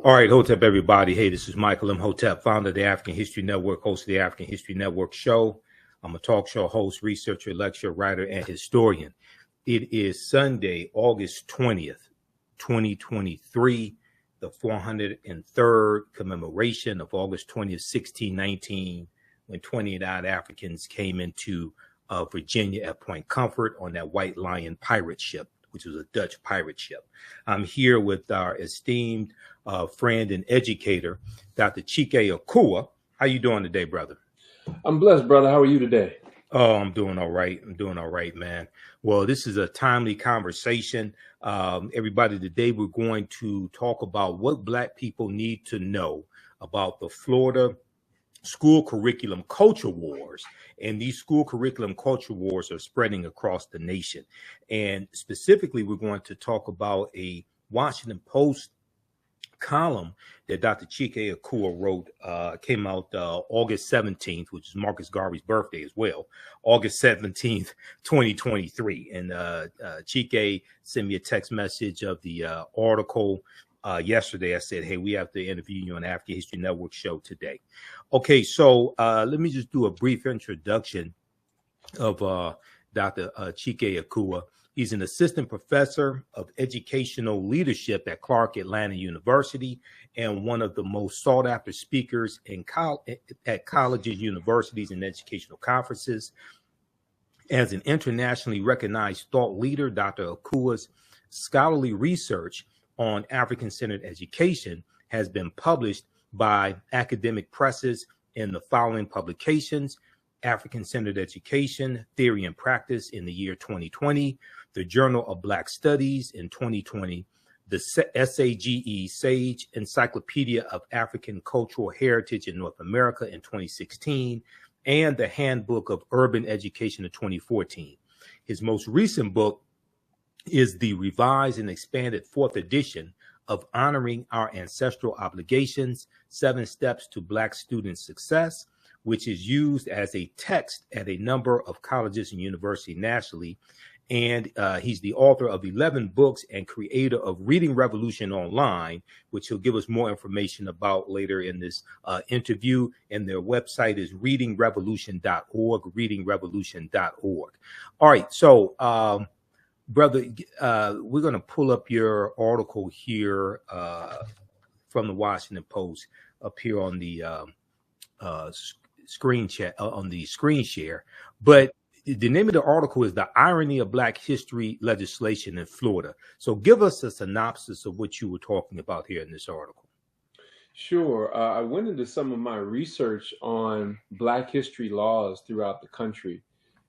All right, Hotep, everybody. Hey, this is Michael Imhotep, founder of the African History Network, host of the African History Network show. I'm a talk show host, researcher, lecturer, writer, and historian. It is Sunday, August 20th, 2023, the 403rd commemoration of August 20th, 1619, when 29 Africans came into Virginia at Point Comfort on that White Lion pirate ship, which was a Dutch pirate ship. I'm here with our esteemed friend and educator, Dr. Chike Akua. How you doing today, brother? I'm blessed, brother. How are you today? Oh, I'm doing all right. I'm doing all right, man. Well, this is a timely conversation. Everybody, today we're going to talk about what Black people need to know about the Florida school curriculum culture wars. And these school curriculum culture wars are spreading across the nation. And specifically, we're going to talk about a Washington Post column that Dr. Chike Akua wrote, came out August 17th, which is Marcus Garvey's birthday as well, August 17th, 2023. And Chike sent me a text message of the article yesterday. I said, hey, we have to interview you on the African History Network show today. Okay, so let me just do a brief introduction of Dr. Chike Akua. He's an assistant professor of educational leadership at Clark Atlanta University and one of the most sought after speakers at colleges, universities, and educational conferences. As an internationally recognized thought leader, Dr. Akua's scholarly research on African-centered education has been published by academic presses in the following publications: African-Centered Education, Theory and Practice in the year 2020, the Journal of Black Studies in 2020, the SAGE Sage Encyclopedia of African Cultural Heritage in North America in 2016, and the Handbook of Urban Education in 2014. His most recent book is the revised and expanded fourth edition of Honoring Our Ancestral Obligations, 7 Steps to Black Student Success, which is used as a text at a number of colleges and universities nationally. And he's the author of 11 books and creator of Reading Revolution Online, which he'll give us more information about later in this interview. And their website is readingrevolution.org, readingrevolution.org. All right, so brother, we're going to pull up your article here from the Washington Post up here on the screen chat, on the screen share. But the name of the article is The Irony of Black History Legislation in Florida. So give us a synopsis of what you were talking about here in this article. Sure. I went into some of my research on Black history laws throughout the country.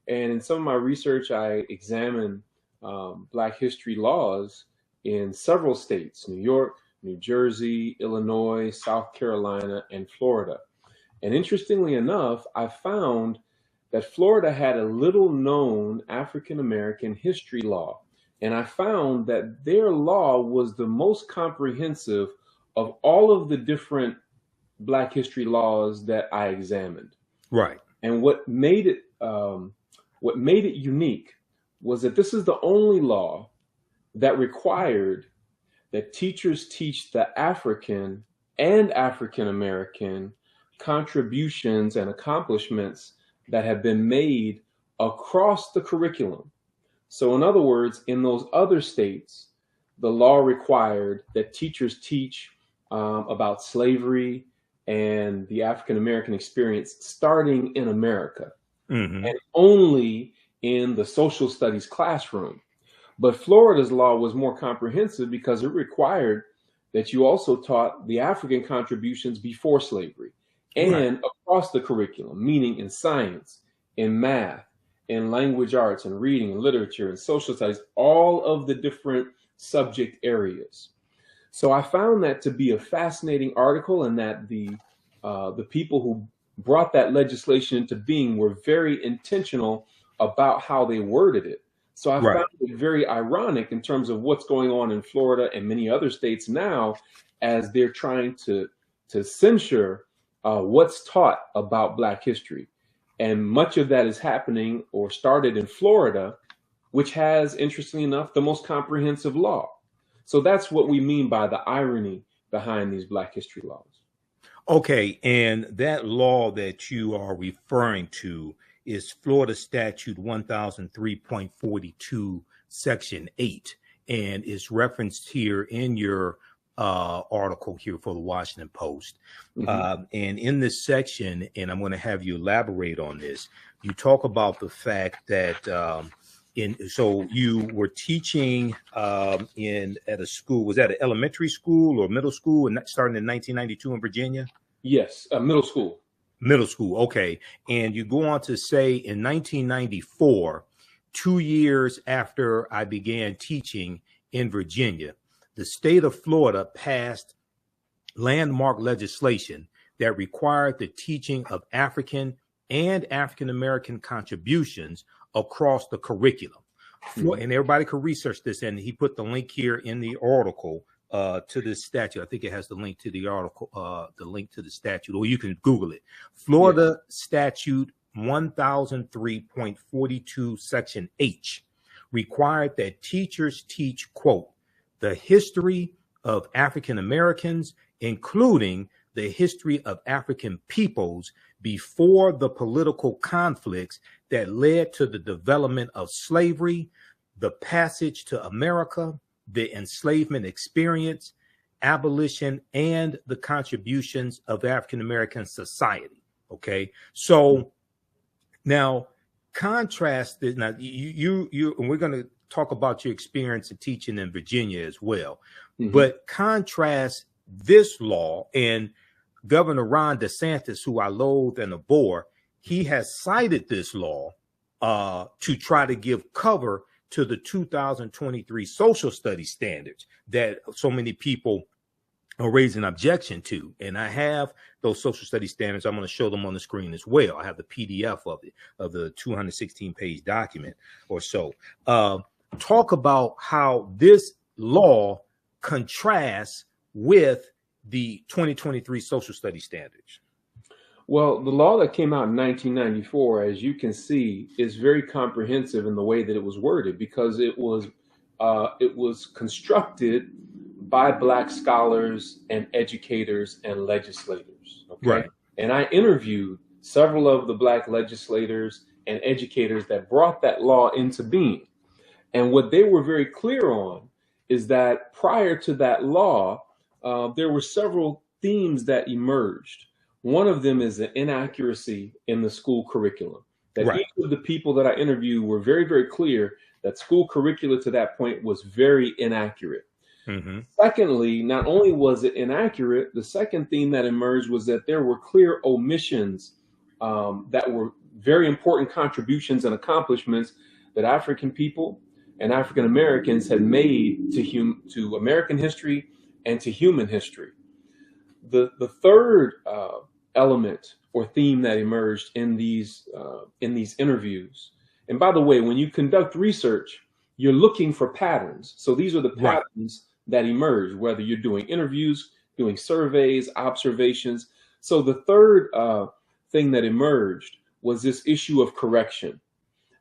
And in some of my research, I examined Black history laws in several states: New York, New Jersey, Illinois, South Carolina, and Florida. And interestingly enough, I found that Florida had a little known African-American history law. And I found that their law was the most comprehensive of all of the different Black history laws that I examined. Right. And what made it unique was that this is the only law that required that teachers teach the African and African-American contributions and accomplishments that have been made across the curriculum. So in other words, in those other states, the law required that teachers teach about slavery and the African-American experience starting in America, and only in the social studies classroom. But Florida's law was more comprehensive because it required that you also taught the African contributions before slavery and across the curriculum, meaning in science, in math, in language arts, and reading and literature and social studies, all of the different subject areas. So I found that to be a fascinating article, and that the people who brought that legislation into being were very intentional about how they worded it. So I found it very ironic in terms of what's going on in Florida and many other states now, as they're trying to censure what's taught about Black history. And much of that is happening or started in Florida, which has, interestingly enough, the most comprehensive law. So that's what we mean by the irony behind these Black history laws. Okay, and that law that you are referring to is Florida Statute 1003.42, Section 8, and is referenced here in your article here for the Washington Post. And in this section, and I'm going to have you elaborate on this, you talk about the fact that so you were teaching at a school. Was that an elementary school or middle school, and starting in 1992 in Virginia? Yes, middle school. Middle school, okay. And you go on to say in 1994, 2 years after I began teaching in Virginia, the state of Florida passed landmark legislation that required the teaching of African and African American contributions across the curriculum. And everybody could research this, and he put the link here in the article to this statute. I think it has the link to the article, the link to the statute, or you can Google it. Florida Statute 1003.42, Section H, required that teachers teach, quote, the history of African Americans, including the history of African peoples before the political conflicts that led to the development of slavery, the passage to America, the enslavement experience, abolition, and the contributions of African American society. Okay, so now contrast this. Now you and we're going to talk about your experience in teaching in Virginia as well, but contrast this law and Governor Ron DeSantis, who I loathe and abhor. He has cited this law to try to give cover to the 2023 social studies standards that so many people are raising objection to. And I have those social studies standards. I'm going to show them on the screen as well. I have the PDF of it, of the 216-page document or so. Talk about how this law contrasts with the 2023 social studies standards. Well, the law that came out in 1994, as you can see, is very comprehensive in the way that it was worded, because it was constructed by Black scholars and educators and legislators. Okay? Right. And I interviewed several of the Black legislators and educators that brought that law into being. And what they were very clear on is that prior to that law, there were several themes that emerged. One of them is the inaccuracy in the school curriculum. That Right. Each of the people that I interviewed were very, very clear that school curricula to that point was very inaccurate. Secondly, not only was it inaccurate, the second theme that emerged was that there were clear omissions that were very important contributions and accomplishments that African people and African Americans had made to American history and to human history. The third element or theme that emerged in these interviews, and by the way, when you conduct research, you're looking for patterns. So these are the patterns that emerge, whether you're doing interviews, doing surveys, observations. So the third thing that emerged was this issue of correction,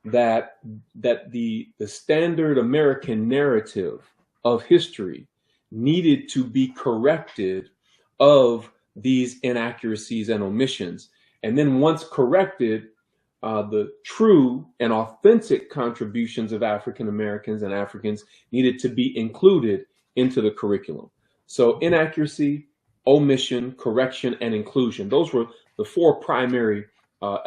that the standard American narrative of history needed to be corrected of these inaccuracies and omissions. And then once corrected, the true and authentic contributions of African Americans and Africans needed to be included into the curriculum. So inaccuracy, omission, correction, and inclusion. Those were the four primary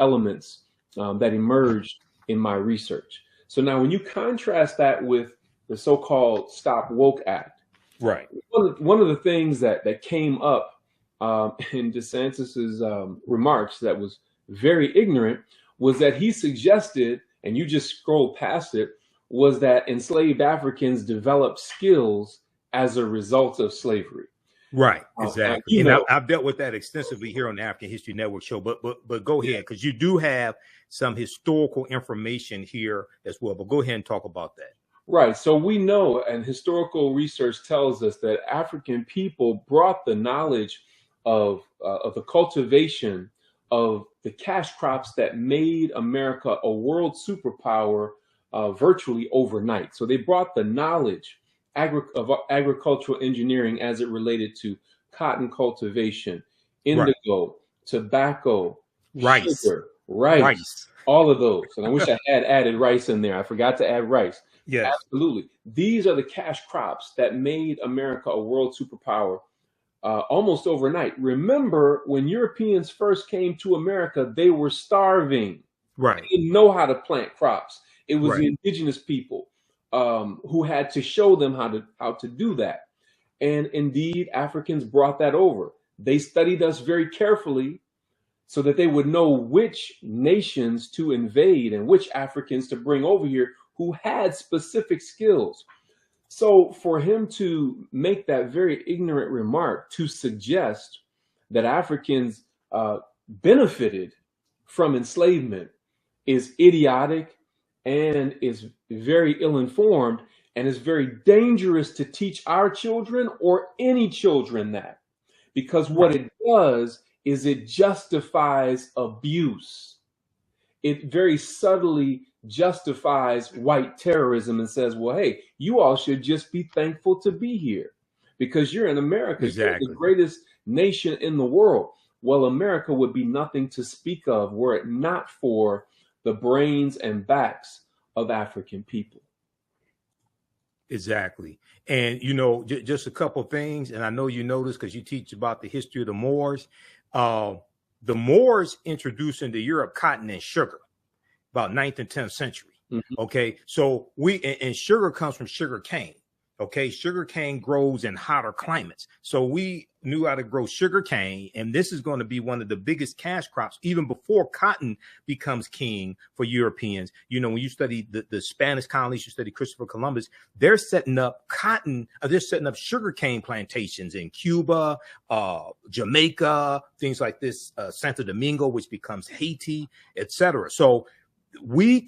elements that emerged in my research. So now when you contrast that with the so-called Stop Woke Act, right? One of the things that came up in DeSantis's remarks that was very ignorant was that he suggested, and you just scrolled past it, was that enslaved Africans developed skills as a result of slavery. Right, exactly. And I've dealt with that extensively here on the African History Network show. But go ahead, because you do have some historical information here as well. But go ahead and talk about that. Right. So we know, and historical research tells us, that African people brought the knowledge of the cultivation of the cash crops that made America a world superpower virtually overnight. So they brought the knowledge agricultural engineering as it related to cotton cultivation, Right. indigo, tobacco, Rice. sugar, rice, all of those. And I wish I had added rice in there. I forgot to add rice. Yes. Absolutely. These are the cash crops that made America a world superpower almost overnight. Remember, when Europeans first came to America, they were starving. Right. They didn't know how to plant crops. It was Right. the indigenous people who had to show them how to do that. And indeed, Africans brought that over. They studied us very carefully so that they would know which nations to invade and which Africans to bring over here who had specific skills. So for him to make that very ignorant remark to suggest that Africans benefited from enslavement is idiotic and is very ill-informed and is very dangerous to teach our children or any children that. Because what it does is it justifies abuse. It very subtly justifies white terrorism and says, well, hey, you all should just be thankful to be here because you're in America. Exactly. You're the greatest nation in the world. Well, America would be nothing to speak of were it not for the brains and backs of African people. Exactly. And, you know, just a couple of things. And I know you know this because you teach about the history of the Moors. The Moors introduced into Europe cotton and sugar about 9th and 10th century. Mm-hmm. Okay. So and sugar comes from sugar cane. Okay. Sugar cane grows in hotter climates. So we knew how to grow sugar cane. And this is going to be one of the biggest cash crops, even before cotton becomes king for Europeans. You know, when you study the Spanish colonies, you study Christopher Columbus, they're setting up they're setting up sugar cane plantations in Cuba, Jamaica, things like this, Santo Domingo, which becomes Haiti, etc. So we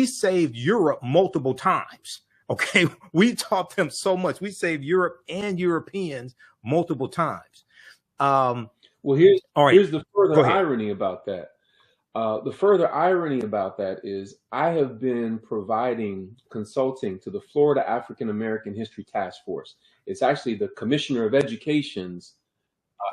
saved Europe multiple times. Okay, we taught them so much. We saved Europe and Europeans multiple times. Well, here's the further irony about that. The further irony about that is I have been providing consulting to the Florida African American History Task Force. It's actually the Commissioner of Education's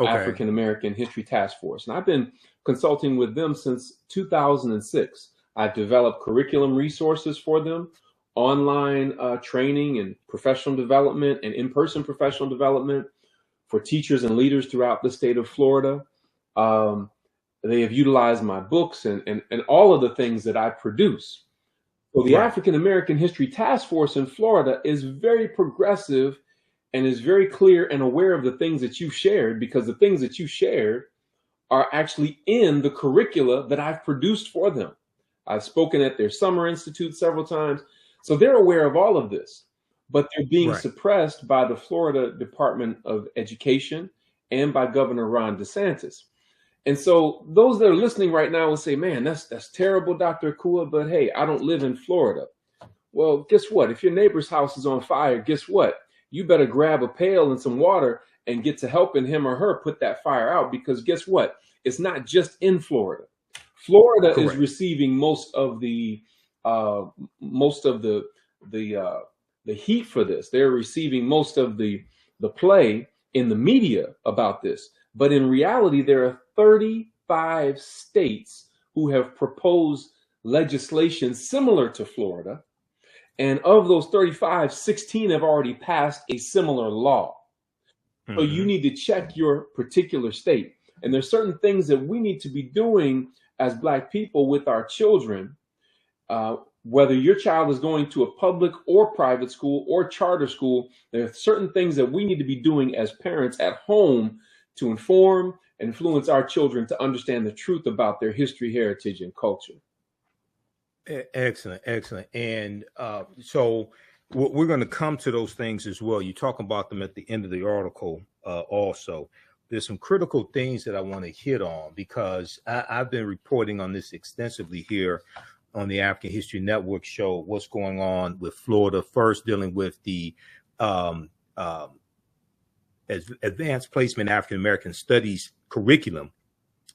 African American History Task Force. And I've been consulting with them since 2006. I've developed curriculum resources for them, online training and professional development and in-person professional development for teachers and leaders throughout the state of Florida. They have utilized my books and all of the things that I produce. So the African American History Task Force in Florida is very progressive and is very clear and aware of the things that you've shared, because the things that you shared are actually in the curricula that I've produced for them. I've spoken at their summer institute several times. So they're aware of all of this, but they're being suppressed by the Florida Department of Education and by Governor Ron DeSantis. And so those that are listening right now will say, man, that's terrible, Dr. Akua, but hey, I don't live in Florida. Well, guess what? If your neighbor's house is on fire, guess what? You better grab a pail and some water and get to helping him or her put that fire out, because guess what? It's not just in Florida. Florida is receiving most of the heat for this. They're receiving most of the play in the media about this. But in reality, there are 35 states who have proposed legislation similar to Florida. And of those 35, 16 have already passed a similar law. Mm-hmm. So you need to check your particular state. And there's certain things that we need to be doing as Black people with our children. Whether your child is going to a public or private school or charter school, there are certain things that we need to be doing as parents at home to inform and influence our children to understand the truth about their history, heritage, and culture. Excellent, excellent. And so we're going to come to those things as well. You talk about them at the end of the article also. There's some critical things that I want to hit on, because I've been reporting on this extensively here on the African History Network show, what's going on with Florida, first dealing with the Advanced Placement African American Studies curriculum,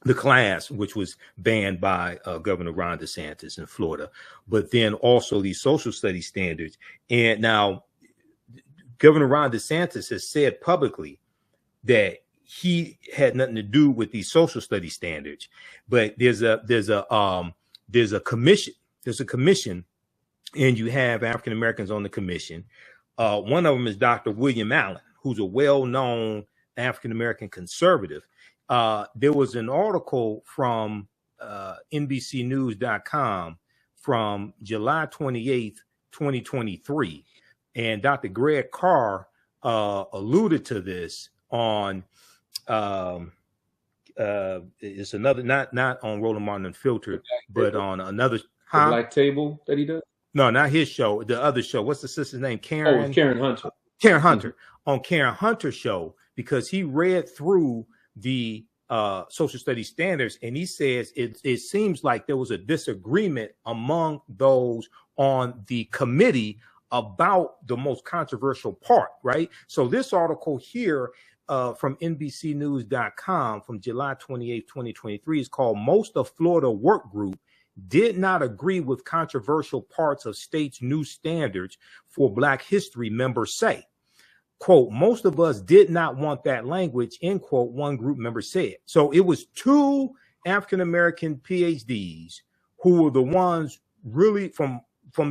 the class, which was banned by Governor Ron DeSantis in Florida, but then also these social studies standards. And now Governor Ron DeSantis has said publicly that he had nothing to do with these social studies standards, but there's a commission. There's a commission, and you have African Americans on the commission. One of them is Dr. William Allen, who's a well-known African American conservative. There was an article from NBCnews.com from July 28th, 2023, and Dr. Greg Carr alluded to this on it's another, not on Roland Martin Unfiltered, but on another Black Table that he does. No, not his show, the other show. What's the sister's name? Karen. Oh, Karen Hunter. Karen Hunter. On Karen Hunter's show, because he read through the social studies standards, and he says it seems like there was a disagreement among those on the committee about the most controversial part, right? So this article here from NBCnews.com from July 28, 2023 is called "Most of Florida Work Group Did Not Agree with Controversial Parts of State's New Standards for Black History," members say. Quote, "Most of us did not want that language," end quote, one group member said. So it was two African-American PhDs who were the ones really from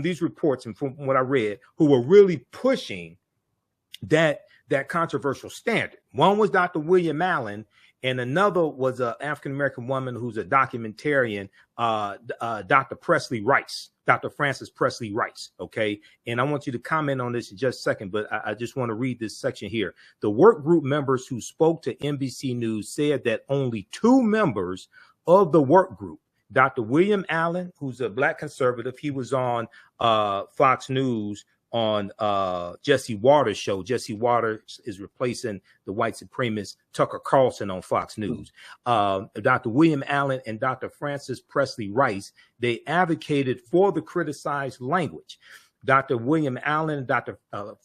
these reports and from what I read, who were really pushing that controversial standard. One was Dr. William Allen, and another was an African-American woman who's a documentarian, Dr. Presley Rice, Dr. Frances Presley Rice, okay? And I want you to comment on this in just a second, but I just want to read this section here. The work group members who spoke to NBC News said that only two members of the work group, Dr. William Allen, who's a Black conservative, he was on Fox News on Jesse Waters' show. Jesse Waters is replacing the white supremacist Tucker Carlson on Fox News. Dr. William Allen and Dr. Frances Presley Rice, they advocated for the criticized language. Dr. William Allen and Dr.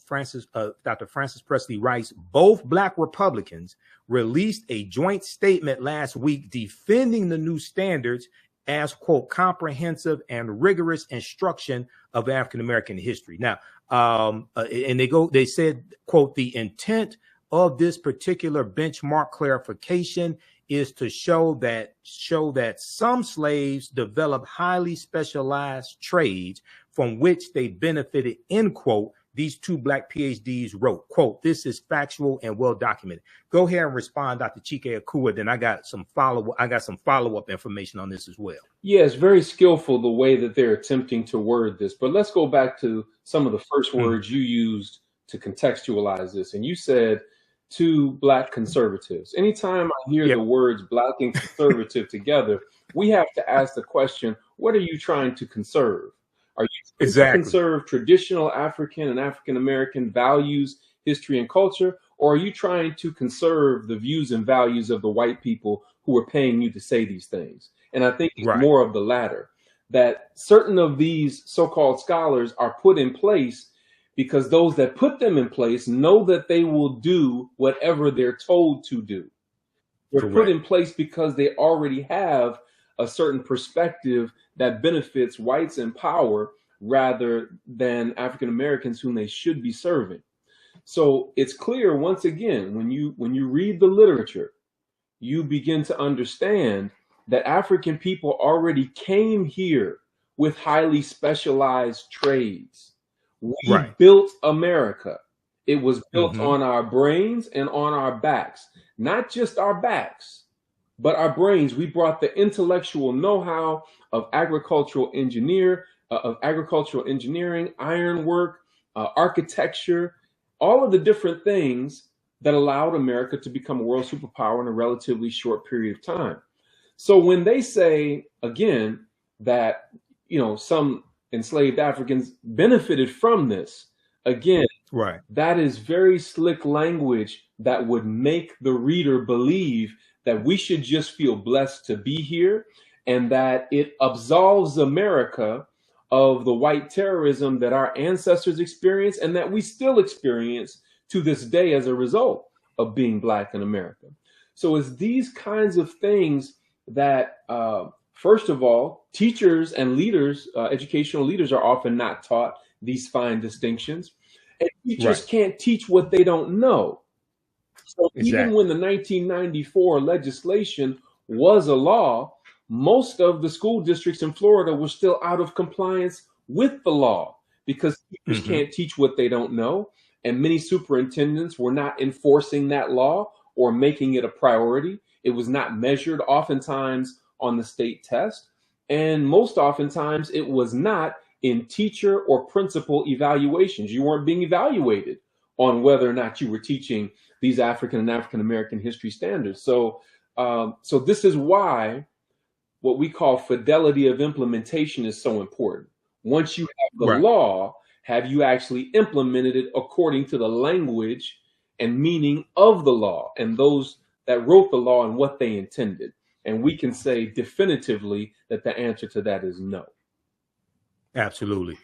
Frances Presley Rice, both Black Republicans, released a joint statement last week defending the new standards as, quote, comprehensive and rigorous instruction of African-American history. Now, and they said, quote, "The intent of this particular benchmark clarification is to show that some slaves developed highly specialized trades from which they benefited," end quote. These two Black PhDs wrote, quote, "This is factual and well documented." Go ahead and respond, Dr. Chike Akua. Then I got some follow-up information on this as well. Yeah, it's very skillful the way that they're attempting to word this. But let's go back to some of the first words you used to contextualize this. And you said two Black conservatives. Anytime I hear the words Black and conservative together, we have to ask the question, what are you trying to conserve? Are you trying to conserve traditional African and African-American values, history, and culture? Or are you trying to conserve the views and values of the white people who are paying you to say these things? And I think it's more of the latter, that certain of these so-called scholars are put in place because those that put them in place know that they will do whatever they're told to do. They're put in place because they already have a certain perspective that benefits whites in power rather than African Americans whom they should be serving. So it's clear, once again, when you read the literature, you begin to understand that African people already came here with highly specialized trades. We built America. It was built on our brains and on our backs, not just our backs, but our brains. We brought the intellectual know-how of agricultural engineering, ironwork, architecture, all of the different things that allowed America to become a world superpower in a relatively short period of time. So when they say, again, that, some enslaved Africans benefited from this, again, that is very slick language that would make the reader believe that we should just feel blessed to be here and that it absolves America of the white terrorism that our ancestors experienced and that we still experience to this day as a result of being Black in America. So it's these kinds of things that, first of all, teachers and leaders, educational leaders are often not taught these fine distinctions. And teachers Right. can't teach what they don't know. So even Exactly. when the 1994 legislation was a law, most of the school districts in Florida were still out of compliance with the law because teachers Hmm. can't teach what they don't know. And many superintendents were not enforcing that law or making it a priority. It was not measured oftentimes on the state test. And most oftentimes it was not in teacher or principal evaluations. You weren't being evaluated on whether or not you were teaching these African and African American history standards. So this is why what we call fidelity of implementation is so important. Once you have the Right. law, have you actually implemented it according to the language and meaning of the law and those that wrote the law and what they intended? And we can say definitively that the answer to that is no. Absolutely.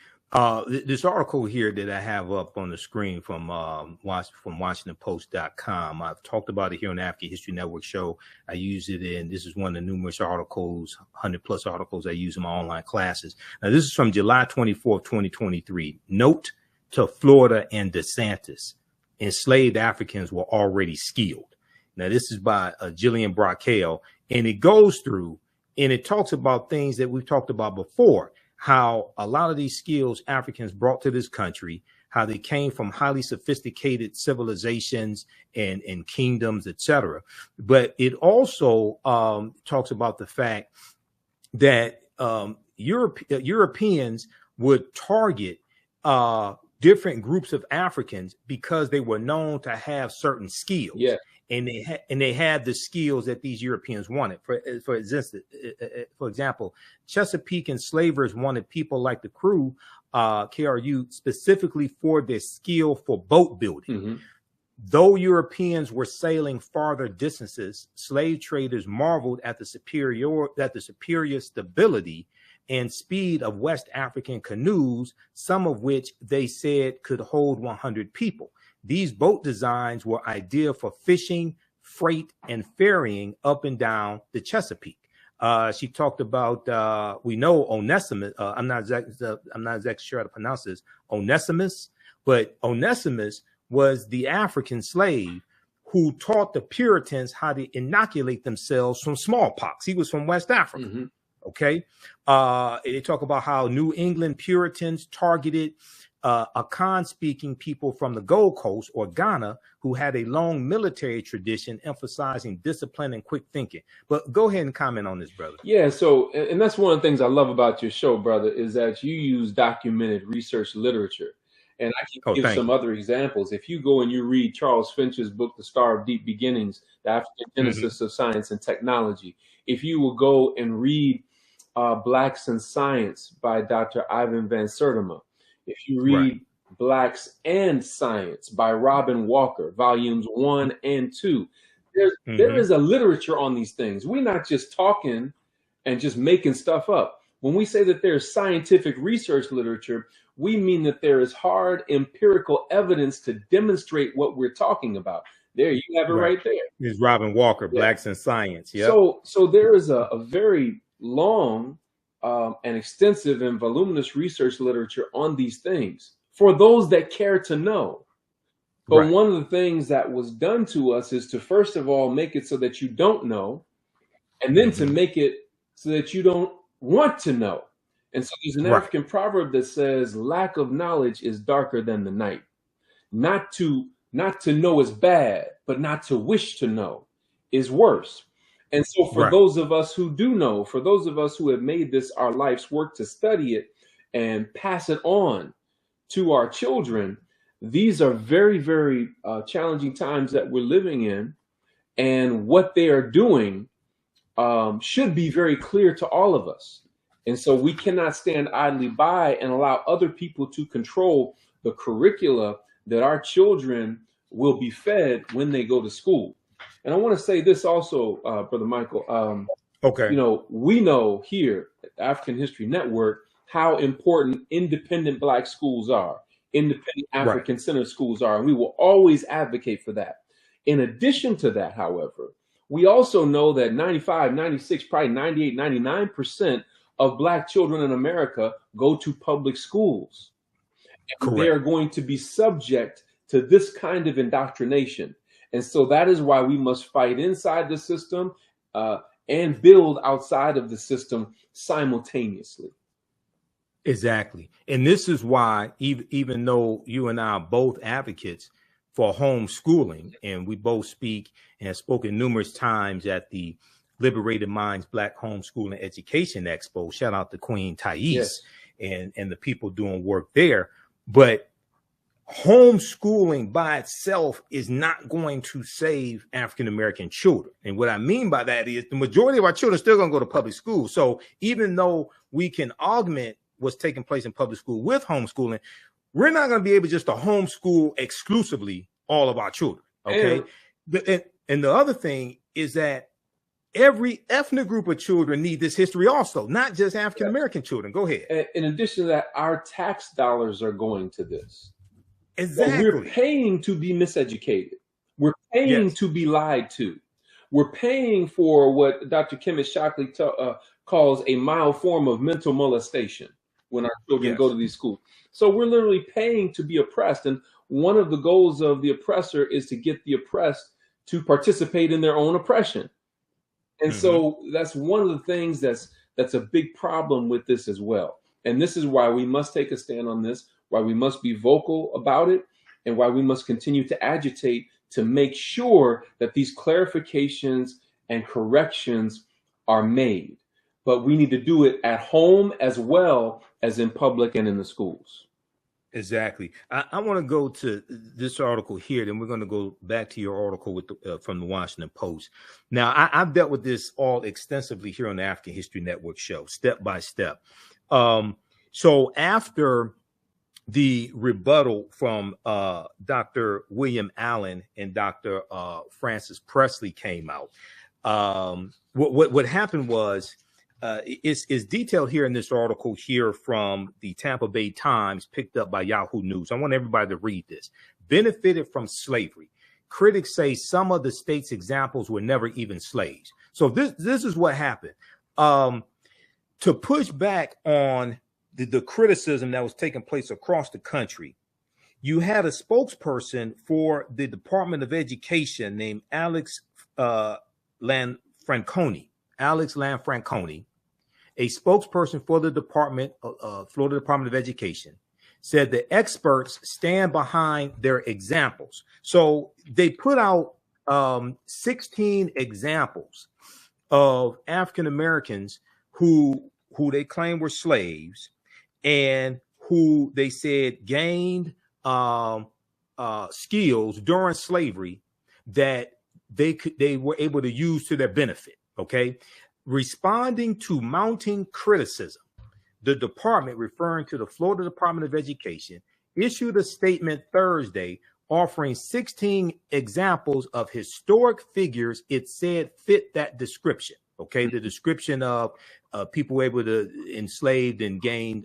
This article here that I have up on the screen from WashingtonPost.com. I've talked about it here on the African History Network show. I use it in, this is one of the numerous articles, 100 plus articles I use in my online classes. Now, this is from July 24th, 2023. Note to Florida and DeSantis: enslaved Africans were already skilled. Now, this is by Jillian Brockale, and it goes through and it talks about things that we've talked about before, how a lot of these skills Africans brought to this country, how they came from highly sophisticated civilizations and kingdoms, etc. But it also talks about the fact that Europeans would target different groups of Africans because they were known to have certain skills. Yeah. And they had the skills that these Europeans wanted. For example, Chesapeake enslavers wanted people like the crew, KRU, specifically for their skill for boat building. Mm-hmm. Though Europeans were sailing farther distances, slave traders marveled at the superior stability and speed of West African canoes, some of which they said could hold 100 people. These boat designs were ideal for fishing, freight, and ferrying up and down the Chesapeake. She talked about, we know Onesimus. I'm not exactly sure how to pronounce this, Onesimus, but Onesimus was the African slave who taught the Puritans how to inoculate themselves from smallpox. He was from West Africa. Mm-hmm. Okay. They talk about how New England Puritans targeted Akan-speaking people from the Gold Coast or Ghana who had a long military tradition emphasizing discipline and quick thinking. But go ahead and comment on this, brother. Yeah, so, and that's one of the things I love about your show, brother, is that you use documented research literature. And I can give some other examples. If you go and you read Charles Finch's book, The Star of Deep Beginnings, The African Genesis of Science and Technology, if you will go and read Blacks in Science by Dr. Ivan Van Sertima, if you read Blacks and Science by Robin Walker, volumes 1 and 2, there is a literature on these things. We're not just talking and just making stuff up. When we say that there's scientific research literature, we mean that there is hard empirical evidence to demonstrate what we're talking about. There, you have it right there. It's Robin Walker, Blacks in Science. Yeah. So there is a very long and extensive and voluminous research literature on these things for those that care to know. But one of the things that was done to us is to, first of all, make it so that you don't know, and then to make it so that you don't want to know. And so there's an African proverb that says, lack of knowledge is darker than the night. Not to know is bad, but not to wish to know is worse. And so for those of us who do know, for those of us who have made this our life's work to study it and pass it on to our children, these are very, very challenging times that we're living in. And what they are doing should be very clear to all of us. And so we cannot stand idly by and allow other people to control the curricula that our children will be fed when they go to school. And I want to say this also, Brother Michael. You know, we know here at the African History Network how important independent Black schools are, independent African-centered schools are, and we will always advocate for that. In addition to that, however, we also know that 95, 96, probably 98, 99% of Black children in America go to public schools. And they are going to be subject to this kind of indoctrination. And so that is why we must fight inside the system and build outside of the system simultaneously. Exactly. And this is why, even though you and I are both advocates for homeschooling, and we both speak and have spoken numerous times at the Liberated Minds Black Homeschooling Education Expo, shout out to Queen Thais, yes, and the people doing work there. But homeschooling by itself is not going to save African-American children. And what I mean by that is the majority of our children are still going to go to public school. So even though we can augment what's taking place in public school with homeschooling, we're not going to be able just to homeschool exclusively all of our children. Okay. And the other thing is that every ethnic group of children need this history also, not just African-American children. Go ahead. In addition to that, our tax dollars are going to this. Exactly. We're paying to be miseducated. We're paying to be lied to. We're paying for what Dr. Kemet Shockley calls a mild form of mental molestation when our children go to these schools. So we're literally paying to be oppressed. And one of the goals of the oppressor is to get the oppressed to participate in their own oppression. And so that's one of the things that's a big problem with this as well. And this is why we must take a stand on this, why we must be vocal about it, and why we must continue to agitate to make sure that these clarifications and corrections are made. But we need to do it at home as well as in public and in the schools. Exactly. I want to go to this article here, then we're going to go back to your article with from the Washington Post. Now, I've dealt with this all extensively here on the African History Network show, step by step. So after the rebuttal from Dr. William Allen and Dr. Francis Presley came out, what happened was, is detailed here in this article here from the Tampa Bay Times, picked up by Yahoo News. I want everybody to read this. Benefited from slavery. Critics say some of the state's examples were never even slaves. So this is what happened. To push back on the criticism that was taking place across the country, you had a spokesperson for the Department of Education named Alex Lanfranconi. Alex Lanfranconi, a spokesperson for the Florida Department of Education, said the experts stand behind their examples. So they put out 16 examples of African Americans who they claim were slaves and who they said gained skills during slavery that they were able to use to their benefit. Okay. Responding to mounting criticism, the department, referring to the Florida Department of Education, issued a statement Thursday offering 16 examples of historic figures it said fit that description. Okay. The description of people able to enslaved and gained,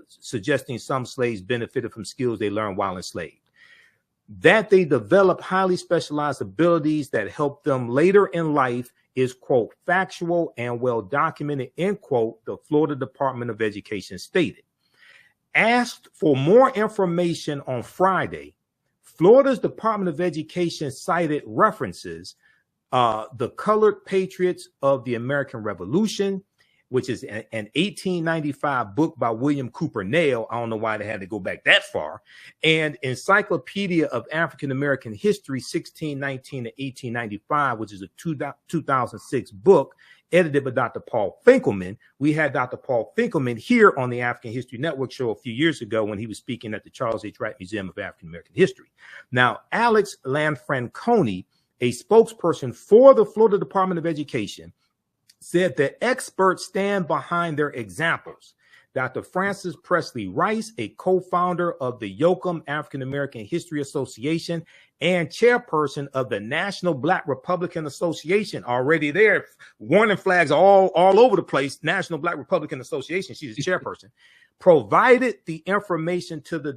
suggesting some slaves benefited from skills they learned while enslaved. That they develop highly specialized abilities that help them later in life is, quote, factual and well documented, end quote, the Florida Department of Education stated. Asked for more information on Friday, Florida's Department of Education cited references, the Colored Patriots of the American Revolution, which is an 1895 book by William Cooper Nail. I don't know why they had to go back that far. And Encyclopedia of African American History, 1619 to 1895, which is a 2006 book edited by Dr. Paul Finkelman. We had Dr. Paul Finkelman here on the African History Network show a few years ago when he was speaking at the Charles H. Wright Museum of African American History. Now, Alex Lanfranconi, a spokesperson for the Florida Department of Education, said that experts stand behind their examples. Dr. Francis Presley Rice, a co-founder of the Yoakum African American History Association and chairperson of the National Black Republican Association, already there, warning flags all over the place, National Black Republican Association, she's the chairperson, provided the information to the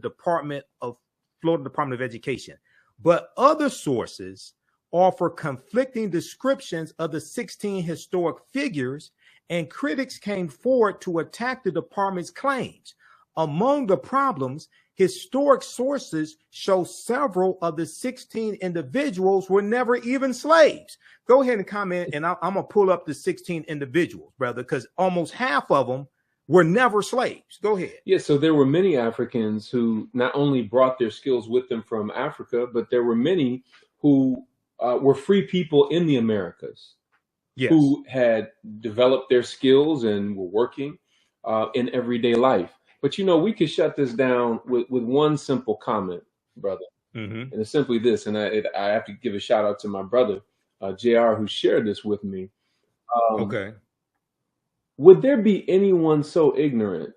Florida Department of Education. But other sources offer conflicting descriptions of the 16 historic figures, and critics came forward to attack the department's claims. Among the problems historic sources show several of the 16 individuals were never even slaves. Go ahead and comment, and I'm going to pull up the 16 individuals, brother, because almost half of them were never slaves. Go ahead. Yeah, so there were many Africans who not only brought their skills with them from Africa, but there were many who were free people in the Americas. Yes. Who had developed their skills and were working in everyday life. But, you know, we could shut this down with one simple comment, brother. And it's simply this, and I have to give a shout out to my brother, JR, who shared this with me. Okay. Would there be anyone so ignorant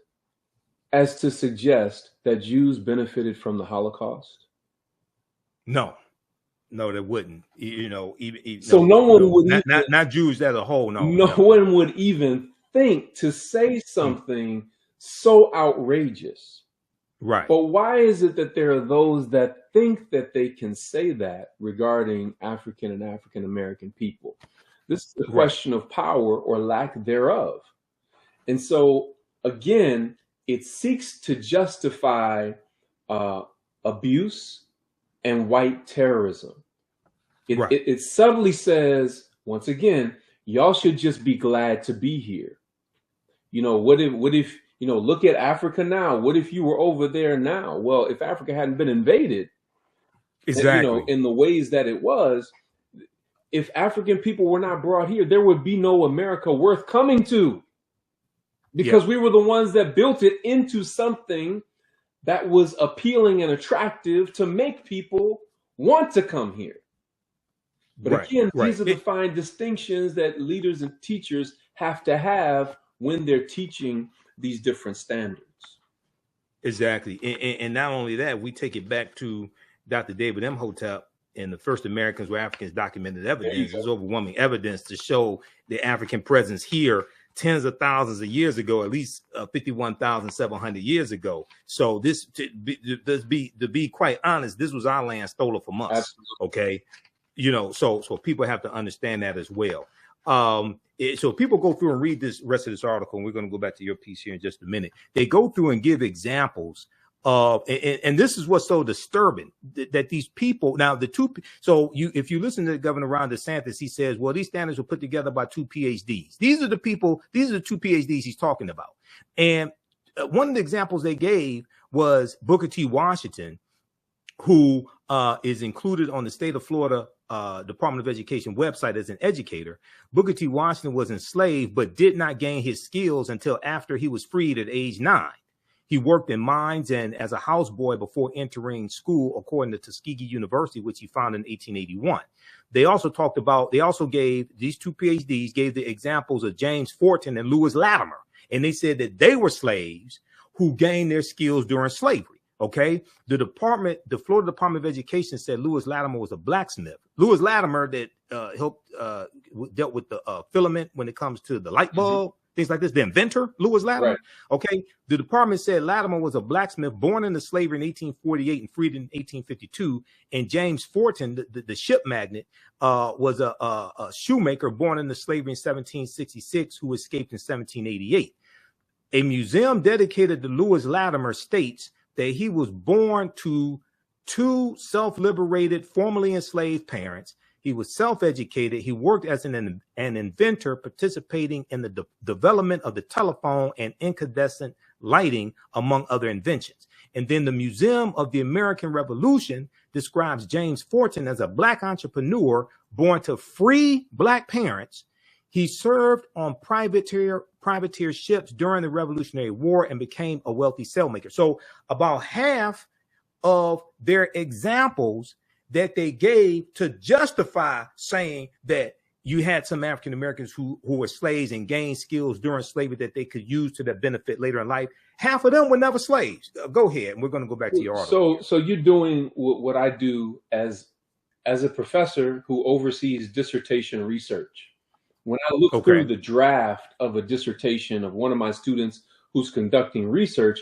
as to suggest that Jews benefited from the Holocaust? No, there wouldn't. You know, even so no one would not Jews as a whole. No one would even think to say something so outrageous. Right. But why is it that there are those that think that they can say that regarding African and African American people? This is a question of power or lack thereof. And so, again, it seeks to justify abuse and white terrorism. It subtly says, once again, y'all should just be glad to be here. You know, what if, you know, look at Africa now. What if you were over there now? Well, if Africa hadn't been invaded, exactly, you know, in the ways that it was, if African people were not brought here, there would be no America worth coming to, because we were the ones that built it into something that was appealing and attractive to make people want to come here. But again, these are the fine distinctions that leaders and teachers have to have when they're teaching these different standards. Exactly. And not only that, we take it back to Dr. David Imhotep and the first Americans were Africans documented evidence. There's overwhelming evidence to show the African presence here tens of thousands of years ago, at least 51,700 years ago. So this, to be quite honest, this was our land stolen from us. Absolutely. Okay. You know, so people have to understand that as well. So people go through and read this rest of this article, and we're going to go back to your piece here in just a minute. They go through and give examples of, and this is what's so disturbing, that these people, now the two, so if you listen to Governor Ron DeSantis, he says, well, these standards were put together by two PhDs. These are the people, these are the two PhDs he's talking about. And one of the examples they gave was Booker T. Washington, who is included on the state of Florida Department of Education website as an educator. Booker T. Washington was enslaved, but did not gain his skills until after he was freed at age 9. He worked in mines and as a houseboy before entering school, according to Tuskegee University, which he founded in 1881. They also talked about, they also gave, these two PhDs gave the examples of James Forten and Lewis Latimer. And they said that they were slaves who gained their skills during slavery. Okay, the Florida Department of Education said Lewis Latimer was a blacksmith. Lewis Latimer that helped dealt with the filament when it comes to the light bulb, things like this. The inventor, Lewis Latimer. Right. Okay, the department said Latimer was a blacksmith born into slavery in 1848 and freed in 1852. And James Forten, the ship magnate, was a shoemaker born into slavery in 1766 who escaped in 1788. A museum dedicated to Lewis Latimer states that he was born to two self-liberated, formerly enslaved parents. He was self-educated. He worked as an inventor, participating in the development of the telephone and incandescent lighting, among other inventions. And then the Museum of the American Revolution describes James Forten as a black entrepreneur born to free black parents. He served on privateer ships during the Revolutionary War and became a wealthy sailmaker. So about half of their examples that they gave to justify saying that you had some African Americans who were slaves and gained skills during slavery that they could use to their benefit later in life, half of them were never slaves. Go ahead, and we're going to go back to your article. So you're doing what I do as a professor who oversees dissertation research. When I look through the draft of a dissertation of one of my students who's conducting research,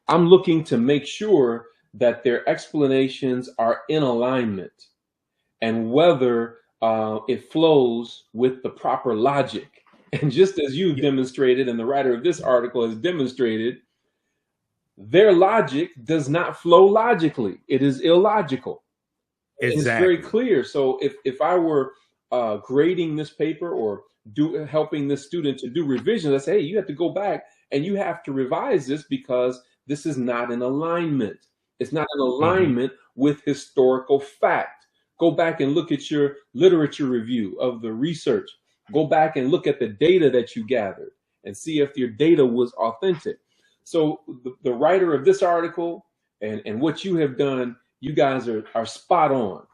I'm looking to make sure that their explanations are in alignment and whether it flows with the proper logic. And just as you've demonstrated, and the writer of this article has demonstrated, their logic does not flow logically. It is illogical. It's very Exactly. clear. So if I were grading this paper or helping this student to do revision, let's say, hey, you have to go back and you have to revise this because this is not in alignment. It's not in alignment with historical fact. Go back and look at your literature review of the research. Go back and look at the data that you gathered and see if your data was authentic. So the writer of this article and what you have done, you guys are spot on,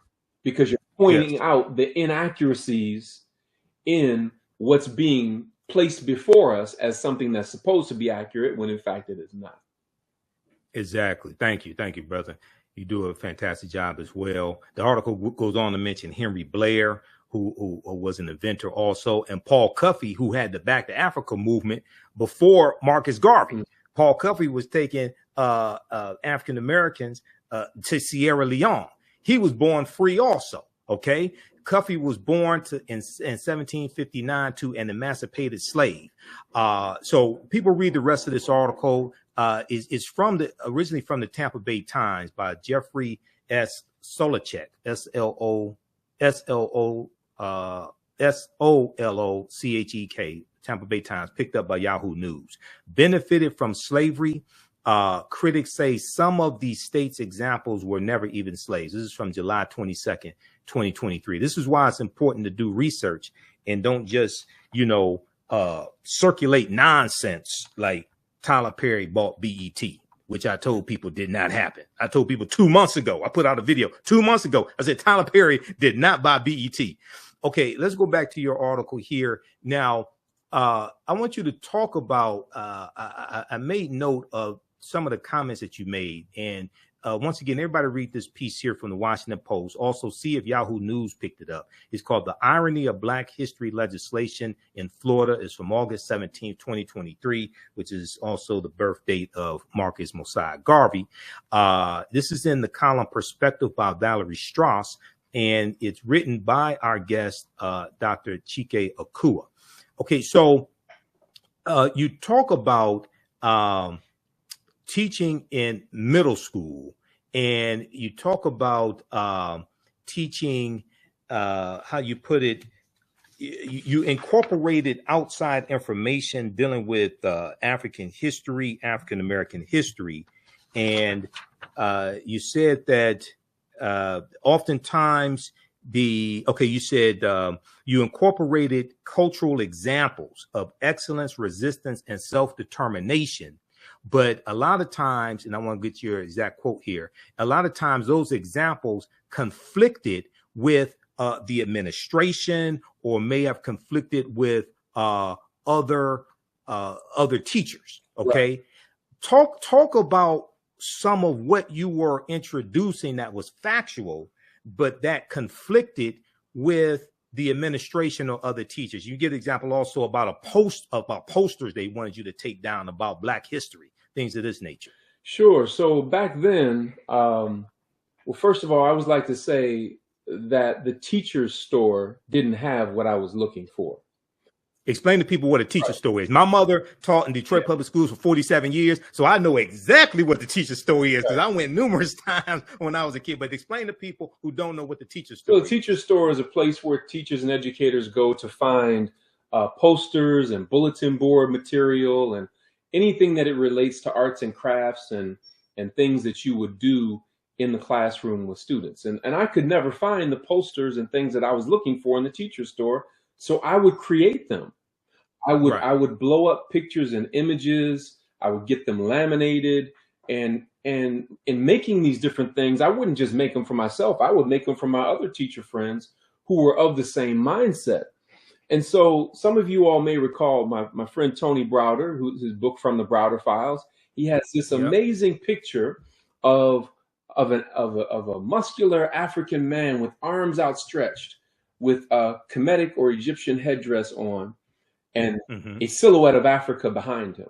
because you're pointing out the inaccuracies in what's being placed before us as something that's supposed to be accurate when in fact it is not. Exactly. Thank you, brother. You do a fantastic job as well. The article goes on to mention Henry Blair, who was an inventor also, and Paul Cuffey, who had the Back to Africa movement before Marcus Garvey. Paul Cuffey was taking African Americans to Sierra Leone. He was born free also. Okay. Cuffey was born in 1759 to an emancipated slave. So people read the rest of this article. Is originally from the Tampa Bay Times by Jeffrey S. Solocek, Solocek, Tampa Bay Times, picked up by Yahoo News. Benefited from slavery. Critics say some of these states' examples were never even slaves. This is from July 22nd, 2023. This is why it's important to do research and don't just, circulate nonsense like Tyler Perry bought BET, which I told people did not happen. I told people 2 months ago, I put out a video 2 months ago. I said, Tyler Perry did not buy BET. Okay, let's go back to your article here. Now, I want you to talk about, I made note of some of the comments that you made. And once again, everybody read this piece here from the Washington Post. Also, see if Yahoo News picked it up. It's called The Irony of Black History Legislation in Florida. It's from August 17, 2023, which is also the birth date of Marcus Mosiah Garvey. This is in the column Perspective by Valerie Strauss, and it's written by our guest, Dr. Chike Akua. Okay, so you talk about teaching in middle school, and you talk about teaching, how you put it, you incorporated outside information dealing with African history, African American history, and you said that oftentimes you said you incorporated cultural examples of excellence, resistance, and self-determination. But a lot of times, and I want to get your exact quote here, a lot of times those examples conflicted with the administration, or may have conflicted with other teachers. Okay. Right. Talk about some of what you were introducing that was factual, but that conflicted with the administration or other teachers. You give an example also about posters they wanted you to take down about Black history, things of this nature. Sure. So back then, well, first of all, I would like to say that the teacher's store didn't have what I was looking for. Explain to people what a teacher store is. My mother taught in Detroit public schools for 47 years, so I know exactly what the teacher store is, because I went numerous times when I was a kid. But explain to people who don't know what the teacher store is. The teacher store is a place where teachers and educators go to find posters and bulletin board material and anything that it relates to arts and crafts and things that you would do in the classroom with students. And I could never find the posters and things that I was looking for in the teacher store, so I would create them. I would blow up pictures and images. I would get them laminated, and in making these different things, I wouldn't just make them for myself. I would make them for my other teacher friends who were of the same mindset. And so some of you all may recall my friend Tony Browder, who's his book From the Browder Files. He has this amazing picture of a muscular African man with arms outstretched, with a Kemetic or Egyptian headdress on, and a silhouette of Africa behind him.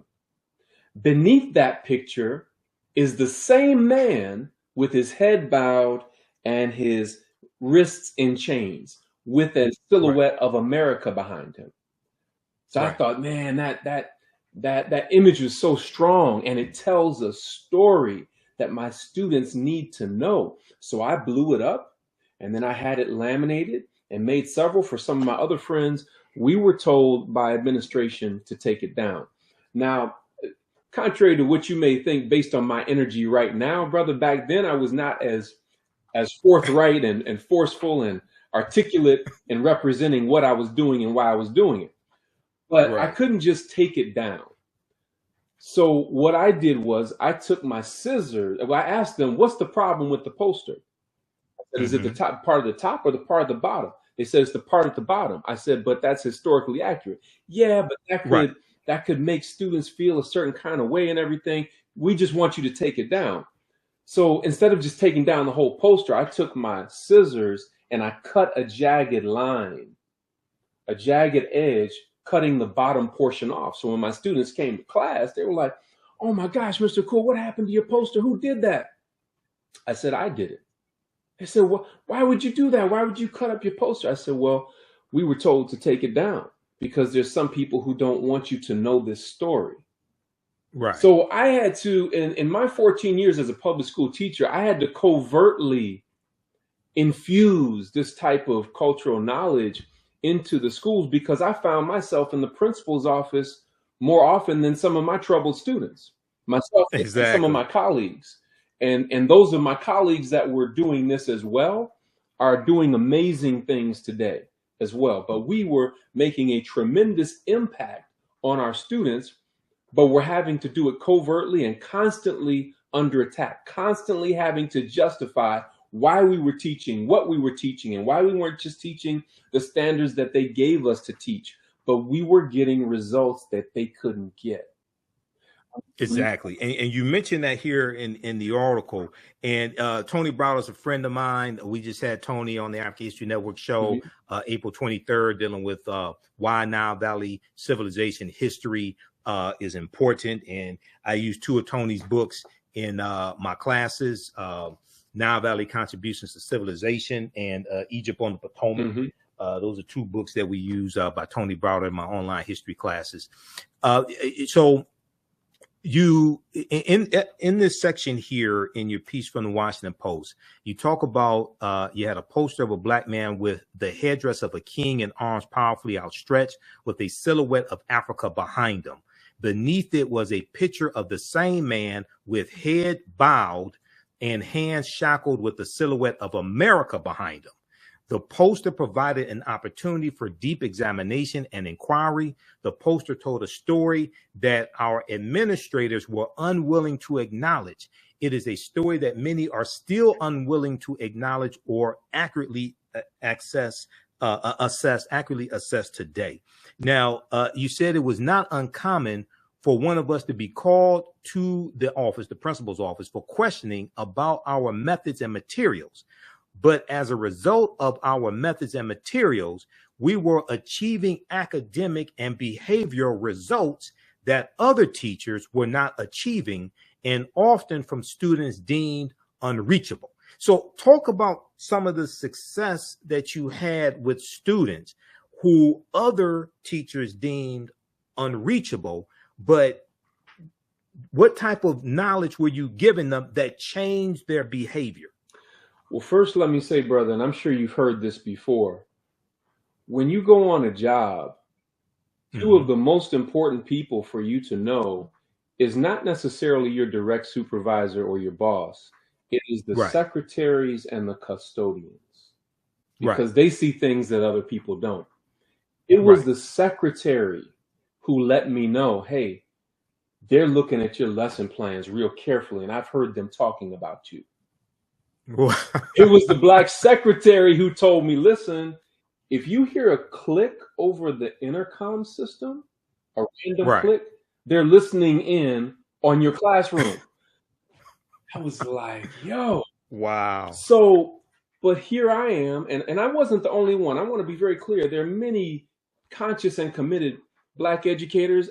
Beneath that picture is the same man with his head bowed and his wrists in chains, with a silhouette of America behind him. So I thought, man, that image was so strong, and it tells a story that my students need to know. So I blew it up, and then I had it laminated and made several for some of my other friends. We were told by administration to take it down. Now, contrary to what you may think based on my energy right now, brother, back then I was not as forthright and forceful and articulate in representing what I was doing and why I was doing it. But I couldn't just take it down. So what I did was I took my scissors. I asked them, what's the problem with the poster? I said, is it the top part of the top or the part of the bottom? They said, it's the part at the bottom. I said, but that's historically accurate. Yeah, but that could make students feel a certain kind of way and everything. We just want you to take it down. So instead of just taking down the whole poster, I took my scissors and I cut a jagged line, a jagged edge, cutting the bottom portion off. So when my students came to class, they were like, oh my gosh, Mr. Cool, what happened to your poster? Who did that? I said, I did it. They said, well, why would you do that? Why would you cut up your poster? I said, well, we were told to take it down because there's some people who don't want you to know this story. Right. So I had to, in my 14 years as a public school teacher, I had to covertly infuse this type of cultural knowledge into the schools because I found myself in the principal's office more often than some of my troubled students, myself and some of my colleagues. And those of my colleagues that were doing this as well are doing amazing things today as well. But we were making a tremendous impact on our students, but we're having to do it covertly and constantly under attack, constantly having to justify why we were teaching, what we were teaching, and why we weren't just teaching the standards that they gave us to teach, but we were getting results that they couldn't get. Exactly. And you mentioned that here in the article. And Tony Browder is a friend of mine. We just had Tony on the African History Network show April 23rd, dealing with why Nile Valley civilization history is important. And I use two of Tony's books in my classes, Nile Valley Contributions to Civilization and Egypt on the Potomac. Those are two books that we use by Tony Browder in my online history classes. So you in this section here in your piece from the Washington Post, you talk about you had a poster of a black man with the headdress of a king and arms powerfully outstretched with a silhouette of Africa behind him. Beneath it was a picture of the same man with head bowed and hands shackled with the silhouette of America behind him. The poster provided an opportunity for deep examination and inquiry. The poster told a story that our administrators were unwilling to acknowledge. It is a story that many are still unwilling to acknowledge or accurately assess today. Now, you said it was not uncommon for one of us to be called to the office, the principal's office, for questioning about our methods and materials. But as a result of our methods and materials, we were achieving academic and behavioral results that other teachers were not achieving, and often from students deemed unreachable. So talk about some of the success that you had with students who other teachers deemed unreachable, but what type of knowledge were you giving them that changed their behavior? Well, first, let me say, brother, and I'm sure you've heard this before, when you go on a job, two of the most important people for you to know is not necessarily your direct supervisor or your boss. It is the secretaries and the custodians, because they see things that other people don't. It was the secretary who let me know, hey, they're looking at your lesson plans real carefully, and I've heard them talking about you. It was the black secretary who told me, listen, if you hear a click over the intercom system, a random click, they're listening in on your classroom. I was like, yo. Wow. So, but here I am, and I wasn't the only one. I want to be very clear. There are many conscious and committed black educators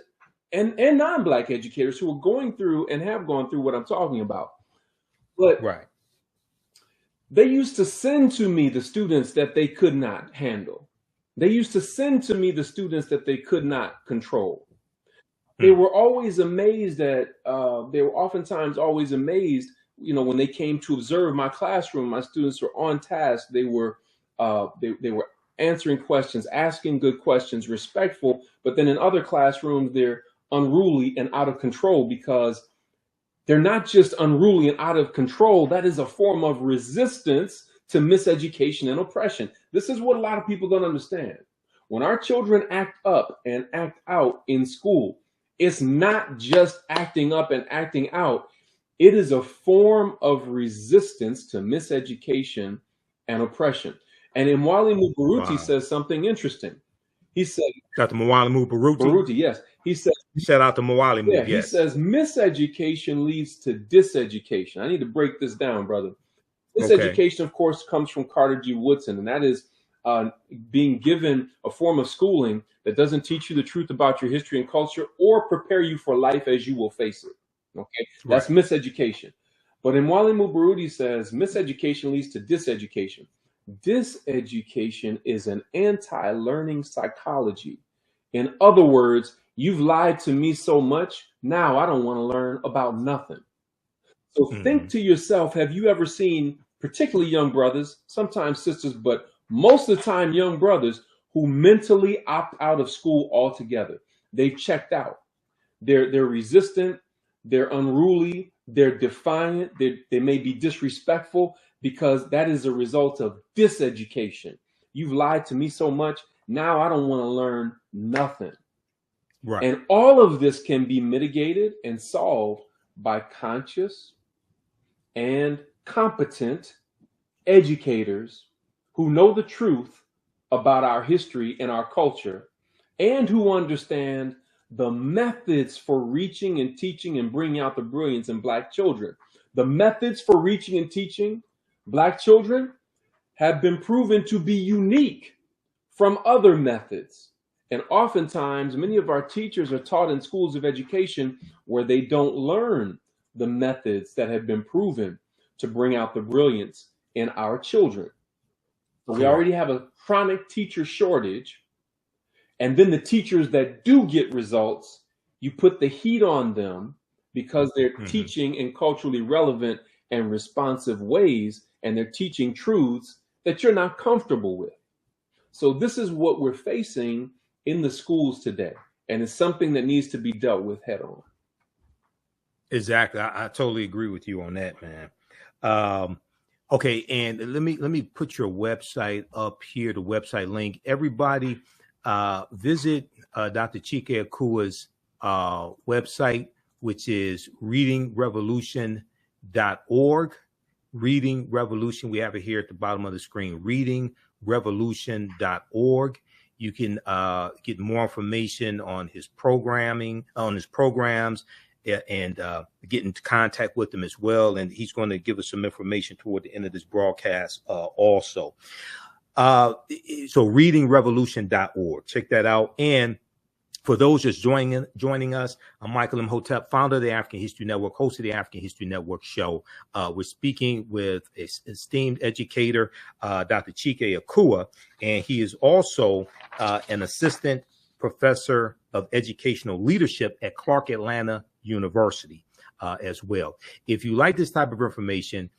and non-black educators who are going through and have gone through what I'm talking about. But they used to send to me the students that they could not handle. They used to send to me the students that they could not control. they were always amazed at, they were oftentimes always amazed, when they came to observe my classroom. My students were on task. They were answering questions, asking good questions, respectful. But then in other classrooms, they're unruly and out of control, because they're not just unruly and out of control. That is a form of resistance to miseducation and oppression. This is what a lot of people don't understand. When our children act up and act out in school, it's not just acting up and acting out. It is a form of resistance to miseducation and oppression. And Imwali Mubaruti says something interesting. He said, Dr. Mwalimu Baruti? Baruti, yes. He said, shout out to Mwalimu, yeah, yes. He says, miseducation leads to diseducation. I need to break this down, brother. Miseducation, of course, comes from Carter G. Woodson, and that is being given a form of schooling that doesn't teach you the truth about your history and culture or prepare you for life as you will face it. Okay, that's miseducation. But Imwali Mubaruti says miseducation leads to diseducation. Diseducation is an anti-learning psychology. In other words, you've lied to me so much, now I don't want to learn about nothing. So think to yourself, have you ever seen, particularly young brothers, sometimes sisters, but most of the time young brothers, who mentally opt out of school altogether? They've checked out. They're resistant, they're unruly, they're defiant, they may be disrespectful, because that is a result of diseducation. You've lied to me so much, now I don't want to learn nothing. Right. And all of this can be mitigated and solved by conscious and competent educators who know the truth about our history and our culture, and who understand the methods for reaching and teaching and bringing out the brilliance in Black children. The methods for reaching and teaching Black children have been proven to be unique from other methods. And oftentimes, many of our teachers are taught in schools of education where they don't learn the methods that have been proven to bring out the brilliance in our children. So we already have a chronic teacher shortage. And then the teachers that do get results, you put the heat on them because they're teaching in culturally relevant and responsive ways, and they're teaching truths that you're not comfortable with. So this is what we're facing in the schools today, and it's something that needs to be dealt with head on. Exactly. I totally agree with you on that, man. Okay, and let me put your website up here, the website link. Everybody visit Dr. Chike Akua's website, which is readingrevolution.org. Reading Revolution, we have it here at the bottom of the screen, readingrevolution.org. You can get more information on his programming, on his programs, and get into contact with him as well. And he's going to give us some information toward the end of this broadcast also. So readingrevolution.org, check that out. And for those just joining us, I'm Michael Imhotep, founder of the African History Network, host of the African History Network show. We're speaking with esteemed educator, Dr. Chike Akua, and he is also an assistant professor of educational leadership at Clark Atlanta University as well. If you like this type of information,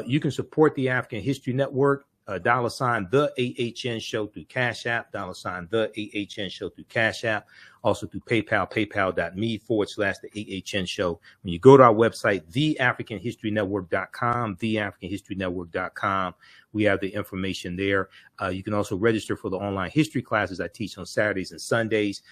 you can support the African History Network. $ the AHN show through Cash App, $ the AHN show through Cash App, also through PayPal, paypal.me/the AHN show. When you go to our website, theafricanhistorynetwork.com, theafricanhistorynetwork.com, we have the information there. You can also register for the online history classes I teach on Saturdays and Sundays.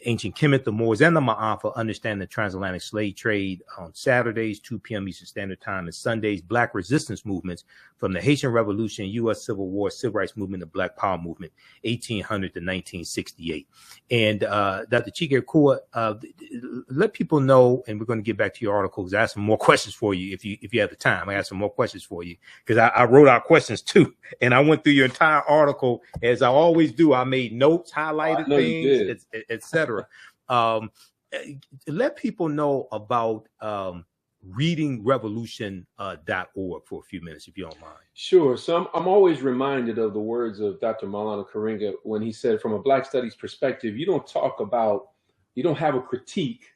Ancient Kemet, the Moors, and the Ma'afa, understand the transatlantic slave trade on Saturdays, 2 p.m. Eastern Standard Time, and Sundays, Black resistance movements from the Haitian Revolution, U.S. Civil War, Civil Rights Movement, the Black Power Movement, 1800 to 1968. And Dr. Chike Akua, let people know, and we're going to get back to your article because I have some more questions for you if you have the time. I have some more questions for you because I wrote out questions too, and I went through your entire article as I always do. I made notes, highlighted things, etc. Let people know about readingrevolution.org for a few minutes, if you don't mind. Sure. So I'm always reminded of the words of Dr. Maulana Karenga when he said, from a Black studies perspective, you don't talk about you don't have a critique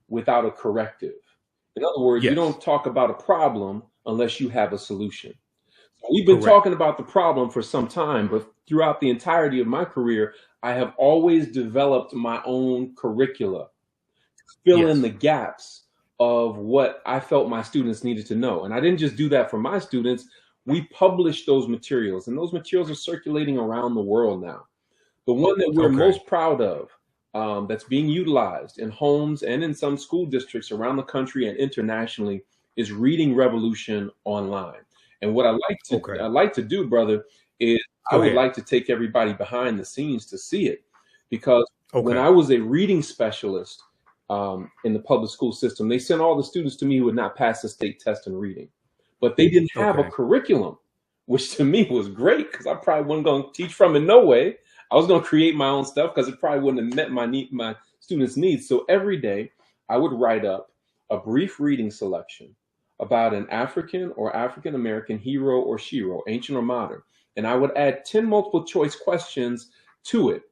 without a corrective. In other words, you Yes. don't talk about a problem unless you have a solution. So we've been talking about the problem for some time, but throughout the entirety of my career, I have always developed my own curricula to fill in the gaps of what I felt my students needed to know. And I didn't just do that for my students. We published those materials, and those materials are circulating around the world now. The one that we're most proud of, that's being utilized in homes and in some school districts around the country and internationally, is Reading Revolution Online. And what I like to do, brother, is I would like to take everybody behind the scenes to see it, because when I was a reading specialist in the public school system, they sent all the students to me who would not pass the state test in reading, but they didn't have a curriculum, which to me was great, because I probably wasn't going to teach from it. No way. I was going to create my own stuff, because it probably wouldn't have met my students' needs. So every day I would write up a brief reading selection about an African or African American hero or shero, ancient or modern. And I would add 10 multiple choice questions to it,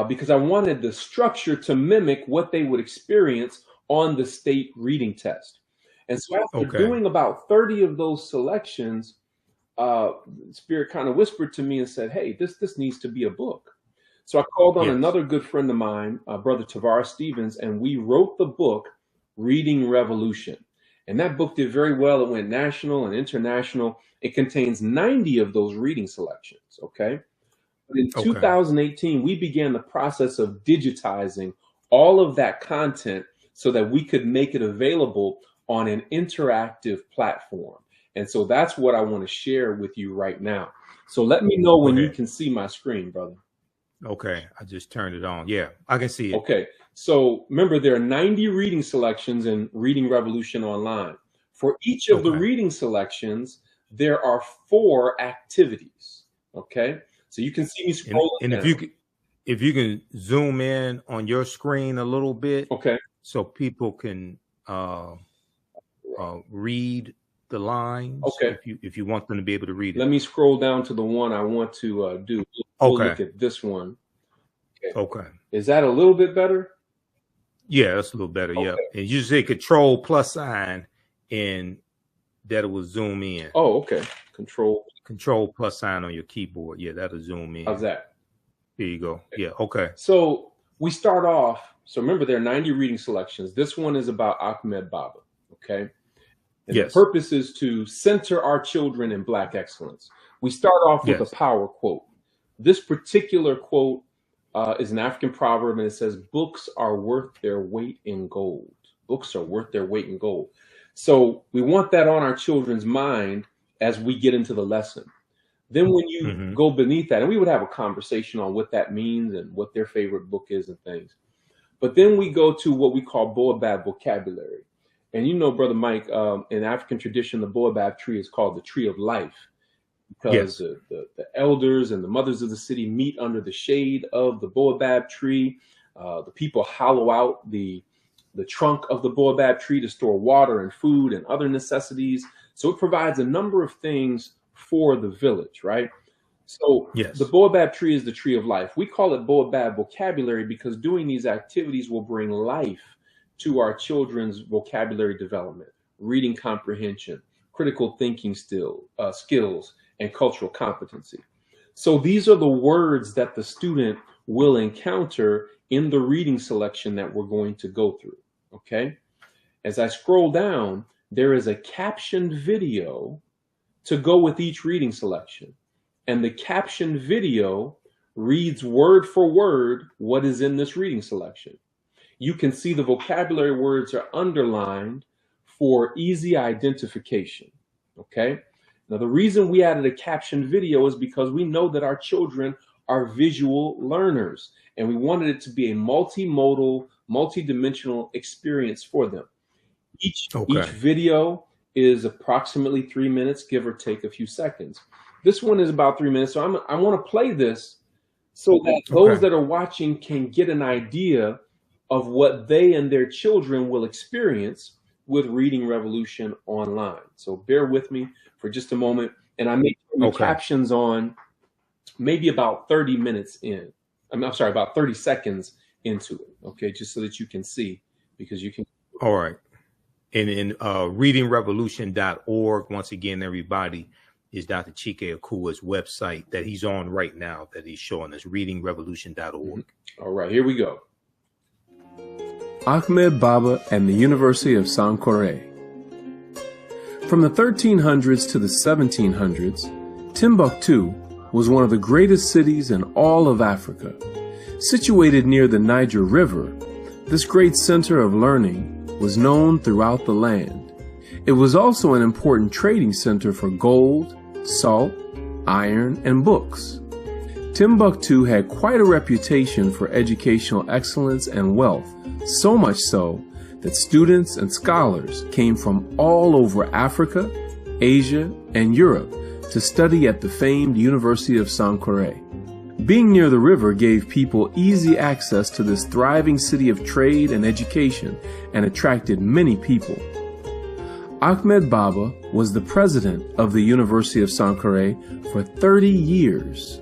because I wanted the structure to mimic what they would experience on the state reading test. And so after doing about 30 of those selections, Spirit kind of whispered to me and said, hey, this needs to be a book. So I called on another good friend of mine, Brother Tavares Stevens, and we wrote the book Reading Revolution. And that book did very well. It went national and international. It contains 90 of those reading selections. But in 2018, we began the process of digitizing all of that content so that we could make it available on an interactive platform. And so that's what I want to share with you right now. So let me know when you can see my screen, brother. Okay, I just turned it on. Yeah, I can see it. Okay, so remember, there are 90 reading selections in Reading Revolution Online. For each of the reading selections, there are 4 activities. Okay, so you can see me scrolling. And if you can zoom in on your screen a little bit, so people can read the lines. If you want them to be able to read it. Let me scroll down to the one I want to do. We'll look at this one. Is that a little bit better? Yeah, that's a little better. Yeah. And you say Control plus sign, and that will zoom in. Control plus sign on your keyboard. Yeah, that'll zoom in. How's that? There you go. Yeah. So we start off. So remember, there are 90 reading selections. This one is about Ahmed Baba. And the purpose is to center our children in Black excellence. We start off with a power quote. This particular quote is an African proverb, and it says, books are worth their weight in gold. Books are worth their weight in gold. So we want that on our children's mind as we get into the lesson. Then when you go beneath that, and we would have a conversation on what that means and what their favorite book is and things. But then we go to what we call Baobab vocabulary. And you know, Brother Mike, in African tradition, the Baobab tree is called the tree of life, because the elders and the mothers of the city meet under the shade of the Baobab tree. The people hollow out the trunk of the Baobab tree to store water and food and other necessities. So it provides a number of things for the village, right? So the Baobab tree is the tree of life. We call it Baobab vocabulary because doing these activities will bring life to our children's vocabulary development, reading comprehension, critical thinking skills, and cultural competency. So these are the words that the student will encounter in the reading selection that we're going to go through. As I scroll down, there is a captioned video to go with each reading selection. And the captioned video reads word for word what is in this reading selection. You can see the vocabulary words are underlined for easy identification. Now, the reason we added a captioned video is because we know that our children are visual learners, and we wanted it to be a multimodal, multidimensional experience for them. Each video is approximately 3 minutes, give or take a few seconds. This one is about 3 minutes, so I want to play this so that those that are watching can get an idea of what they and their children will experience with Reading Revolution Online. So bear with me for just a moment, and I may turn the captions on maybe about 30 minutes in. I'm sorry, about 30 seconds into it, okay, just so that you can see, because you can. All right. And in readingrevolution.org, once again, everybody, is Dr. Chike Akua's website that he's on right now, that he's showing us, readingrevolution.org. All right, here we go. Ahmed Baba and the University of Sankore. From the 1300s to the 1700s, Timbuktu was one of the greatest cities in all of Africa. Situated near the Niger River, this great center of learning was known throughout the land. It was also an important trading center for gold, salt, iron, and books. Timbuktu had quite a reputation for educational excellence and wealth, so much so that students and scholars came from all over Africa, Asia, and Europe to study at the famed University of Sankore. Being near the river gave people easy access to this thriving city of trade and education and attracted many people. Ahmed Baba was the president of the University of Sankore for 30 years.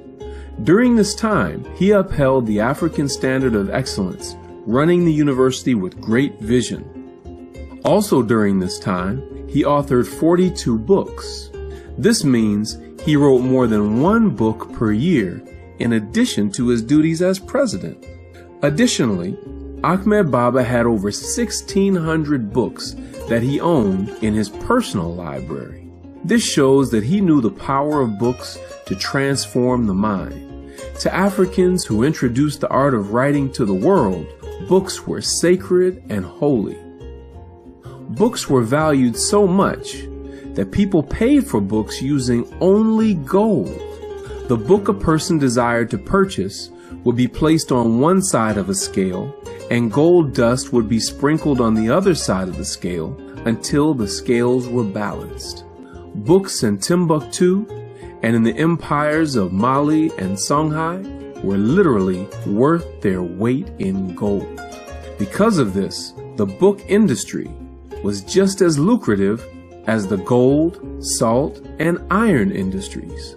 During this time, he upheld the African standard of excellence, running the university with great vision. Also during this time, he authored 42 books. This means he wrote more than one book per year in addition to his duties as president. Additionally, Ahmed Baba had over 1,600 books that he owned in his personal library. This shows that he knew the power of books to transform the mind. To Africans who introduced the art of writing to the world, books were sacred and holy. Books were valued so much that people paid for books using only gold. The book a person desired to purchase would be placed on one side of a scale, and gold dust would be sprinkled on the other side of the scale until the scales were balanced. Books in Timbuktu and in the empires of Mali and Songhai were literally worth their weight in gold. Because of this, the book industry was just as lucrative as the gold, salt, and iron industries.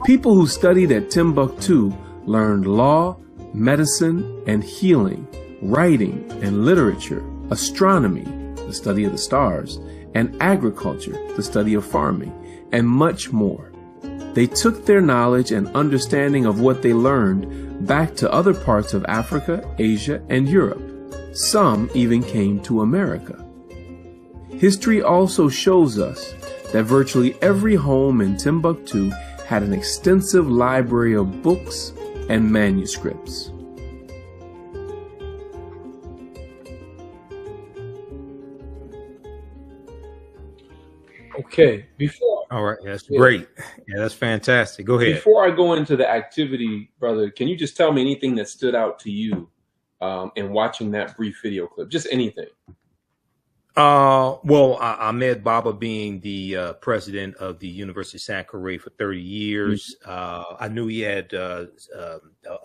People who studied at Timbuktu learned law, medicine, and healing, writing and literature, astronomy, the study of the stars, and agriculture, the study of farming, and much more. They took their knowledge and understanding of what they learned back to other parts of Africa, Asia, and Europe. Some even came to America. History also shows us that virtually every home in Timbuktu had an extensive library of books and manuscripts. Okay, before. All right, that's great. Yeah, that's fantastic. Go ahead. Before I go into the activity, brother, can you just tell me anything that stood out to you in watching that brief video clip? Just anything. Well, Ahmed Baba being the president of the University of Sankore for 30 years, I knew he had a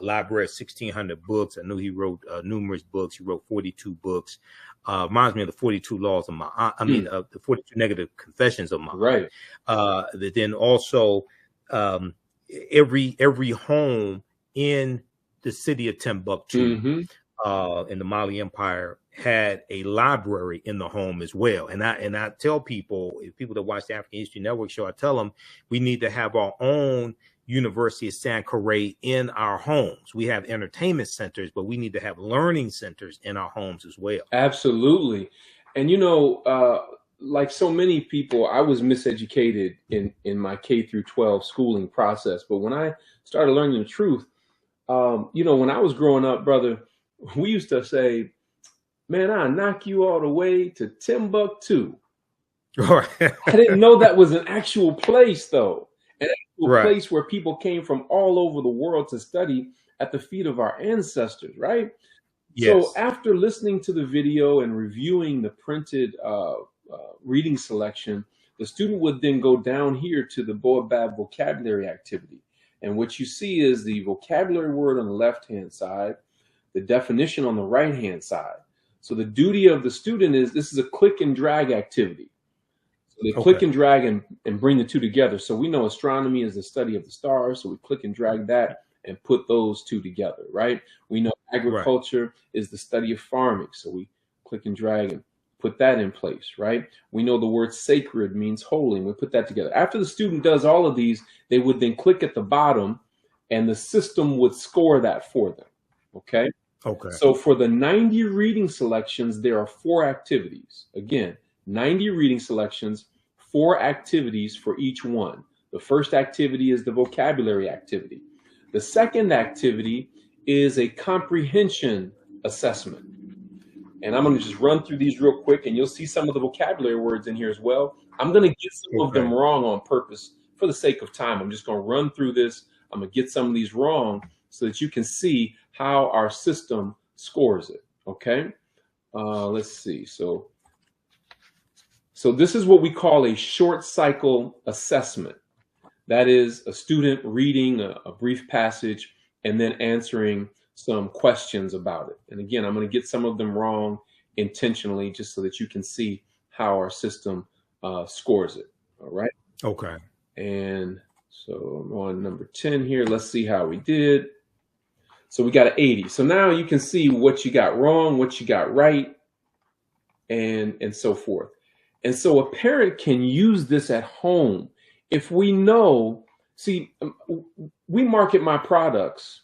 library of 1,600 books. I knew he wrote numerous books. He wrote 42 books. Reminds me of the 42 laws of Muhammad. I mean, the 42 negative confessions of Muhammad. Right. Then also, every home in the city of Timbuktu, in the Mali Empire, had a library in the home as well. And I tell people, people that watch the African History Network show, I tell them we need to have our own University of Sankore in our homes. We have entertainment centers, but we need to have learning centers in our homes as well. Absolutely. And, you know, like so many people, I was miseducated in my K through 12 schooling process. But when I started learning the truth, you know, when I was growing up, brother, we used to say, man, I'll knock you all the way to Timbuktu. Right. I didn't know that was an actual place, though. An actual place where people came from all over the world to study at the feet of our ancestors, right? Yes. So after listening to the video and reviewing the printed reading selection, the student would then go down here to the Baobab vocabulary activity. And what you see is the vocabulary word on the left-hand side, the definition on the right-hand side. So the duty of the student is, this is a click and drag activity. So they click and drag and bring the two together. So we know astronomy is the study of the stars. So we click and drag that and put those two together, right? We know agriculture is the study of farming. So we click and drag and put that in place, right? We know the word sacred means holy, and we put that together. After the student does all of these, they would then click at the bottom and the system would score that for them, okay? Okay. So for the 90 reading selections, there are 4 activities. Again, 90 reading selections, 4 activities for each one. The first activity is the vocabulary activity. The second activity is a comprehension assessment. And I'm going to just run through these real quick, and you'll see some of the vocabulary words in here as well. I'm going to get some of them wrong on purpose for the sake of time. I'm just going to run through this. I'm going to get some of these wrong so that you can see how our system scores it. Okay. Let's see. So this is what we call a short cycle assessment. That is a student reading a brief passage and then answering some questions about it. And again, I'm going to get some of them wrong intentionally just so that you can see how our system scores it. All right. Okay. And so I'm on number 10 here. Let's see how we did. So we got an 80. So now you can see what you got wrong, what you got right, and so forth. And so a parent can use this at home. If we know, see, we market my products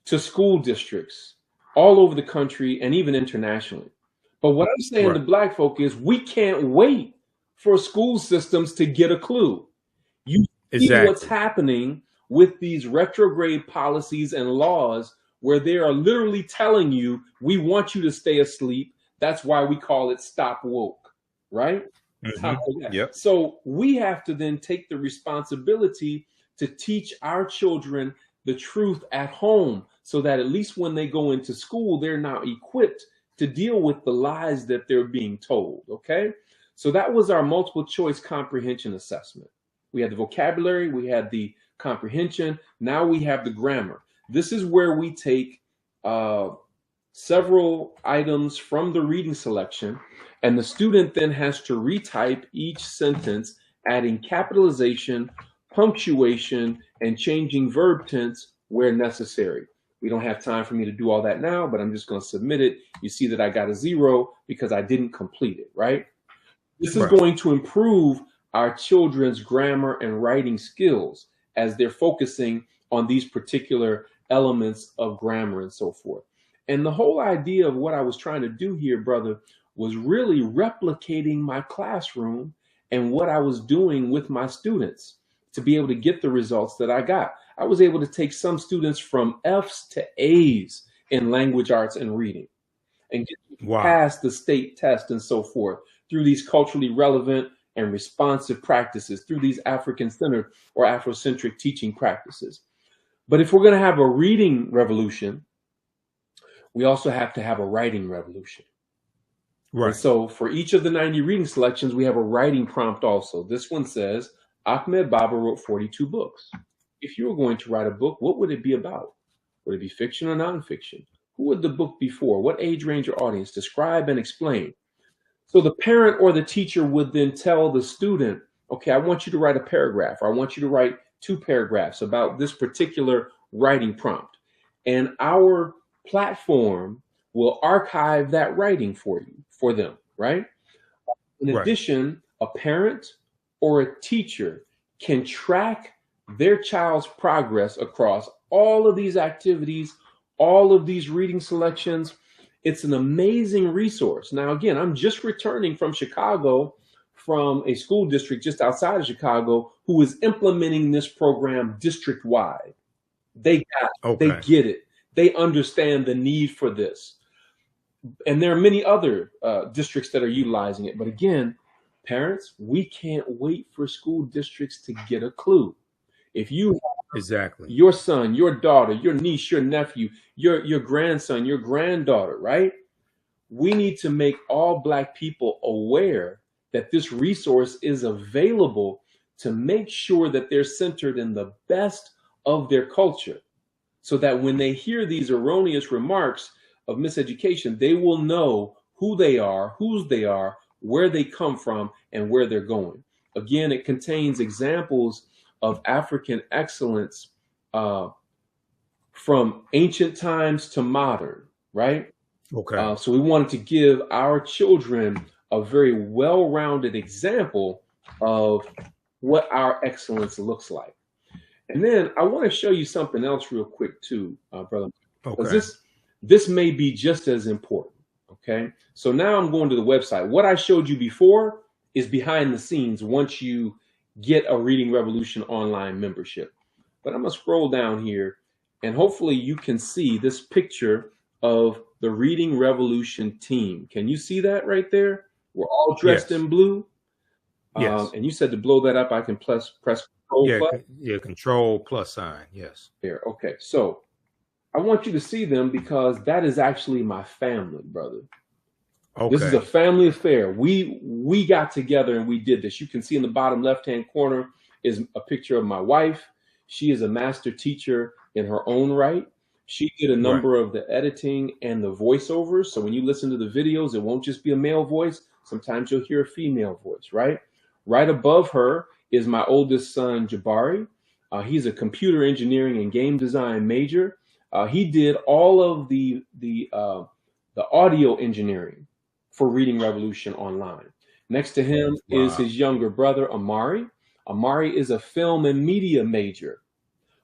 to school districts all over the country and even internationally. But what I'm saying to Black folk is we can't wait for school systems to get a clue. You see what's happening with these retrograde policies and laws where they are literally telling you, we want you to stay asleep. That's why we call it stop woke, right? Yep. So we have to then take the responsibility to teach our children the truth at home so that at least when they go into school, they're now equipped to deal with the lies that they're being told, okay? So that was our multiple choice comprehension assessment. We had the vocabulary, we had the comprehension, now we have the grammar. This is where we take several items from the reading selection, and the student then has to retype each sentence, adding capitalization, punctuation, and changing verb tense where necessary. We don't have time for me to do all that now, but I'm just going to submit it. You see that I got a 0 because I didn't complete it, right? This is going to improve our children's grammar and writing skills as they're focusing on these particular elements of grammar and so forth. And the whole idea of what I was trying to do here, brother, was really replicating my classroom and what I was doing with my students to be able to get the results that I got. I was able to take some students from F's to A's in language arts and reading and get past the state test and so forth through these culturally relevant and responsive practices, through these African-centered or Afrocentric teaching practices. But if we're going to have a reading revolution, we also have to have a writing revolution. Right. And so for each of the 90 reading selections, we have a writing prompt also. This one says, Ahmed Baba wrote 42 books. If you were going to write a book, what would it be about? Would it be fiction or nonfiction? Who would the book be for? What age range or audience? Describe and explain. So the parent or the teacher would then tell the student, okay, I want you to write a paragraph, or I want you to write 2 paragraphs about this particular writing prompt. And our platform will archive that writing for them, right? In addition, a parent or a teacher can track their child's progress across all of these activities, all of these reading selections. It's an amazing resource. Now, again, I'm just returning from Chicago, from a school district just outside of Chicago, who is implementing this program district-wide. They got it. They get it. They understand the need for this. And there are many other districts that are utilizing it. But again, parents, we can't wait for school districts to get a clue. If you your son, your daughter, your niece, your nephew, your grandson, your granddaughter, right? We need to make all Black people aware that this resource is available to make sure that they're centered in the best of their culture, so that when they hear these erroneous remarks of miseducation, they will know who they are, whose they are, where they come from, and where they're going. Again, it contains examples of African excellence from ancient times to modern, right? Okay. So we wanted to give our children a very well-rounded example of what our excellence looks like. And then I want to show you something else real quick too, brother, because Okay. this may be just as important. Okay. So now I'm going to the website. What I showed you before is behind the scenes once you get a Reading Revolution online membership. But I'm going to scroll down here and hopefully you can see this picture of the Reading Revolution team. Can you see that right there? We're all dressed Yes. in blue. Yes. And you said to blow that up, I can press Control Yeah. plus. Yeah. Control plus sign. Yes. There. Okay. So I want you to see them because that is actually my family, brother. Okay. This is a family affair. We got together and we did this. You can see in the bottom left-hand corner is a picture of my wife. She is a master teacher in her own right. She did a number of the editing and the voiceovers. So when you listen to the videos, it won't just be a male voice. Sometimes you'll hear a female voice, right? Right above her is my oldest son, Jabari. He's a computer engineering and game design major. He did all of the audio engineering for Reading Revolution online. Next to him is his younger brother, Amari. Amari is a film and media major.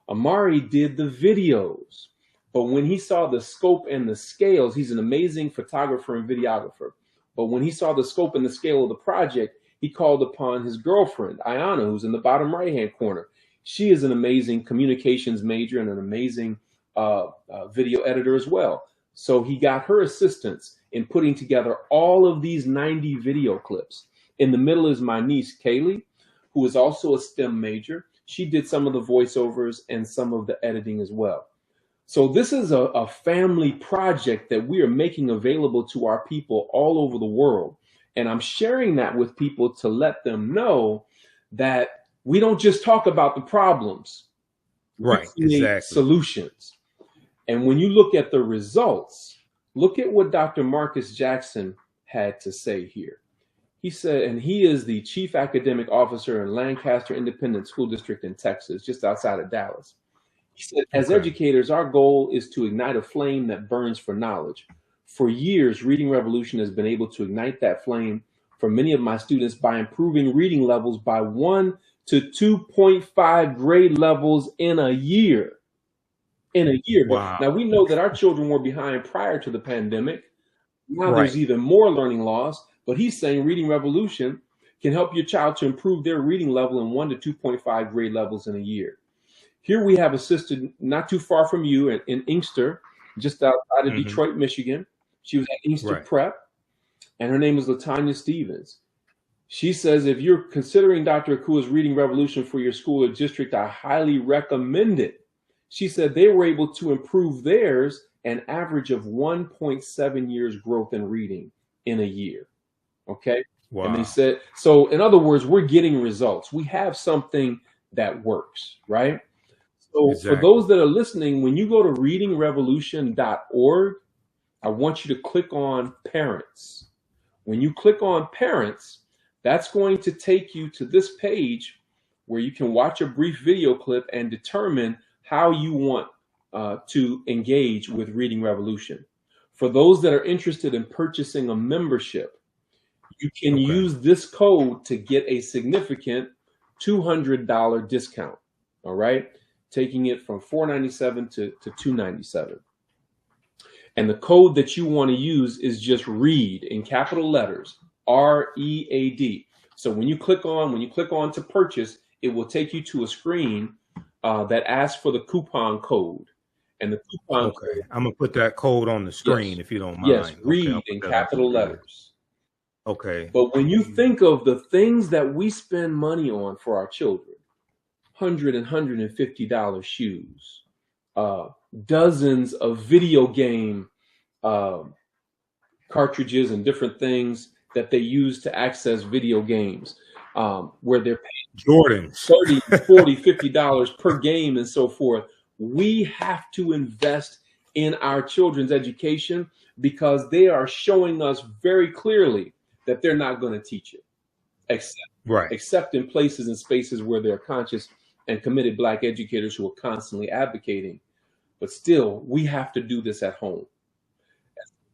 Amari did the videos, but when he saw the scope and the scales, he's an amazing photographer and videographer. But when he saw the scope and the scale of the project, he called upon his girlfriend, Ayana, who's in the bottom right-hand corner. She is an amazing communications major and an amazing video editor as well. So he got her assistance in putting together all of these 90 video clips. In the middle is my niece, Kaylee, who is also a STEM major. She did some of the voiceovers and some of the editing as well. So this is a family project that we are making available to our people all over the world. And I'm sharing that with people to let them know that we don't just talk about the problems. Right. We create Exactly. solutions. And when you look at the results, look at what Dr. Marcus Jackson had to say here. He said, and he is the chief academic officer in Lancaster Independent School District in Texas, just outside of Dallas. He said, as educators, our goal is to ignite a flame that burns for knowledge. For years, Reading Revolution has been able to ignite that flame for many of my students by improving reading levels by 1 to 2.5 grade levels in a year. In a year. Wow. Now, we know that our children were behind prior to the pandemic. Now there's even more learning loss, but he's saying Reading Revolution can help your child to improve their reading level in 1 to 2.5 grade levels in a year. Here we have a sister not too far from you in Inkster, just outside of Detroit, Michigan. She was at Inkster Prep, and her name is LaTanya Stevens. She says, if you're considering Dr. Akua's Reading Revolution for your school or district, I highly recommend it. She said they were able to improve theirs an average of 1.7 years growth in reading in a year. Okay. Wow. And they said, so in other words, we're getting results. We have something that works, right? So for those that are listening, when you go to readingrevolution.org, I want you to click on parents. When you click on parents, that's going to take you to this page where you can watch a brief video clip and determine how you want to engage with Reading Revolution. For those that are interested in purchasing a membership, you can use this code to get a significant $200 discount. All right, taking it from $497 to $297. And the code that you want to use is just READ in capital letters, READ. So when you click on to purchase, it will take you to a screen that asks for the coupon code. And the coupon code, I'm gonna put that code on the screen if you don't mind. Yes, READ in capital letters. Okay. But when you think of the things that we spend money on for our children, $100 and $150 shoes, dozens of video game cartridges and different things that they use to access video games, where they're paying Jordans $30, $40, $50 per game and so forth. We have to invest in our children's education because they are showing us very clearly that they're not going to teach it, except in places and spaces where there are conscious and committed Black educators who are constantly advocating. but still, we have to do this at home.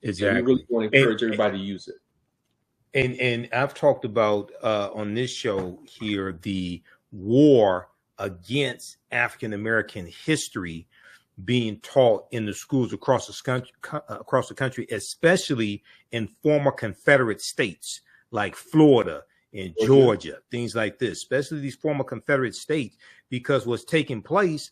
Exactly. And we really want to encourage everybody to use it. And I've talked about on this show here the war against African American history being taught in the schools across the country, especially in former Confederate states like Florida and Georgia, things like this, especially these former Confederate states, because what's taking place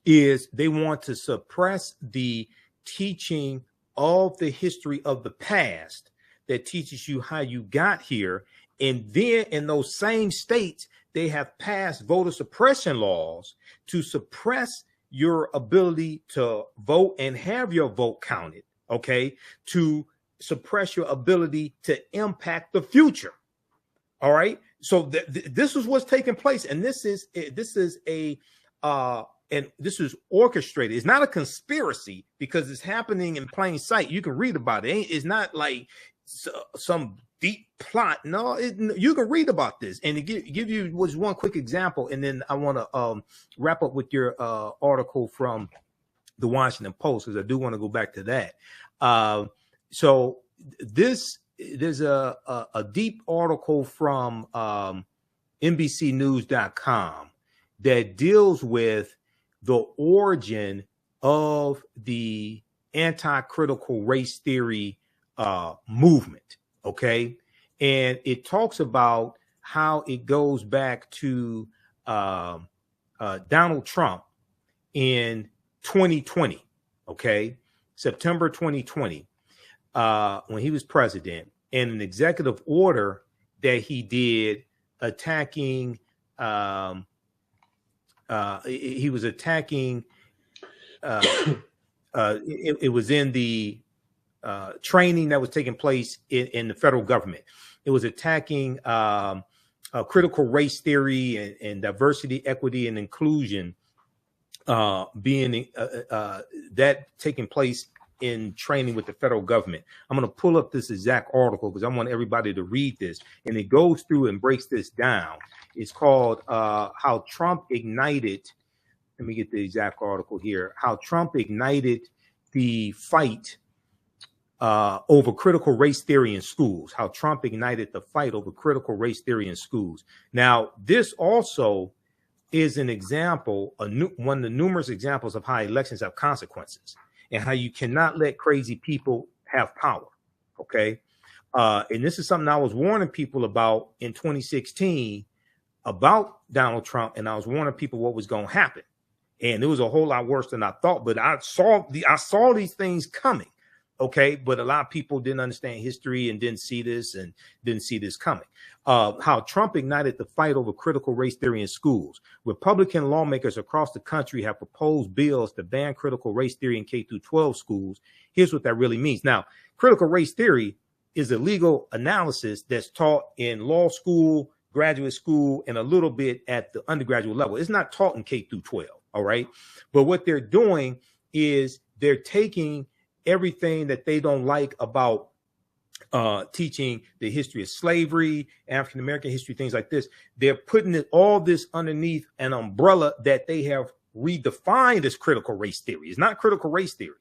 is they want to suppress the teaching of the history of the past that teaches you how you got here. And then in those same states, they have passed voter suppression laws to suppress your ability to vote and have your vote counted, okay, to suppress your ability to impact the future. All right. So this is what's taking place. And this is orchestrated. It's not a conspiracy because it's happening in plain sight. You can read about it. It's not like some deep plot. No, you can read about this. And to give you was one quick example, and then I want to wrap up with your article from the Washington Post, because I do want to go back to that. So there's a deep article from NBCnews.com that deals with the origin of the anti-critical race theory movement. Okay. And it talks about how it goes back to Donald Trump in 2020. Okay. September 2020, when he was president, and an executive order that he did attacking, he was attacking, it was in the training that was taking place in the federal government. It was attacking critical race theory and diversity, equity, and inclusion being that taking place in training with the federal government. I'm going to pull up this exact article because I want everybody to read this. And it goes through and breaks this down. It's called How Trump Ignited. Let me get the exact article here. How Trump Ignited the Fight over critical race theory in schools. How Trump ignited the fight over critical race theory in schools. Now, this also is an example, one of the numerous examples of how elections have consequences and how you cannot let crazy people have power. Okay. And this is something I was warning people about in 2016 about Donald Trump. And I was warning people what was going to happen. And it was a whole lot worse than I thought, but I saw these things coming. Okay. But a lot of people didn't understand history and didn't see this coming. How Trump ignited the fight over critical race theory in schools. Republican lawmakers across the country have proposed bills to ban critical race theory in K-12 schools. Here's what that really means. Now, critical race theory is a legal analysis that's taught in law school, graduate school, and a little bit at the undergraduate level. It's not taught in K-12. All right. But what they're doing is they're taking everything that they don't like about teaching the history of slavery, African American history, things like this. They're putting all this underneath an umbrella that they have redefined as critical race theory. It's not critical race theory.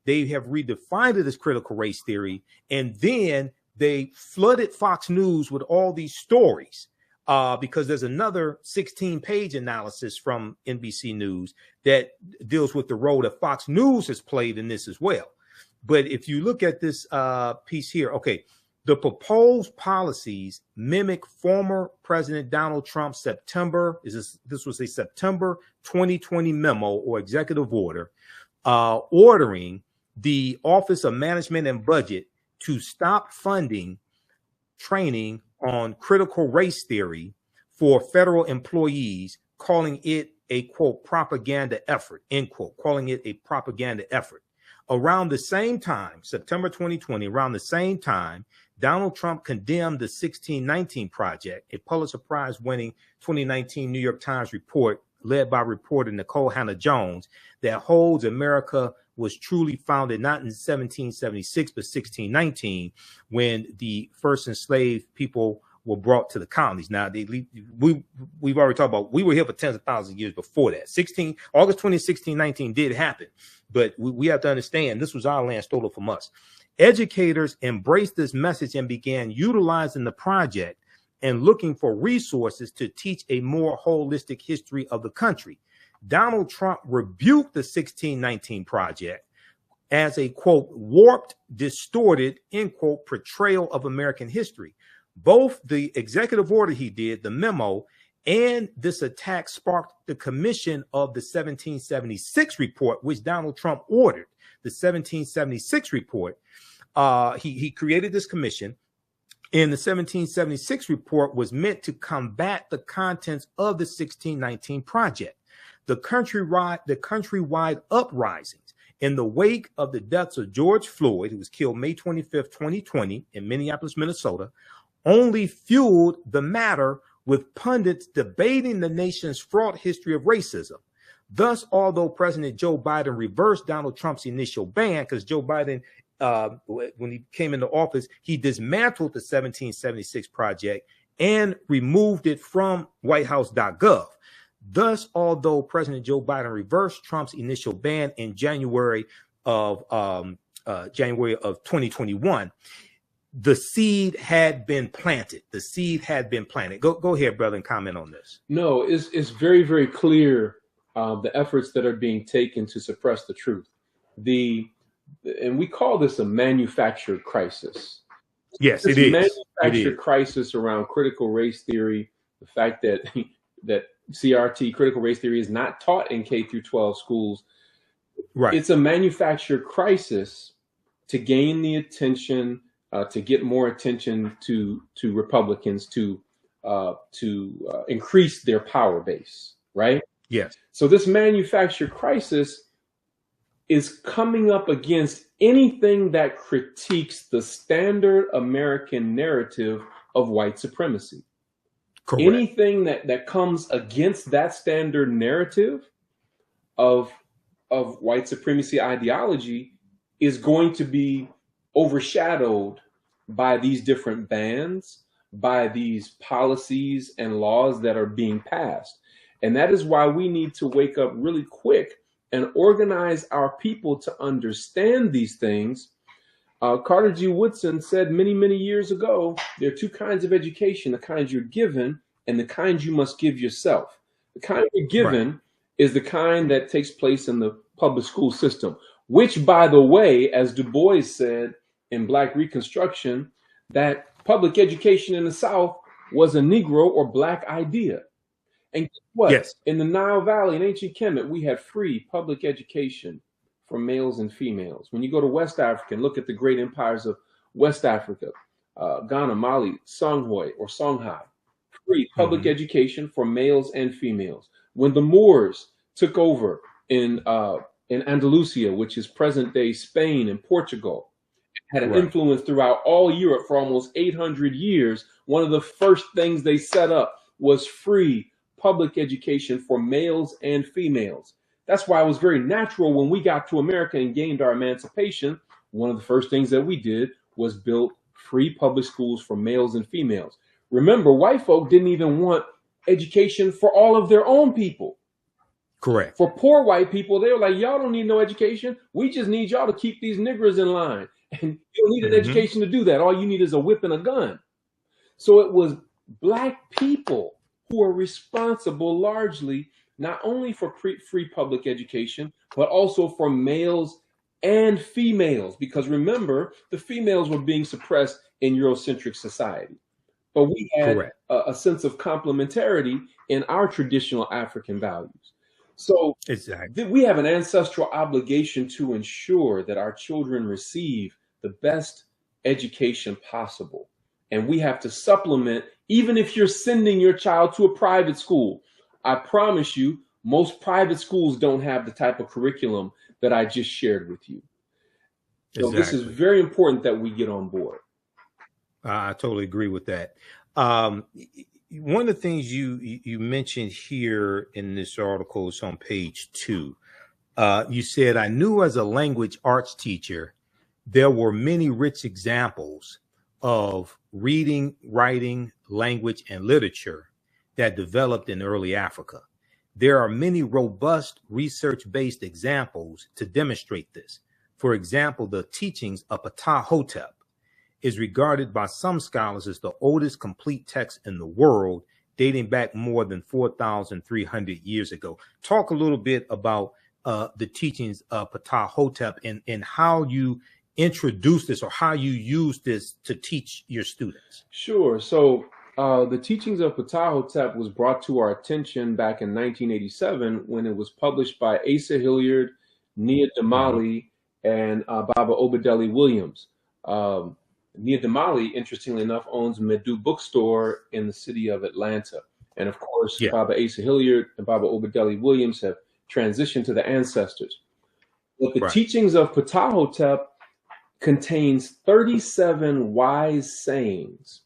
They have redefined it as critical race theory. And then they flooded Fox News with all these stories because there's another 16-page analysis from NBC News that deals with the role that Fox News has played in this as well. But if you look at this piece here, okay, the proposed policies mimic former President Donald Trump's this was a September 2020 memo or executive order ordering the Office of Management and Budget to stop funding training on critical race theory for federal employees, calling it a, quote, propaganda effort, end quote, calling it a propaganda effort. Around the same time, September 2020, around the same time, Donald Trump condemned the 1619 Project, a Pulitzer Prize winning 2019 New York Times report led by reporter Nicole Hannah-Jones that holds America was truly founded not in 1776, but 1619, when the first enslaved people were brought to the colonies. Now, we've already talked about, we were here for tens of thousands of years before that. August 20, 1619 did happen, but we have to understand this was our land stolen from us. Educators embraced this message and began utilizing the project and looking for resources to teach a more holistic history of the country. Donald Trump rebuked the 1619 project as a, quote, warped, distorted, end quote, portrayal of American history. Both the executive order he did, the memo, and this attack sparked the commission of the 1776 report, which Donald Trump ordered. The 1776 report, he created this commission, and the 1776 report was meant to combat the contents of the 1619 project. The countrywide uprisings in the wake of the deaths of George Floyd, who was killed May 25th, 2020 in Minneapolis, Minnesota, only fueled the matter, with pundits debating the nation's fraught history of racism. Thus, although President Joe Biden reversed Donald Trump's initial ban, because Joe Biden, when he came into office, he dismantled the 1776 project and removed it from whitehouse.gov. Thus, although President Joe Biden reversed Trump's initial ban in January of 2021, the seed had been planted. The seed had been planted. Go ahead, brother, and comment on this. No, it's very, very clear the efforts that are being taken to suppress the truth. And we call this a manufactured crisis. Yes, it is. Manufactured crisis around critical race theory. The fact that CRT, critical race theory, is not taught in K through 12 schools. Right. It's a manufactured crisis to gain the attention, to get more attention to Republicans, to increase their power base. Right. Yes. So this manufactured crisis is coming up against anything that critiques the standard American narrative of white supremacy. Correct. Anything that comes against that standard narrative of white supremacy ideology is going to be overshadowed by these different bans, by these policies and laws that are being passed. And that is why we need to wake up really quick and organize our people to understand these things. Carter G. Woodson said many, many years ago, there are two kinds of education: the kind you're given and the kind you must give yourself. The kind you're given is the kind that takes place in the public school system, which, by the way, as Du Bois said in Black Reconstruction, that public education in the South was a Negro or Black idea. And guess what? Yes. In the Nile Valley in ancient Kemet, we had free public education for males and females. When you go to West Africa and look at the great empires of West Africa, Ghana, Mali, Songhai or Songhai, free public education for males and females. When the Moors took over in Andalusia, which is present-day Spain and Portugal, had an influence throughout all Europe for almost 800 years, one of the first things they set up was free public education for males and females. That's why it was very natural when we got to America and gained our emancipation. One of the first things that we did was build free public schools for males and females. Remember, white folk didn't even want education for all of their own people. Correct. For poor white people, they were like, y'all don't need no education. We just need y'all to keep these niggers in line. And you don't need an education to do that. All you need is a whip and a gun. So it was Black people who are responsible largely not only for free public education, but also for males and females. Because remember, the females were being suppressed in Eurocentric society. But we had a sense of complementarity in our traditional African values. So we have an ancestral obligation to ensure that our children receive the best education possible. And we have to supplement, even if you're sending your child to a private school. I promise you, most private schools don't have the type of curriculum that I just shared with you. So this is very important that we get on board. I totally agree with that. One of the things you mentioned here in this article is on page 2. You said, I knew as a language arts teacher, there were many rich examples of reading, writing, language, and literature that developed in early Africa. There are many robust research-based examples to demonstrate this. For example, the teachings of Ptah-hotep is regarded by some scholars as the oldest complete text in the world, dating back more than 4,300 years ago. Talk a little bit about the teachings of Ptah-hotep and how you introduce this or how you use this to teach your students. Sure. So the teachings of Ptah-hotep was brought to our attention back in 1987 when it was published by Asa Hilliard, Nia Damali, and Baba Obadeli Williams. Nia Damali, interestingly enough, owns Medu Bookstore in the city of Atlanta. And of course, Baba Asa Hilliard and Baba Obadeli Williams have transitioned to the ancestors. But the teachings of Ptah-hotep contains 37 wise sayings.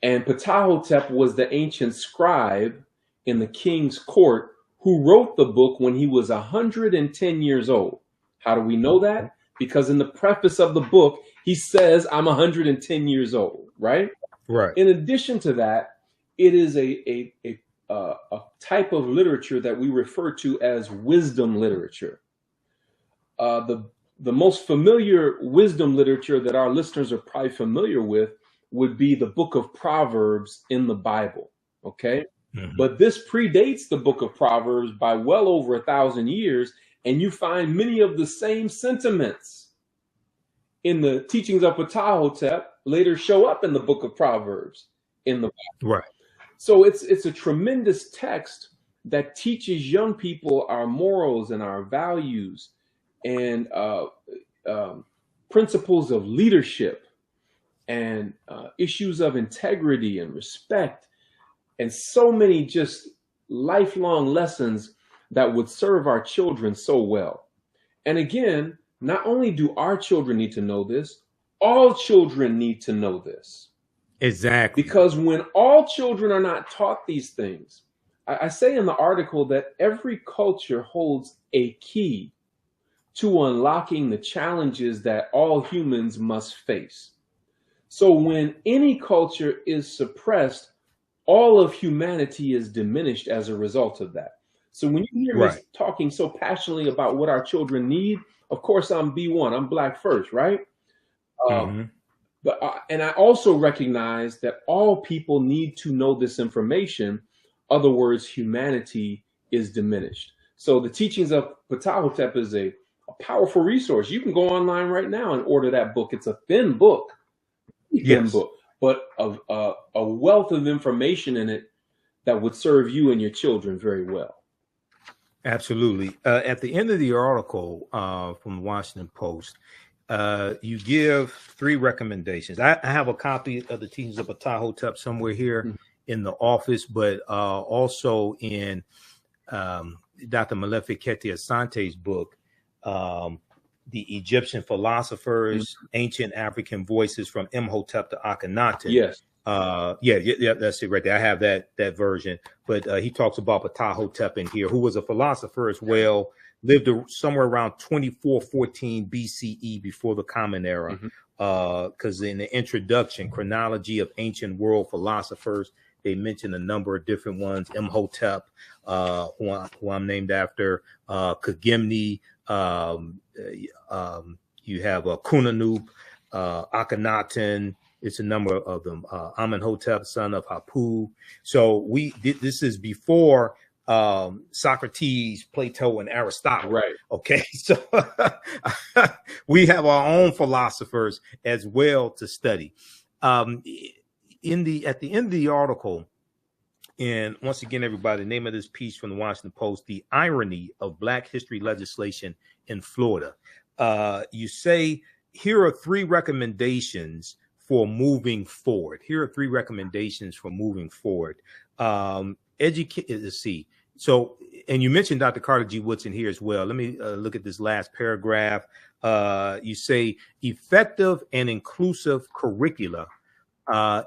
And Ptah-hotep was the ancient scribe in the king's court who wrote the book when he was 110 years old. How do we know that? Because in the preface of the book, he says, I'm 110 years old, right? Right. In addition to that, it is a type of literature that we refer to as wisdom literature. The most familiar wisdom literature that our listeners are probably familiar with would be the book of Proverbs in the Bible, okay? But this predates the book of Proverbs by well over 1,000 years, and you find many of the same sentiments in the teachings of Ptah-hotep later show up in the book of Proverbs in the Bible. Right. So it's a tremendous text that teaches young people our morals and our values and principles of leadership and issues of integrity and respect and so many just lifelong lessons that would serve our children so well. And again, not only do our children need to know this, all children need to know this. Exactly. Because when all children are not taught these things, I say in the article that every culture holds a key to unlocking the challenges that all humans must face. So when any culture is suppressed, all of humanity is diminished as a result of that. So when you hear me talking so passionately about what our children need, of course, I'm B1, I'm Black first, right? But and I also recognize that all people need to know this information. Other words, humanity is diminished. So the teachings of Ptah-hotep is a powerful resource. You can go online right now and order that book. It's a thin book, but a wealth of information in it that would serve you and your children very well. Absolutely. At the end of the article from the Washington Post, you give 3 recommendations. I have a copy of the teachings of Ptah-hotep somewhere here in the office, but also in Dr. Malefikete Asante's book, The Egyptian Philosophers, Ancient African Voices from Imhotep to Akhenaten. Yes. Yeah, that's it right there. I have that version, but he talks about Ptah-hotep in here, who was a philosopher as well, lived somewhere around 2414 BCE before the Common Era. Because in the introduction, Chronology of Ancient World Philosophers, they mention a number of different ones. Imhotep, who I'm named after, Kagimni, you have Kunanub, Akhenaten. It's a number of them. Amenhotep, son of Hapu. So this is before Socrates, Plato, and Aristotle. Right. Okay. So we have our own philosophers as well to study. At the end of the article, and once again, everybody, the name of this piece from the Washington Post, The Irony of Black History Legislation in Florida. You say, here are 3 recommendations for moving forward. Here are 3 recommendations for moving forward. Let's see. So, and you mentioned Dr. Carter G. Woodson here as well. Let me look at this last paragraph. You say effective and inclusive curricula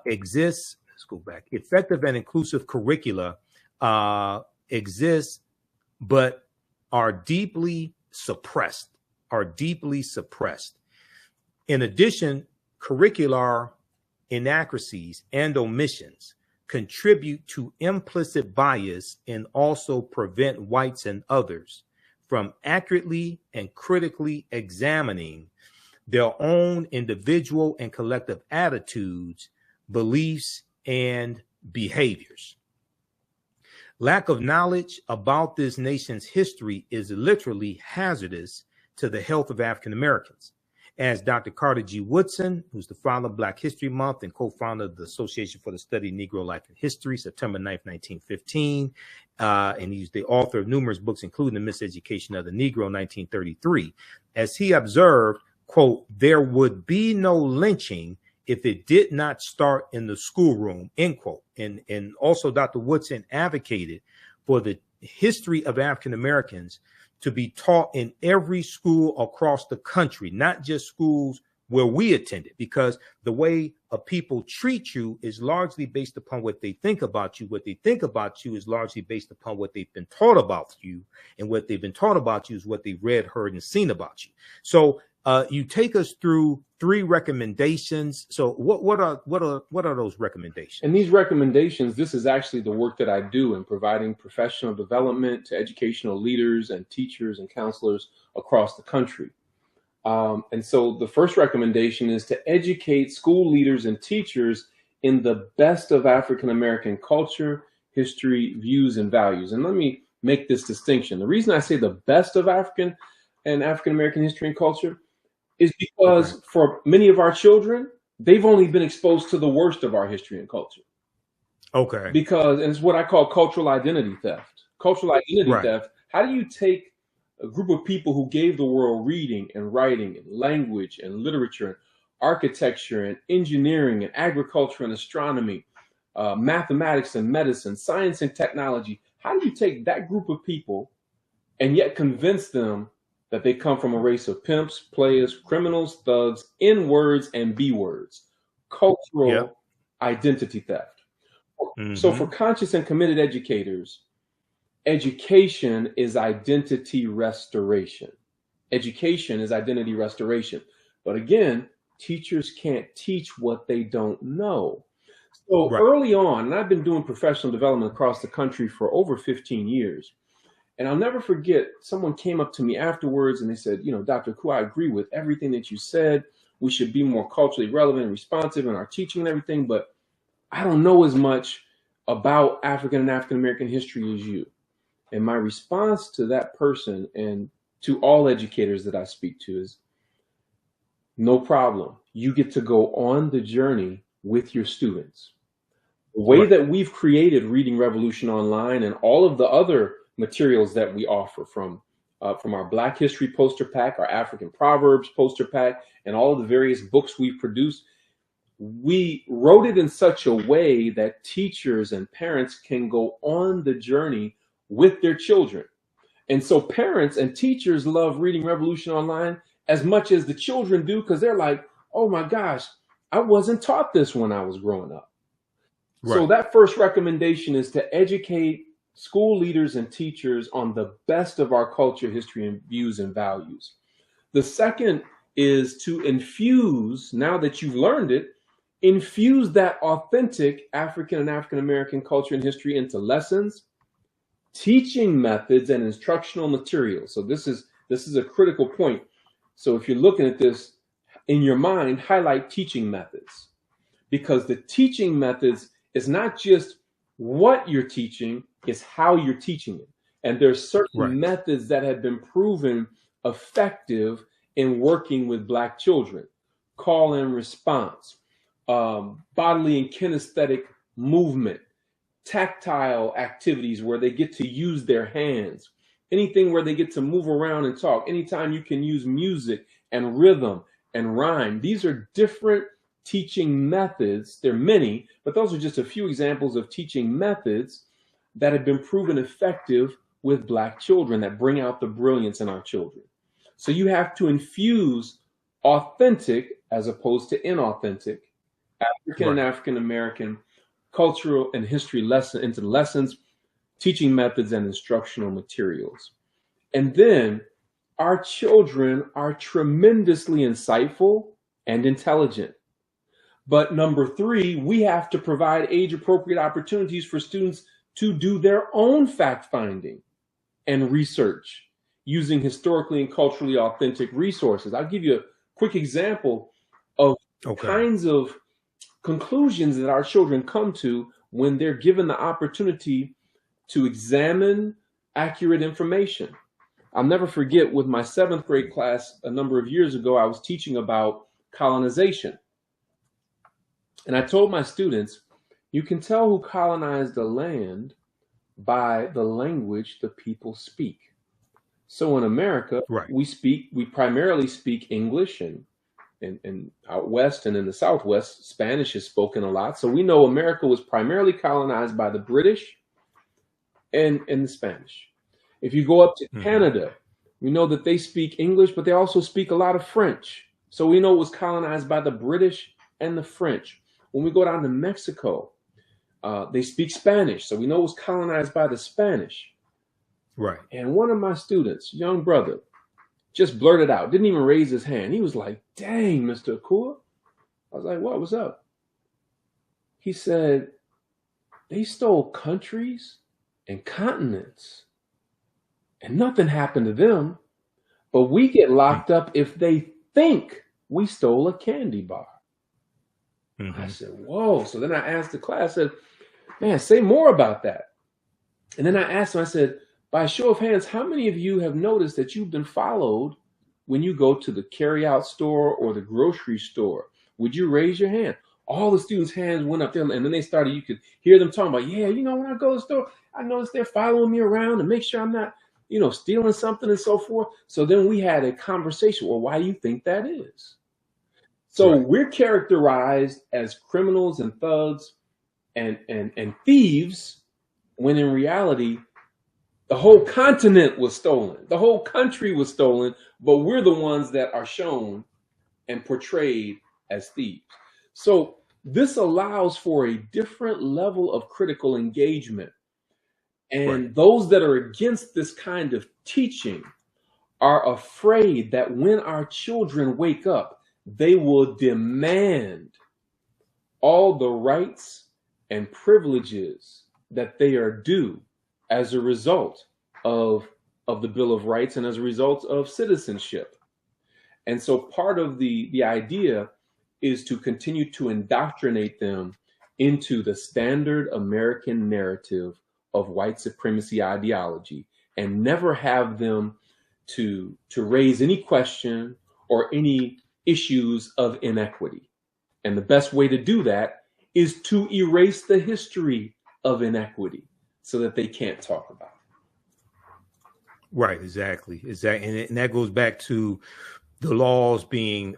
exists. Let's go back. Effective and inclusive curricula exist, but are deeply suppressed. In addition, curricular inaccuracies, and omissions contribute to implicit bias and also prevent whites and others from accurately and critically examining their own individual and collective attitudes, beliefs, and behaviors. Lack of knowledge about this nation's history is literally hazardous to the health of African Americans. As Dr. Carter G. Woodson, who's the founder of Black History Month and co-founder of the Association for the Study of Negro Life and History, September 9th, 1915, and he's the author of numerous books, including The Miseducation of the Negro, 1933. As he observed, quote, "There would be no lynching if it did not start in the schoolroom," end quote. And also Dr. Woodson advocated for the history of African Americans to be taught in every school across the country, not just schools where we attended, because the way a people treat you is largely based upon what they think about you. What they think about you is largely based upon what they've been taught about you, and what they've been taught about you is what they've read, heard, and seen about you. So you take us through 3 recommendations. So what are those recommendations? And these recommendations, this is actually the work that I do in providing professional development to educational leaders and teachers and counselors across the country. And so the first recommendation is to educate school leaders and teachers in the best of African American culture, history, views, and values. And let me make this distinction. The reason I say the best of African and African American history and culture is because for many of our children, they've only been exposed to the worst of our history and culture. Okay. Because, and it's what I call cultural identity theft. Cultural identity theft. How do you take a group of people who gave the world reading and writing and language and literature and architecture and engineering and agriculture and astronomy, mathematics and medicine, science and technology? How do you take that group of people and yet convince them that they come from a race of pimps, players, criminals, thugs, N-words and B-words? Cultural identity theft. So for conscious and committed educators, education is identity restoration. Education is identity restoration. But again, teachers can't teach what they don't know. So early on, and I've been doing professional development across the country for over 15 years, and I'll never forget, someone came up to me afterwards and they said, you know, Dr. Akua, I agree with everything that you said. We should be more culturally relevant and responsive in our teaching and everything, but I don't know as much about African and African American history as you. And my response to that person and to all educators that I speak to is, no problem. You get to go on the journey with your students. The way that we've created Reading Revolution Online and all of the other materials that we offer from our Black History poster pack, our African Proverbs poster pack, and all of the various books we've produced, we wrote it in such a way that teachers and parents can go on the journey with their children. And so parents and teachers love Reading Revolution Online as much as the children do, because they're like, oh my gosh, I wasn't taught this when I was growing up. So that first recommendation is to educate school leaders and teachers on the best of our culture, history, and views and values. The second is to infuse, now that you've learned it, infuse that authentic African and African American culture and history into lessons, teaching methods, and instructional materials. So this is a critical point. So if you're looking at this in your mind, highlight teaching methods, because the teaching methods is not just what you're teaching, it's how you're teaching it. And there's certain methods that have been proven effective in working with Black children. Call and response, bodily and kinesthetic movement, tactile activities where they get to use their hands, anything where they get to move around and talk, anytime you can use music and rhythm and rhyme. These are different teaching methods. There are many, but those are just a few examples of teaching methods that have been proven effective with Black children, that bring out the brilliance in our children. So you have to infuse authentic as opposed to inauthentic African and African American cultural and history into lessons, teaching methods, and instructional materials. And then our children are tremendously insightful and intelligent. But number three, we have to provide age-appropriate opportunities for students to do their own fact-finding and research using historically and culturally authentic resources. I'll give you a quick example of kinds of conclusions that our children come to when they're given the opportunity to examine accurate information. I'll never forget, with my 7th grade class a number of years ago, I was teaching about colonization. And I told my students, you can tell who colonized a land by the language the people speak. So in America, we primarily speak English, and out west and in the Southwest, Spanish is spoken a lot. So we know America was primarily colonized by the British and the Spanish. If you go up to Canada, we know that they speak English, but they also speak a lot of French. So we know it was colonized by the British and the French. When we go down to Mexico, they speak Spanish. So we know it was colonized by the Spanish. Right. And one of my students, young brother, just blurted out, didn't even raise his hand. He was like, dang, Mr. Akua. I was like, what? What's up? He said, they stole countries and continents and nothing happened to them, but we get locked up if they think we stole a candy bar. I said, whoa. So then I asked the class, I said, man, say more about that. And then I asked him, I said, by a show of hands, how many of you have noticed that you've been followed when you go to the carryout store or the grocery store? Would you raise your hand? All the students' hands went up there, and then they started, you could hear them talking about, yeah, you know, when I go to the store, I notice they're following me around to make sure I'm not, you know, stealing something and so forth. So then we had a conversation. Well, why do you think that is? So we're characterized as criminals and thugs and thieves, when in reality, the whole continent was stolen. The whole country was stolen, but we're the ones that are shown and portrayed as thieves. So this allows for a different level of critical engagement. And those that are against this kind of teaching are afraid that when our children wake up, they will demand all the rights and privileges that they are due as a result of the Bill of Rights and as a result of citizenship. And so part of the idea is to continue to indoctrinate them into the standard American narrative of white supremacy ideology, and never have them to raise any question or any issues of inequity. And the best way to do that is to erase the history of inequity so that they can't talk about it. Right, exactly. And that goes back to the laws being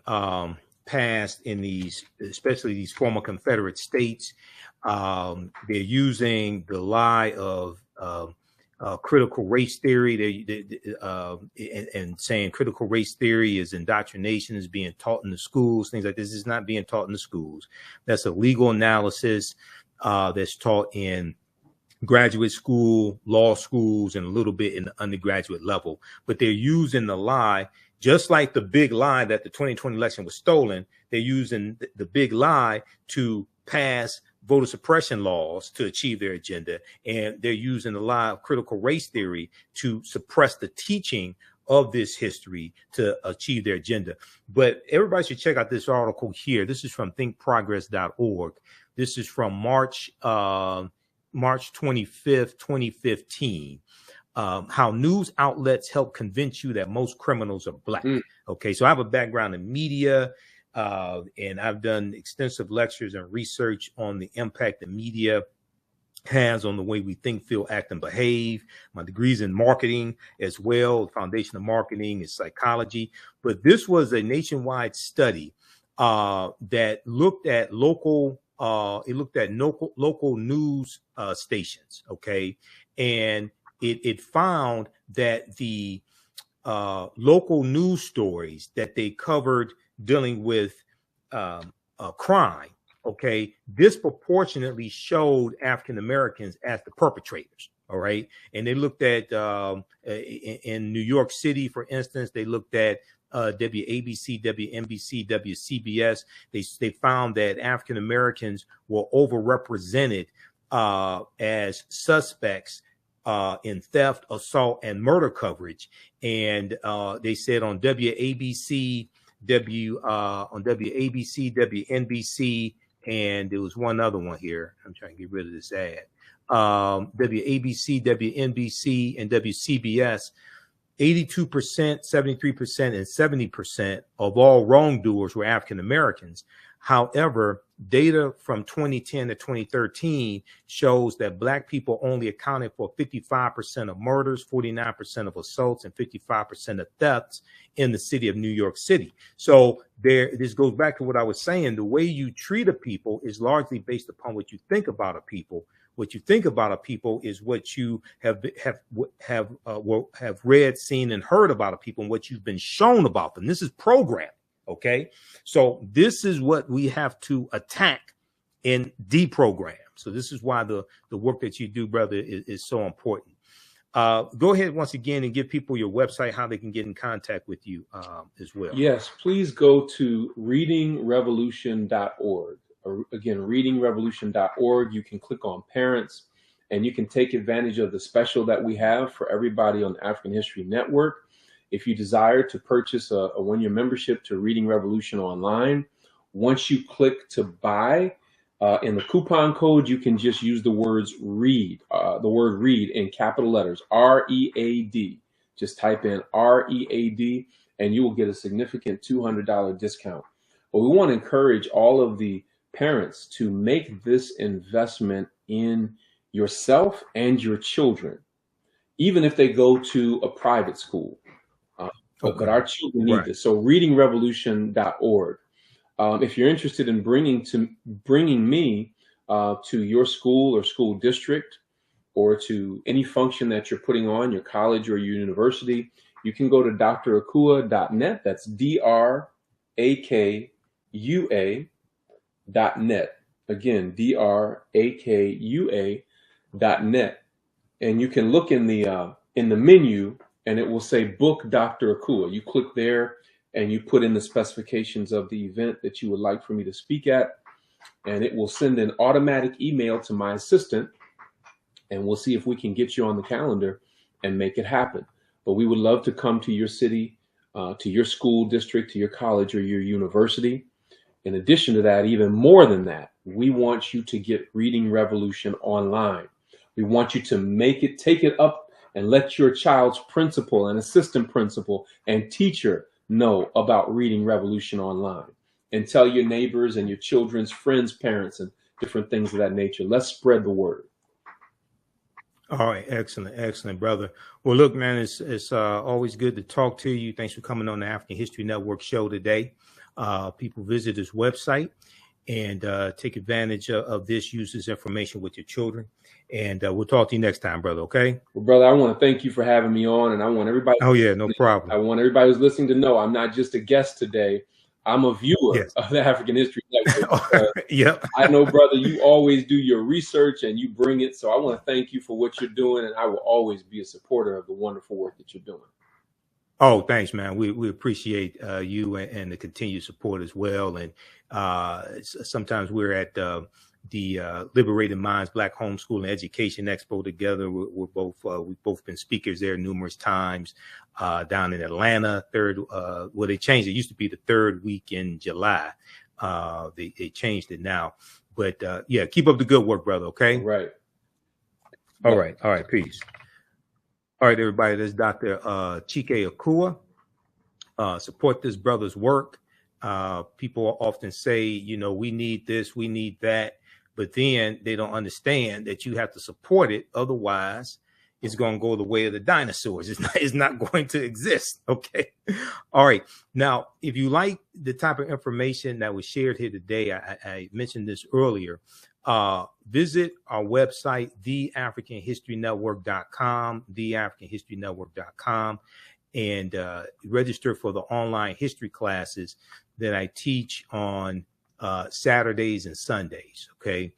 passed in these, especially these former Confederate states. They're using the lie of critical race theory, and saying critical race theory is indoctrination, is being taught in the schools, things like this. Is not being taught in the schools. That's a legal analysis that's taught in graduate school, law schools, and a little bit in the undergraduate level. But they're using the lie, just like the big lie that the 2020 election was stolen. They're using the big lie to pass voter suppression laws to achieve their agenda. And they're using the lie of critical race theory to suppress the teaching of this history to achieve their agenda. But everybody should check out this article here. This is from thinkprogress.org. This is from March 25th, 2015. How news outlets help convince you that most criminals are black. Okay, so I have a background in media, and I've done extensive lectures and research on the impact the media has on the way we think, feel, act, and behave. My degree's in marketing as well. The foundation of marketing is psychology. But this was a nationwide study that looked at local news stations. Okay, and it found that the local news stories that they covered dealing with crime, okay, disproportionately showed African Americans as the perpetrators. All right. And they looked at in New York City, for instance, they looked at WABC, WNBC, WCBS, they found that African Americans were overrepresented as suspects in theft, assault, and murder coverage. And they said on WABC, WNBC, and there was one other one here. I'm trying to get rid of this ad. WABC, WNBC, and WCBS, 82%, 73%, and 70% of all wrongdoers were African Americans. However, data from 2010 to 2013 shows that Black people only accounted for 55% of murders, 49% of assaults, and 55% of thefts in the city of New York City. So this goes back to what I was saying. The way you treat a people is largely based upon what you think about a people. What you think about a people is what you have read, seen, and heard about a people, and what you've been shown about them. This is programming. Okay, so this is what we have to attack and deprogram. So this is why the work that you do, brother, is so important. Go ahead once again and give people your website, how they can get in contact with you as well. Yes, please go to readingrevolution.org. Again, readingrevolution.org. You can click on parents, and you can take advantage of the special that we have for everybody on the African History Network. If you desire to purchase a one-year membership to Reading Revolution online, once you click to buy, in the coupon code, you can just use the words read, the word read in capital letters, READ. Just type in READ, and you will get a significant $200 discount. But we want to encourage all of the parents to make this investment in yourself and your children, even if they go to a private school. But our children need this. So readingrevolution.org. If you're interested in bringing me to your school or school district, or to any function that you're putting on, your college or your university, you can go to dracua.net. That's DRAKUA.net. Again, DRAKUA.net. And you can look in the menu, and it will say Book Dr. Akua. You click there and you put in the specifications of the event that you would like for me to speak at, and it will send an automatic email to my assistant, and we'll see if we can get you on the calendar and make it happen. But we would love to come to your city, to your school district, to your college or your university. In addition to that, even more than that, we want you to get Reading Revolution online. We want you to take it up and let your child's principal and assistant principal and teacher know about Reading Revolution online, and tell your neighbors and your children's friends, parents, and different things of that nature. Let's spread the word. All right. Excellent, brother. Well, look, man, it's always good to talk to you. Thanks for coming on the African History Network show today. People visit this website and take advantage of this, use this information with your children. And we'll talk to you next time, brother. Okay. Well, brother, I want to thank you for having me on, and I want everybody. Oh yeah, no problem. I want everybody who's listening to know I'm not just a guest today. I'm a viewer of the African History Network. Yep. I know, brother, you always do your research and you bring it. So I want to thank you for what you're doing, and I will always be a supporter of the wonderful work that you're doing. Oh, thanks, man. We appreciate you and the continued support as well. And sometimes we're at the Liberated Minds Black Homeschool and Education Expo together. We've both been speakers there numerous times down in Atlanta. They changed it. It used to be the third week in July. They changed it now. But yeah, keep up the good work, brother. Okay. Right. All right. Peace. All right, everybody. This is Dr. Chike Akua. Support this brother's work. People often say, we need this, we need that. But then they don't understand that you have to support it. Otherwise, it's going to go the way of the dinosaurs. It's not going to exist. Okay. All right. Now, if you like the type of information that was shared here today, I mentioned this earlier. Visit our website, TheAfricanHistoryNetwork.com, TheAfricanHistoryNetwork.com, and register for the online history classes that I teach on Saturdays and Sundays. Okay.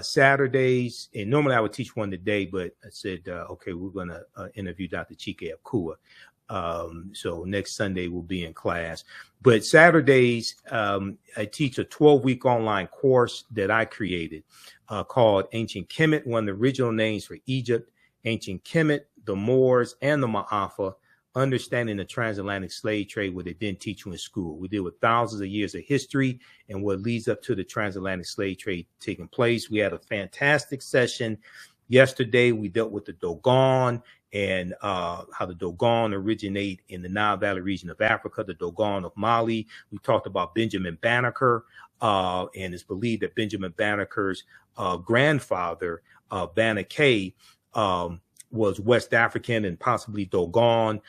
Saturdays, and normally I would teach one today, but I said, okay, we're going to interview Dr. Chike Akua. So next Sunday we'll be in class. But Saturdays, I teach a 12-week online course that I created called Ancient Kemet, one of the original names for Egypt, Ancient Kemet, the Moors, and the Ma'afa, understanding the transatlantic slave trade, what they didn't teach you in school. We deal with thousands of years of history and what leads up to the transatlantic slave trade taking place. We had a fantastic session yesterday. We dealt with the Dogon and how the Dogon originate in the Nile Valley region of Africa, the Dogon of Mali. We talked about Benjamin Banneker, and it's believed that Benjamin Banneker's grandfather, Banneker, was West African and possibly Dogon.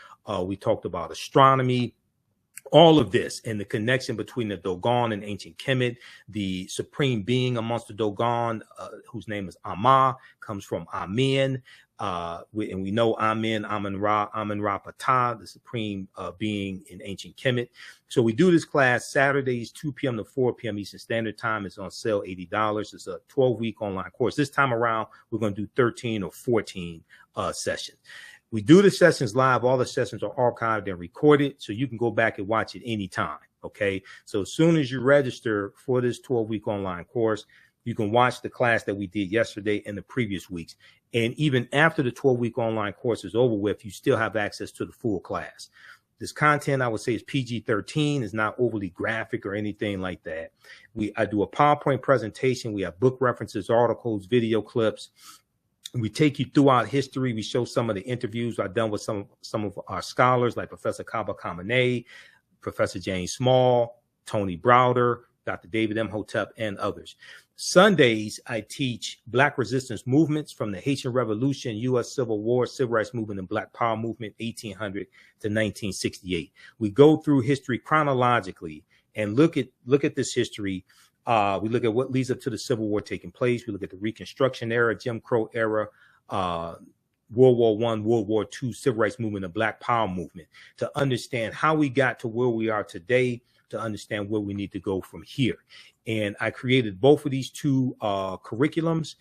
We talked about astronomy, all of this, and the connection between the Dogon and ancient Kemet. The supreme being amongst the Dogon, whose name is Amma, comes from Amen. And we know Amen, Amen-Ra Ptah, the supreme being in ancient Kemet. So we do this class Saturdays, 2 p.m. to 4 p.m. Eastern Standard Time. It's on sale, $80. It's a 12-week online course. This time around, we're going to do 13 or 14 sessions. We do the sessions live. All the sessions are archived and recorded, so you can go back and watch it anytime, okay? So as soon as you register for this 12-week online course, you can watch the class that we did yesterday and the previous weeks. And even after the 12-week online course is over with, you still have access to the full class. This content, I would say, is PG-13, is not overly graphic or anything like that. I do a PowerPoint presentation. We have book references, articles, video clips. We take you throughout history. We show some of the interviews I've done with some of our scholars, like Professor Kaba Kamene, Professor James Small, Tony Browder, Dr. David Imhotep, and others. Sundays, I teach Black resistance movements from the Haitian Revolution, U.S. Civil War, Civil Rights Movement, and Black Power Movement, 1800 to 1968. We go through history chronologically and look at this history. We look at what leads up to the Civil War taking place. We look at the Reconstruction era, Jim Crow era, World War I, World War II, Civil Rights Movement, and Black Power Movement, to understand how we got to where we are today, to understand where we need to go from here. And I created both of these two curriculums.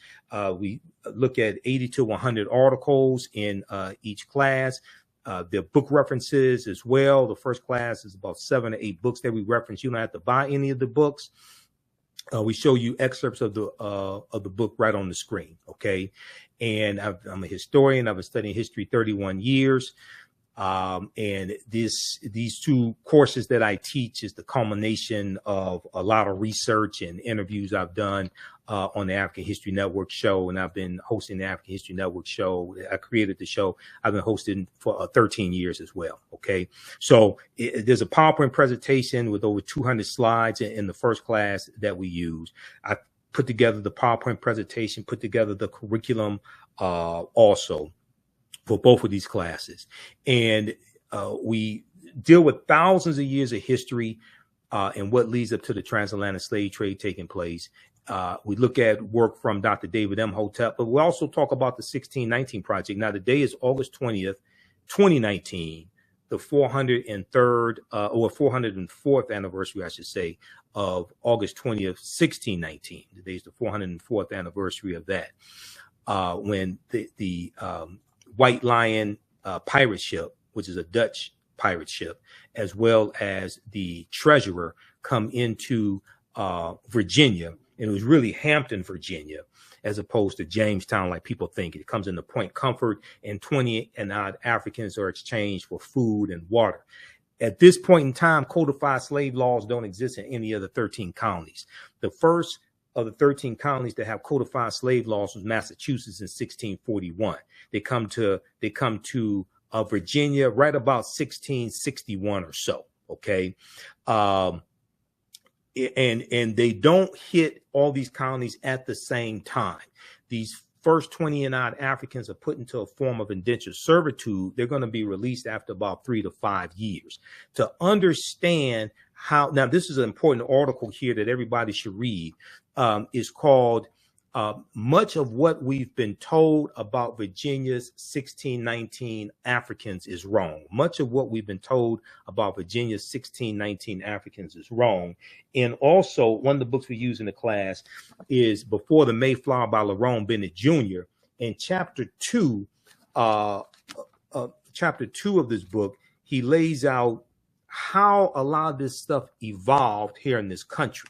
We look at 80 to 100 articles in each class. There are book references as well. The first class is about 7 to 8 books that we reference. You don't have to buy any of the books. We show you excerpts of the book right on the screen, okay? And I'm a historian. I've been studying history 31 years. And these two courses that I teach is the culmination of a lot of research and interviews I've done on the African History Network show. And I've been hosting the African History Network show. I created the show. I've been hosting for 13 years as well. Okay. So there's a PowerPoint presentation with over 200 slides in the first class that we use. I put together the PowerPoint presentation, put together the curriculum also for both of these classes. And we deal with thousands of years of history and what leads up to the transatlantic slave trade taking place. We look at work from Dr. David Imhotep, but we also talk about the 1619 Project. Now, today is August 20th, 2019, the 403rd or 404th anniversary, I should say, of August 20th, 1619. Today is the 404th anniversary of that, when the White Lion pirate ship, which is a Dutch pirate ship, as well as the Treasurer, come into Virginia. And it was really Hampton, Virginia, as opposed to Jamestown, like people think. It comes into Point Comfort, and 20 and odd Africans are exchanged for food and water. At this point in time, codified slave laws don't exist in any of the 13 colonies. The first of the 13 colonies that have codified slave laws was Massachusetts in 1641. They come to Virginia right about 1661 or so. Okay. And they don't hit all these colonies at the same time. These first 20 and odd Africans are put into a form of indentured servitude. They're going to be released after about 3 to 5 years. To understand how, now this is an important article here that everybody should read, is called Much of What We've Been Told About Virginia's 1619 Africans is Wrong. Much of what we've been told about Virginia's 1619 Africans is wrong. And also, one of the books we use in the class is Before the Mayflower by Lerone Bennett Jr. And chapter 2 of this book he lays out how a lot of this stuff evolved here in this country.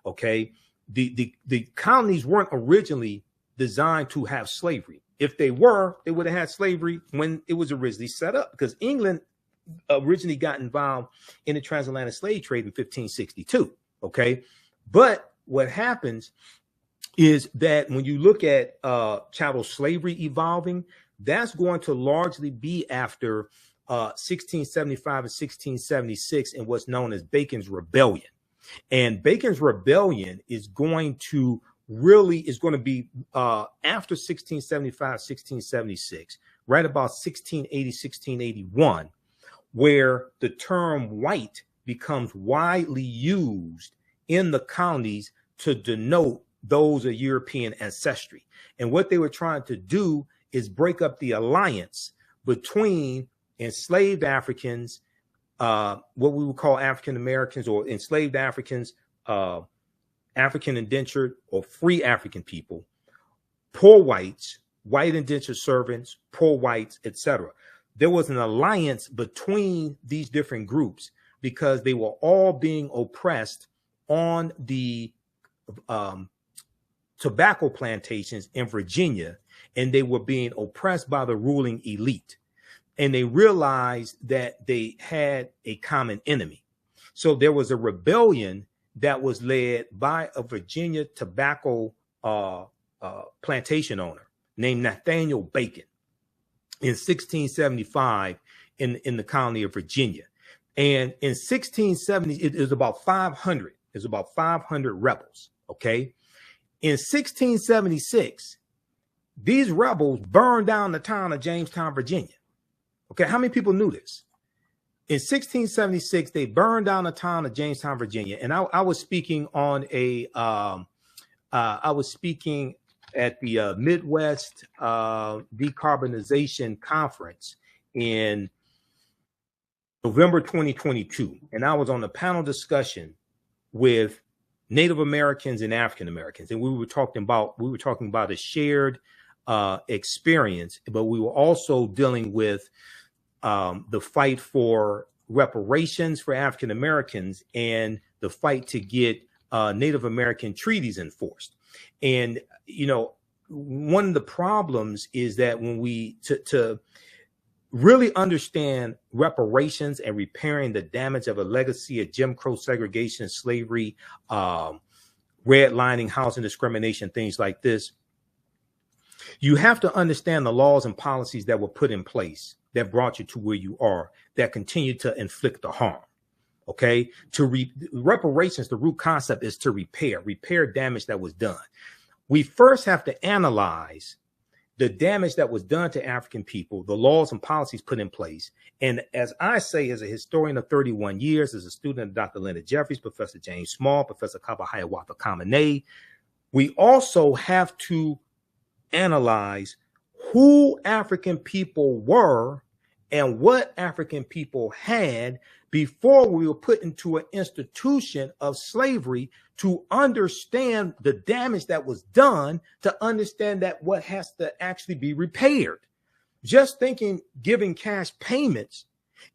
Okay, the colonies weren't originally designed to have slavery. If they were, they would have had slavery when it was originally set up, because England originally got involved in the transatlantic slave trade in 1562. Okay, but what happens is that when you look at chattel slavery evolving, that's going to largely be after 1675 and 1676 and what's known as Bacon's Rebellion. And Bacon's Rebellion is going to be after 1675, 1676, right about 1680, 1681, where the term white becomes widely used in the colonies to denote those of European ancestry. And what they were trying to do is break up the alliance between enslaved Africans, what we would call African Americans, or enslaved Africans, African indentured or free African people, poor whites, white indentured servants, poor whites, etc. There was an alliance between these different groups because they were all being oppressed on the tobacco plantations in Virginia, and they were being oppressed by the ruling elite. And they realized that they had a common enemy. So there was a rebellion that was led by a Virginia tobacco plantation owner named Nathaniel Bacon in 1675 in the colony of Virginia. And in 1670, it was about 500. It was about 500 rebels. Okay. In 1676, these rebels burned down the town of Jamestown, Virginia. Okay, how many people knew this? In 1676, they burned down the town of Jamestown, Virginia, and I was speaking on I was speaking at the Midwest Decarbonization Conference in November 2022, and I was on a panel discussion with Native Americans and African Americans, and we were talking about a shared experience, but we were also dealing with the fight for reparations for African Americans and the fight to get Native American treaties enforced. And you know, one of the problems is that when we to really understand reparations and repairing the damage of a legacy of Jim Crow segregation, slavery, redlining, housing discrimination, things like this, you have to understand the laws and policies that were put in place that brought you to where you are, that continue to inflict the harm. Okay, reparations, the root concept is to repair damage that was done. We first have to analyze the damage that was done to African people, the laws and policies put in place. And as I say, as a historian of 31 years, as a student of Dr. Leonard Jeffries, Professor James Small, Professor Kaba Hiawatha Kamene, we also have to analyze who African people were and what African people had before we were put into an institution of slavery, to understand the damage that was done, to understand that what has to actually be repaired. Just thinking giving cash payments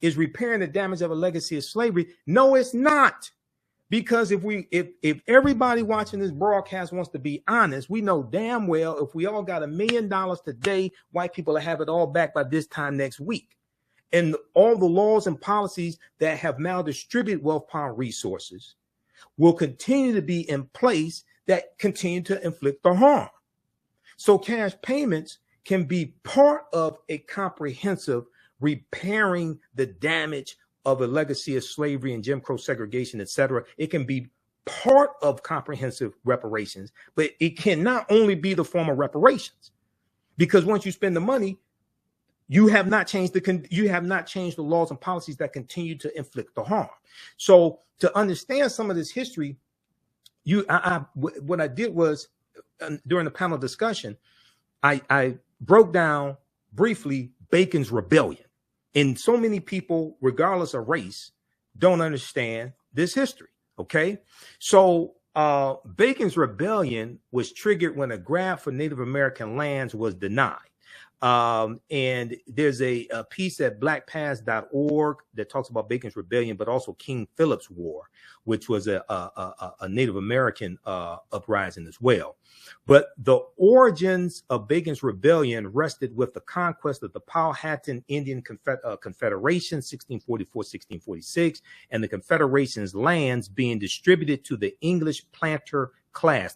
is repairing the damage of a legacy of slavery. No, it's not. Because if everybody watching this broadcast wants to be honest, we know damn well if we all got $1 million today, white people will have it all back by this time next week. And all the laws and policies that have maldistributed wealth, power, and resources will continue to be in place that continue to inflict the harm. So cash payments can be part of a comprehensive repairing the damage of a legacy of slavery and Jim Crow segregation, etc. It can be part of comprehensive reparations, but it cannot only be the form of reparations, because once you spend the money, you have not changed the laws and policies that continue to inflict the harm. So to understand some of this history, what I did was during the panel discussion, I broke down briefly Bacon's Rebellion. And so many people, regardless of race, don't understand this history. Okay, so Bacon's Rebellion was triggered when a grant for Native American lands was denied. And there's a piece at blackpast.org that talks about Bacon's Rebellion, but also King Philip's War, which was a Native American uprising as well. But the origins of Bacon's Rebellion rested with the conquest of the Powhatan Indian Confederation, 1644-1646, and the Confederation's lands being distributed to the English planter class.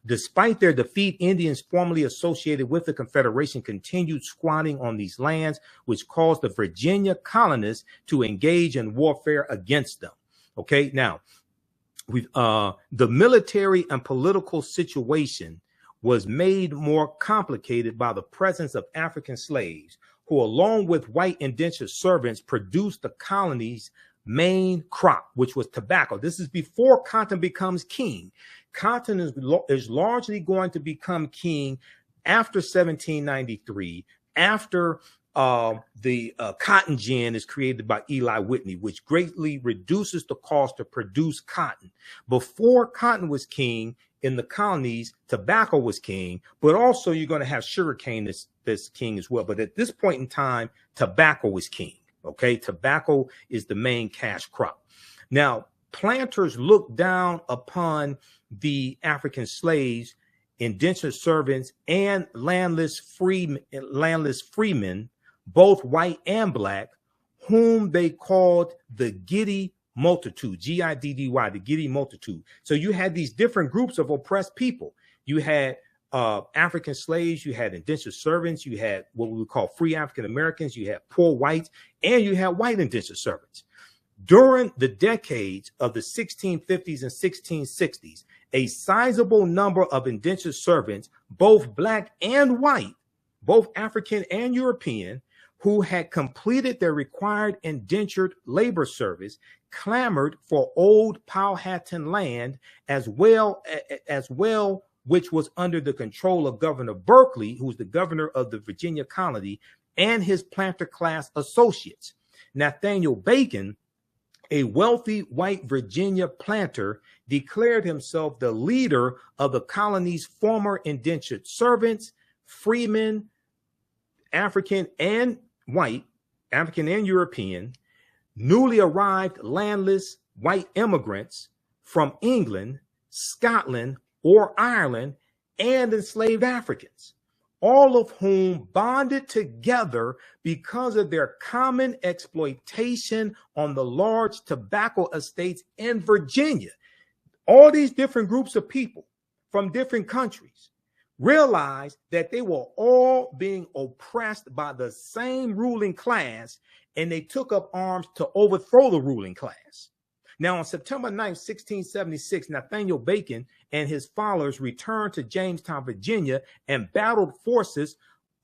Despite their defeat, Indians formerly associated with the Confederation continued squatting on these lands, which caused the Virginia colonists to engage in warfare against them. Okay, now, the military and political situation was made more complicated by the presence of African slaves, who, along with white indentured servants, produced the colony's main crop, which was tobacco. This is before cotton becomes king. Cotton is largely going to become king after 1793, after the cotton gin is created by Eli Whitney, which greatly reduces the cost to produce cotton. Before cotton was king in the colonies, tobacco was king, but also you're going to have sugarcane that's king as well. But at this point in time, tobacco is king. Okay, tobacco is the main cash crop. Now, planters looked down upon the African slaves, indentured servants, and landless freemen, both white and black, whom they called the Giddy multitude, G-I-D-D-Y, the Giddy multitude. So you had these different groups of oppressed people. You had African slaves, you had indentured servants, you had what we would call free African Americans, you had poor whites, and you had white indentured servants. During the decades of the 1650s and 1660s, a sizable number of indentured servants, both black and white, both African and European, who had completed their required indentured labor service, clamored for old Powhatan land as well, which was under the control of Governor Berkeley, who was the governor of the Virginia colony, and his planter class associates. Nathaniel Bacon, a wealthy white Virginia planter, declared himself the leader of the colony's former indentured servants, freemen, African and white, African and European, newly arrived landless white immigrants from England, Scotland, or Ireland, and enslaved Africans, all of whom bonded together because of their common exploitation on the large tobacco estates in Virginia. All these different groups of people from different countries realized that they were all being oppressed by the same ruling class, and they took up arms to overthrow the ruling class. Now, on September 9, 1676, Nathaniel Bacon and his followers returned to Jamestown, Virginia, and battled forces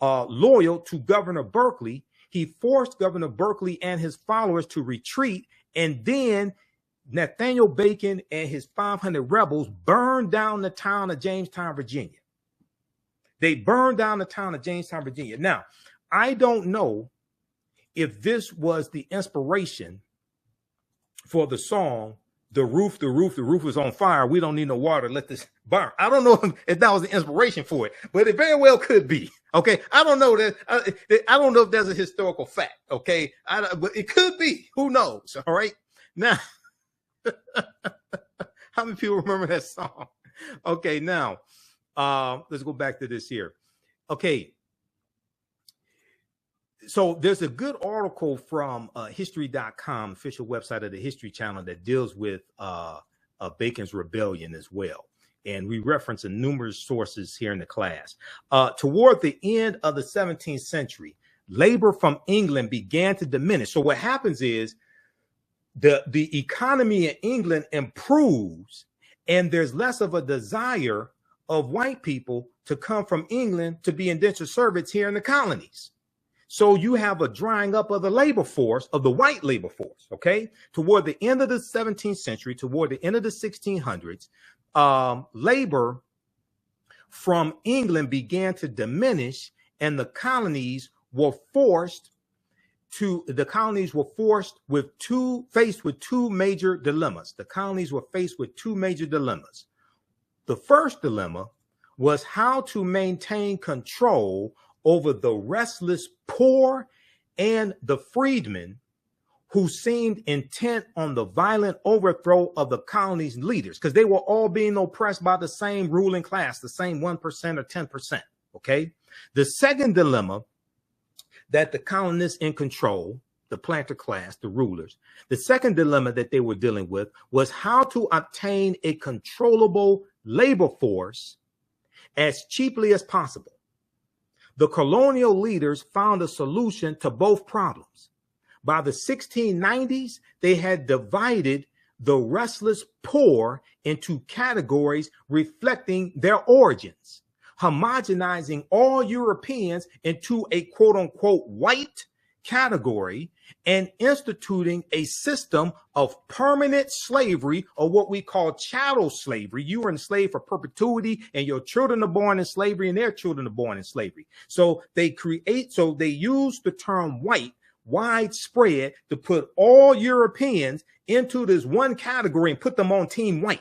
loyal to Governor Berkeley. He forced Governor Berkeley and his followers to retreat, and then Nathaniel Bacon and his 500 rebels burned down the town of Jamestown, Virginia. They burned down the town of Jamestown, Virginia. Now, I don't know if this was the inspiration for the song, the roof is on fire. We don't need no water. Let this burn. I don't know if that was the inspiration for it, but it very well could be. Okay. I don't know that. I don't know if there's a historical fact. Okay. But it could be. Who knows? All right. Now, how many people remember that song? Okay. Now, let's go back to this here. Okay. So there's a good article from history.com, official website of the History Channel, that deals with Bacon's Rebellion as well. And we reference numerous sources here in the class. Toward the end of the 17th century, labor from England began to diminish. So what happens is the economy in England improves, and there's less of a desire of white people to come from England to be indentured servants here in the colonies. So you have a drying up of the labor force, of the white labor force, okay? Toward the end of the 17th century, toward the end of the 1600s, labor from England began to diminish, and the colonies were faced with two major dilemmas. The colonies were faced with two major dilemmas. The first dilemma was how to maintain control over the restless poor and the freedmen who seemed intent on the violent overthrow of the colony's leaders, because they were all being oppressed by the same ruling class, the same 1% or 10%. Okay. The second dilemma that the colonists in control, the planter class, the rulers, the second dilemma that they were dealing with was how to obtain a controllable labor force as cheaply as possible. The colonial leaders found a solution to both problems. By the 1690s, they had divided the restless poor into categories reflecting their origins, homogenizing all Europeans into a quote unquote white category and instituting a system of permanent slavery, or what we call chattel slavery. You are enslaved for perpetuity, and your children are born in slavery and their children are born in slavery. So they use the term white widespread to put all Europeans into this one category and put them on team white.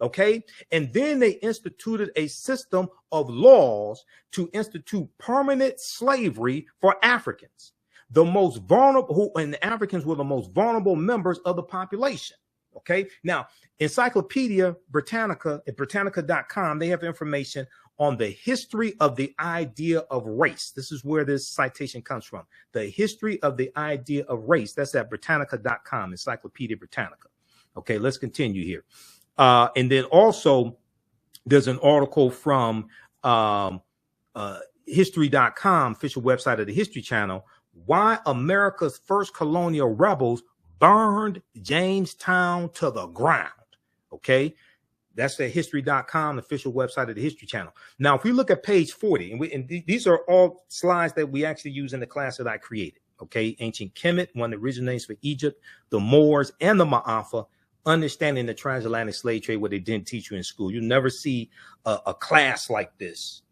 Okay. And then they instituted a system of laws to institute permanent slavery for Africans, the most vulnerable, and the Africans were the most vulnerable members of the population. Okay. Now, Encyclopedia Britannica at Britannica.com, they have information on the history of the idea of race. This is where this citation comes from. The history of the idea of race. That's at Britannica.com, Encyclopedia Britannica. Okay, let's continue here. And then also there's an article from history.com, official website of the History Channel, why America's first colonial rebels burned Jamestown to the ground. Okay. That's the history.com, official website of the History Channel. Now, if we look at page 40, and these are all slides that we actually use in the class that I created. Okay. Ancient Kemet, one of the original names for Egypt, the Moors, and the Ma'afa, understanding the transatlantic slave trade, what they didn't teach you in school. You never see a class like this.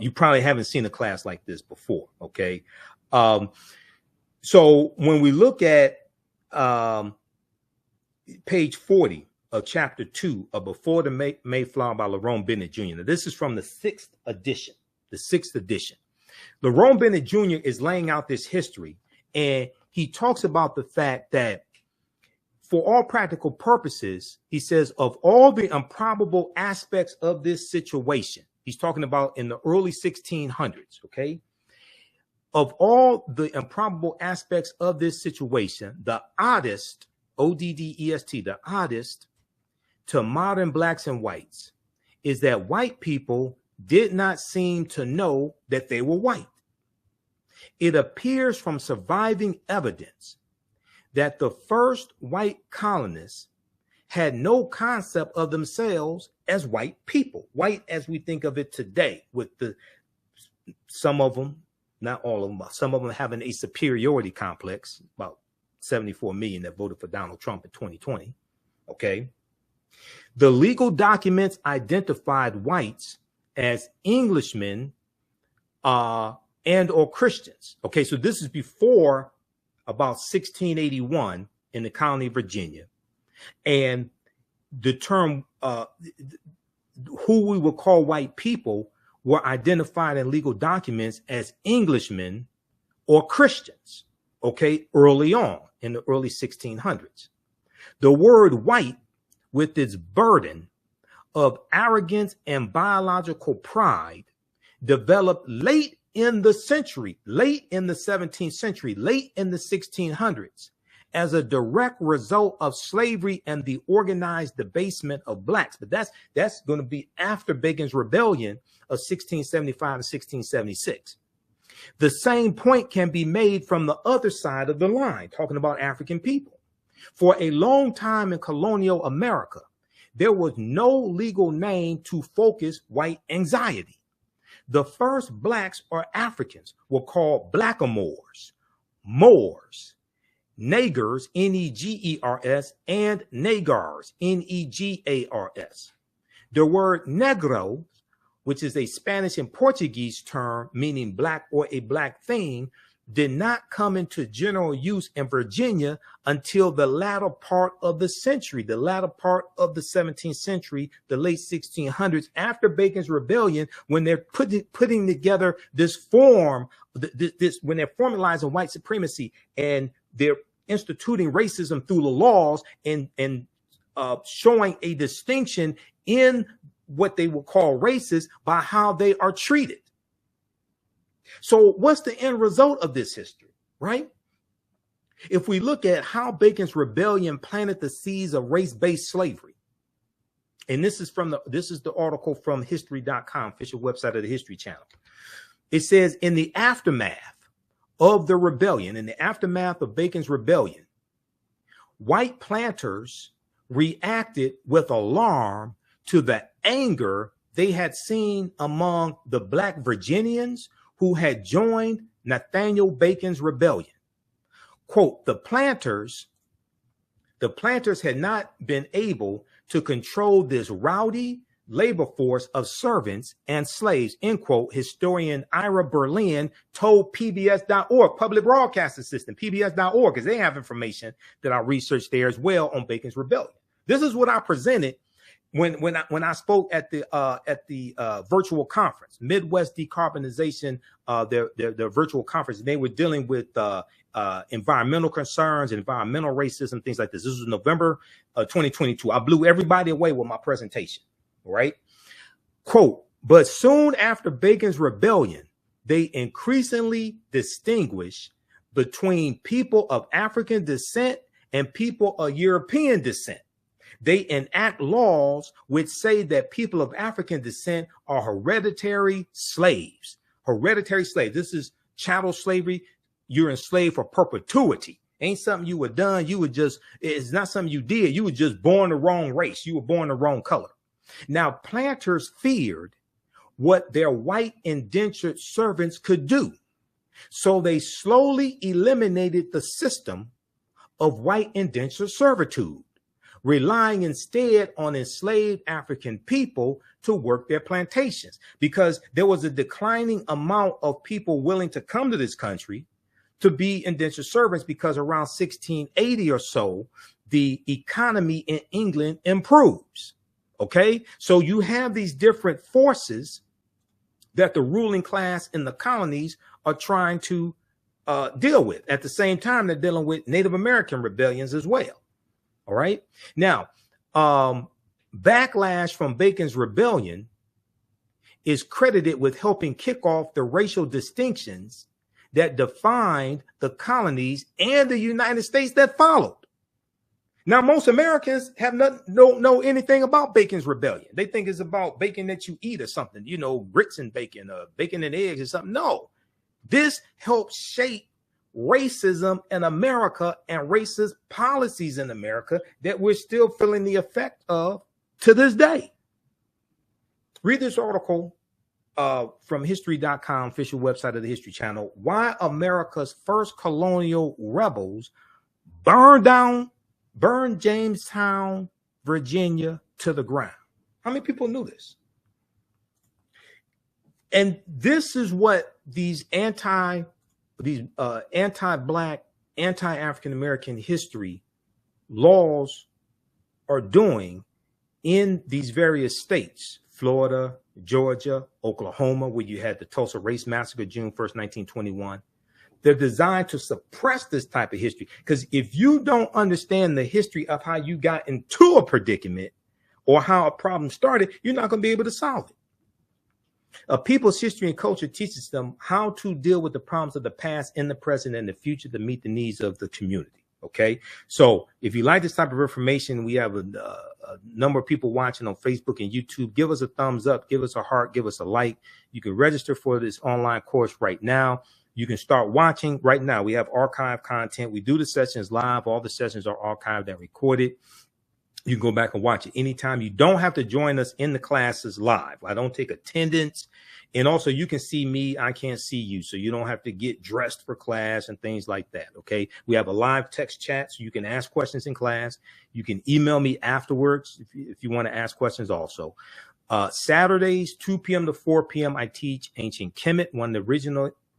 You probably haven't seen a class like this before. Okay. So when we look at page 40 of chapter 2 of Before the Mayflower by Lerone Bennett Jr. Now, this is from the 6th edition, Lerone Bennett Jr. is laying out this history, and he talks about the fact that for all practical purposes, he says, of all the improbable aspects of this situation, he's talking about in the early 1600s, okay? Of all the improbable aspects of this situation, the oddest, O-D-D-E-S-T, the oddest to modern blacks and whites is that white people did not seem to know that they were white. It appears from surviving evidence that the first white colonists had no concept of themselves as white people, white as we think of it today, with some of them, not all of them, but some of them having a superiority complex, about 74 million that voted for Donald Trump in 2020. Okay. The legal documents identified whites as Englishmen and or Christians. Okay. So this is before about 1681 in the colony of Virginia. And the term who we would call white people were identified in legal documents as Englishmen or Christians, okay, early on in the early 1600s. The word white, with its burden of arrogance and biological pride, developed late in the century, late in the 17th century, late in the 1600s, as a direct result of slavery and the organized debasement of blacks. But that's going to be after Bacon's Rebellion of 1675 to 1676. The same point can be made from the other side of the line, talking about African people. For a long time in colonial America, there was no legal name to focus white anxiety. The first blacks or Africans were called blackamoors, Moors, Negers, N-E-G-E-R-S, and Negars, N-E-G-A-R-S. The word negro, which is a Spanish and Portuguese term meaning black or a black thing, did not come into general use in Virginia until the latter part of the century, the latter part of the 17th century, the late 1600s, after Bacon's Rebellion, when they're putting together this form, when they're formalizing white supremacy and they're instituting racism through the laws and showing a distinction in what they will call races by how they are treated. So what's the end result of this history, right? If we look at how Bacon's Rebellion planted the seeds of race-based slavery, and this is the article from history.com, official website of the History Channel. It says, in the aftermath of the rebellion, in the aftermath of Bacon's Rebellion, white planters reacted with alarm to the anger they had seen among the Black Virginians who had joined Nathaniel Bacon's rebellion. Quote, the planters had not been able to control this rowdy labor force of servants and slaves, end quote, historian Ira Berlin told PBS.org, Public Broadcasting System, PBS.org, because they have information that I researched there as well on Bacon's Rebellion. This is what I presented when I spoke at the virtual conference, Midwest Decarbonization, their virtual conference. They were dealing with environmental concerns, environmental racism, things like this. This was November 2022. I blew everybody away with my presentation, right? Quote, but soon after Bacon's Rebellion, they increasingly distinguish between people of African descent and people of European descent. They enact laws which say that people of African descent are hereditary slaves. Hereditary slaves. This is chattel slavery. You're enslaved for perpetuity. Ain't something you were done. It's not something you did. You were just born the wrong race. You were born the wrong color. Now, planters feared what their white indentured servants could do. So they slowly eliminated the system of white indentured servitude, relying instead on enslaved African people to work their plantations, because there was a declining amount of people willing to come to this country to be indentured servants, because around 1680 or so, the economy in England improves. Okay, so you have these different forces that the ruling class in the colonies are trying to deal with. At the same time, they're dealing with Native American rebellions as well. All right. Now, backlash from Bacon's Rebellion is credited with helping kick off the racial distinctions that defined the colonies and the United States that followed. Now, most Americans don't know anything about Bacon's Rebellion. They think it's about bacon that you eat or something, grits and bacon, bacon and eggs or something. No, this helps shape racism in America and racist policies in America that we're still feeling the effect of to this day. Read this article from history.com, official website of the History Channel. Why America's first colonial rebels burned Jamestown, Virginia to the ground. How many people knew this? And this is what these anti-Black, anti-African-American history laws are doing in these various states, Florida, Georgia, Oklahoma, where you had the Tulsa Race Massacre, June 1st, 1921. They're designed to suppress this type of history, because if you don't understand the history of how you got into a predicament or how a problem started, you're not going to be able to solve it. A people's history and culture teaches them how to deal with the problems of the past, in the present, and the future to meet the needs of the community. Okay, so if you like this type of information, we have a number of people watching on Facebook and YouTube. Give us a thumbs up, give us a heart, give us a like. You can register for this online course right now. You can start watching right now. We have archive content. We do the sessions live. All the sessions are archived and recorded. You can go back and watch it anytime. You don't have to join us in the classes live. I don't take attendance. And also, you can see me. I can't see you. So you don't have to get dressed for class and things like that. Okay. We have a live text chat, so you can ask questions in class. You can email me afterwards if you want to ask questions also. Saturdays, 2 p.m. to 4 p.m., I teach ancient Kemet, one of the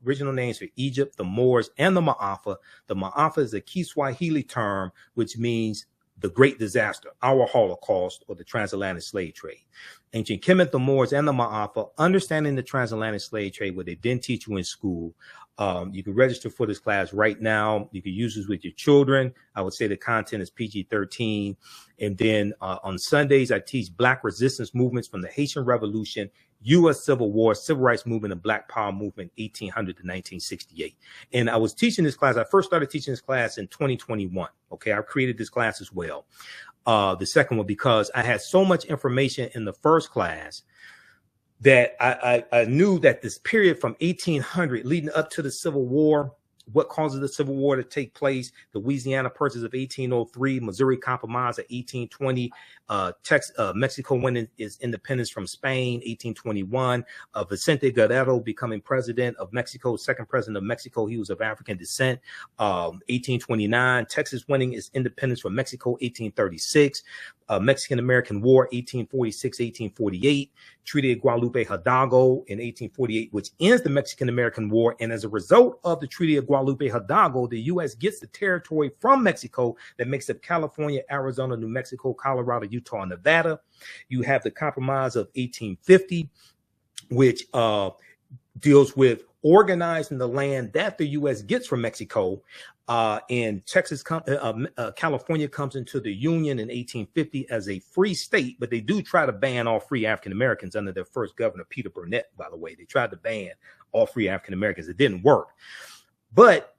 original names for Egypt, the Moors, and the Ma'afa. The Ma'afa is a Kiswahili term, which means the great disaster, our Holocaust, or the transatlantic slave trade. Ancient Kemet, the Moors, and the Ma'afa, understanding the transatlantic slave trade, what they didn't teach you in school. You can register for this class right now. You can use this with your children. I would say the content is PG-13. And then on Sundays, I teach Black resistance movements from the Haitian Revolution, U.S. Civil War, Civil Rights Movement, and Black Power Movement, 1800 to 1968. And I was teaching this class. I first started teaching this class in 2021. Okay, I created this class as well. The second one, because I had so much information in the first class that I knew that this period from 1800 leading up to the Civil War, what causes the Civil War to take place, the Louisiana Purchase of 1803, Missouri Compromise of 1820, Mexico winning its independence from Spain, 1821, Vicente Guerrero becoming president of Mexico, second president of Mexico. He was of African descent, 1829, Texas winning its independence from Mexico, 1836, Mexican-American War, 1846, 1848, Treaty of Guadalupe Hidalgo in 1848, which ends the Mexican-American War. And as a result of the Treaty of Guadalupe Hidalgo, the U.S. gets the territory from Mexico that makes up California, Arizona, New Mexico, Colorado, Utah, and Nevada. You have the Compromise of 1850, which deals with organizing the land that the U.S. gets from Mexico. And California comes into the Union in 1850 as a free state, but they do try to ban all free African Americans under their first governor, Peter Burnett, by the way. They tried to ban all free African Americans. It didn't work. But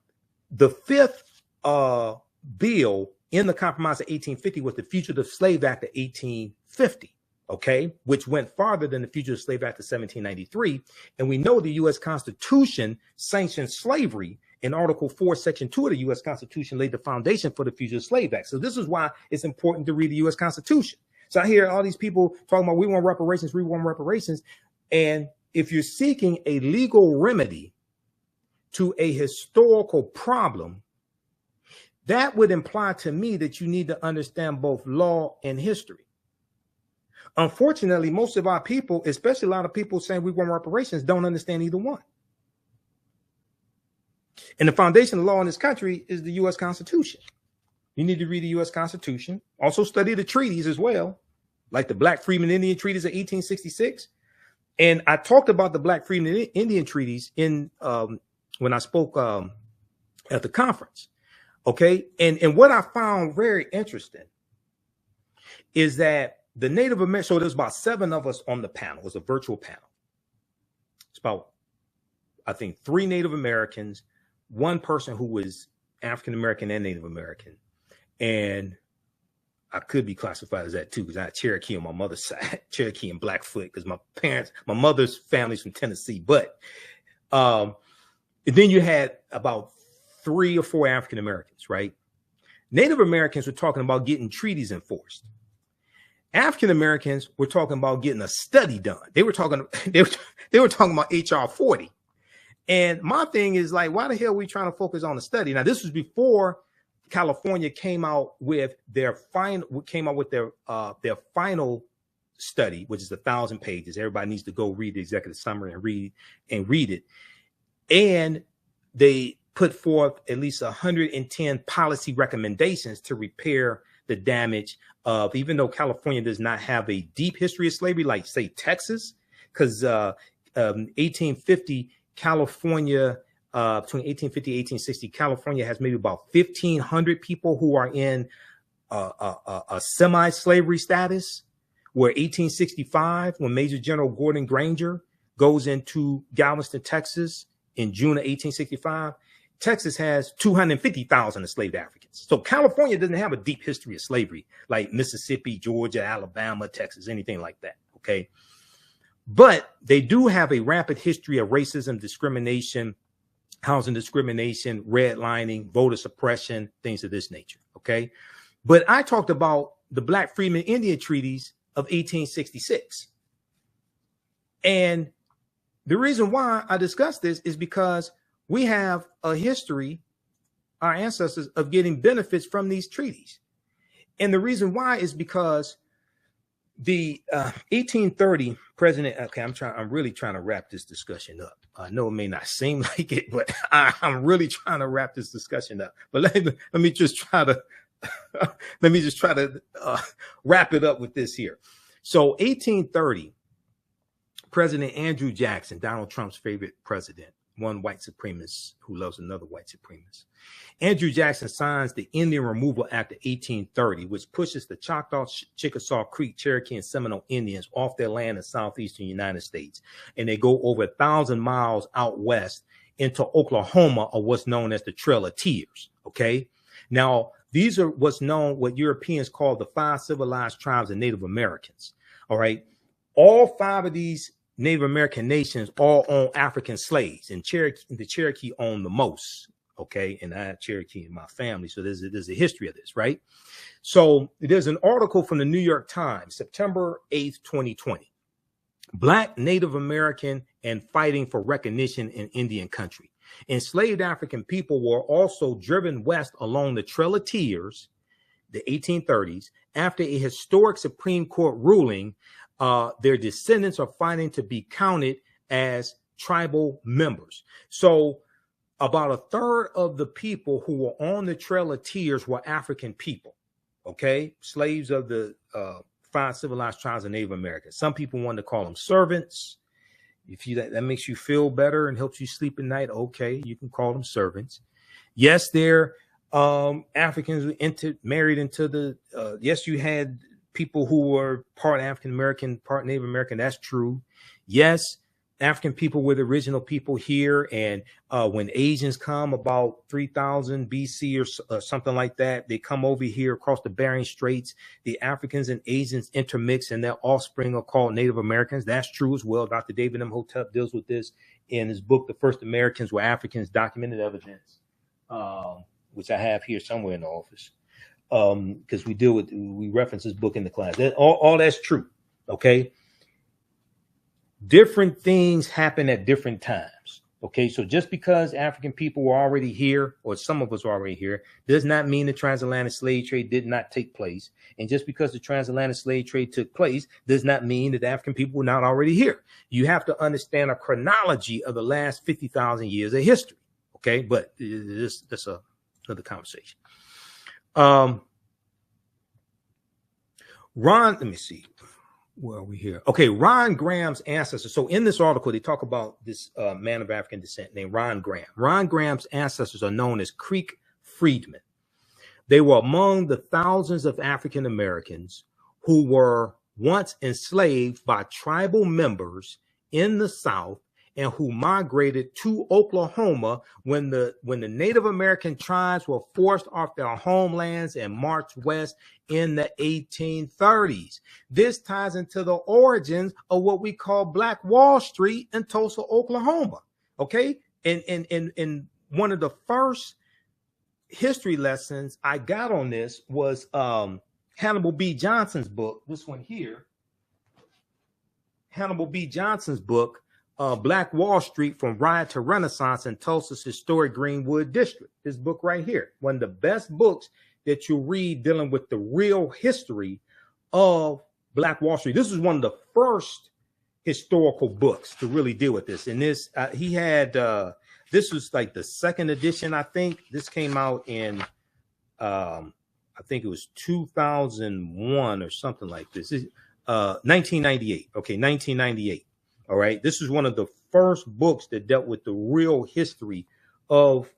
the fifth bill in the Compromise of 1850 was the Fugitive Slave Act of 1850. Okay, which went farther than the Fugitive Slave Act of 1793. And we know the U.S. Constitution sanctioned slavery. In Article 4, Section 2 of the U.S. Constitution laid the foundation for the Fugitive Slave Act. So this is why it's important to read the U.S. Constitution. So I hear all these people talking about we want reparations, we want reparations. And if you're seeking a legal remedy to a historical problem, that would imply to me that you need to understand both law and history. Unfortunately, most of our people, especially a lot of people saying we want reparations, don't understand either one. And the foundation of law in this country is the U.S. Constitution. You need to read the U.S. Constitution. Also study the treaties as well, like the Black Freedmen Indian Treaties of 1866. And I talked about the Black Freedmen Indian Treaties in when I spoke at the conference. Okay, and what I found very interesting is that the Native American, so there's about 7 of us on the panel. It was a virtual panel. It's about, I think, 3 Native Americans, 1 person who was African American and Native American. And I could be classified as that too, because I had Cherokee on my mother's side, Cherokee and Blackfoot, because my mother's family's from Tennessee. But then you had about 3 or 4 African Americans, right? Native Americans were talking about getting treaties enforced. African Americans were talking about getting a study done. They were talking about HR 40. And my thing is like, why the hell are we trying to focus on the study? Now, this was before California came out with their final study, which is 1,000 pages. Everybody needs to go read the executive summary and read it. And they put forth at least 110 policy recommendations to repair the damage of, even though California does not have a deep history of slavery, like say Texas, because 1850 California, between 1850 and 1860, California has maybe about 1,500 people who are in a semi-slavery status, where 1865, when Major General Gordon Granger goes into Galveston, Texas in June of 1865, Texas has 250,000 enslaved Africans. So California doesn't have a deep history of slavery like Mississippi, Georgia, Alabama, Texas, anything like that. Okay. But they do have a rampant history of racism, discrimination, housing discrimination, redlining, voter suppression, things of this nature. Okay. But I talked about the Black Freedmen Indian Treaties of 1866. And the reason why I discussed this is because we have a history, our ancestors, of getting benefits from these treaties. And the reason why is because The 1830 president. Okay, I'm really trying to wrap this discussion up. I know it may not seem like it, but I'm really trying to wrap this discussion up. But let me just try to wrap it up with this here. So 1830, President Andrew Jackson, Donald Trump's favorite president, one white supremacist who loves another white supremacist. Andrew Jackson signs the Indian Removal Act of 1830, which pushes the Choctaw, Chickasaw, Creek, Cherokee, and Seminole Indians off their land in southeastern United States. And they go over 1,000 miles out west into Oklahoma, or what's known as the Trail of Tears. Okay. Now, these are what Europeans call the 5 civilized tribes of Native Americans. All right. All 5 of these Native American nations all own African slaves, and the Cherokee own the most. Okay, and I have Cherokee in my family, so there's a history of this, right? So there's an article from the New York Times, September 8th, 2020. Black Native American and fighting for recognition in Indian country. Enslaved African people were also driven west along the Trail of Tears, the 1830s, after a historic Supreme Court ruling. Their descendants are fighting to be counted as tribal members. So about a third of the people who were on the Trail of Tears were African people, okay? Slaves of the 5 civilized tribes of Native America. Some people wanted to call them servants. If that makes you feel better and helps you sleep at night, okay, you can call them servants. Yes, they're Africans married into the, yes, you had people who were part African-American, part Native American. That's true. Yes, African people were the original people here. And when Asians come about 3000 BC or something like that, they come over here across the Bering Straits. The Africans and Asians intermix, and their offspring are called Native Americans. That's true as well. Dr. David Imhotep deals with this in his book, The First Americans Were Africans, Documented Evidence, which I have here somewhere in the office. Because we reference this book in the class. All that's true. Okay. Different things happen at different times. Okay. So just because African people were already here, or some of us were already here, does not mean the transatlantic slave trade did not take place. And just because the transatlantic slave trade took place does not mean that the African people were not already here. You have to understand a chronology of the last 50,000 years of history. Okay. But that's another conversation. Let me see. Where are we here? Okay, Ron Graham's ancestors. So in this article, they talk about this man of African descent named Ron Graham. Ron Graham's ancestors are known as Creek freedmen. They were among the thousands of African Americans who were once enslaved by tribal members in the South and who migrated to Oklahoma when the Native American tribes were forced off their homelands and marched west in the 1830s. This ties into the origins of what we call Black Wall Street in Tulsa, Oklahoma. Okay, and one of the first history lessons I got on this was Hannibal B. Johnson's book. This one here, Hannibal B. Johnson's book. Black Wall Street from Riot to Renaissance in Tulsa's historic Greenwood district. This book right here, one of the best books that you read dealing with the real history of Black Wall Street. This is one of the first historical books to really deal with this. And this, he had, this was like the second edition, I think. This came out in, I think it was 2001 or something like this. 1998. Okay, 1998. All right. This is one of the first books that dealt with the real history of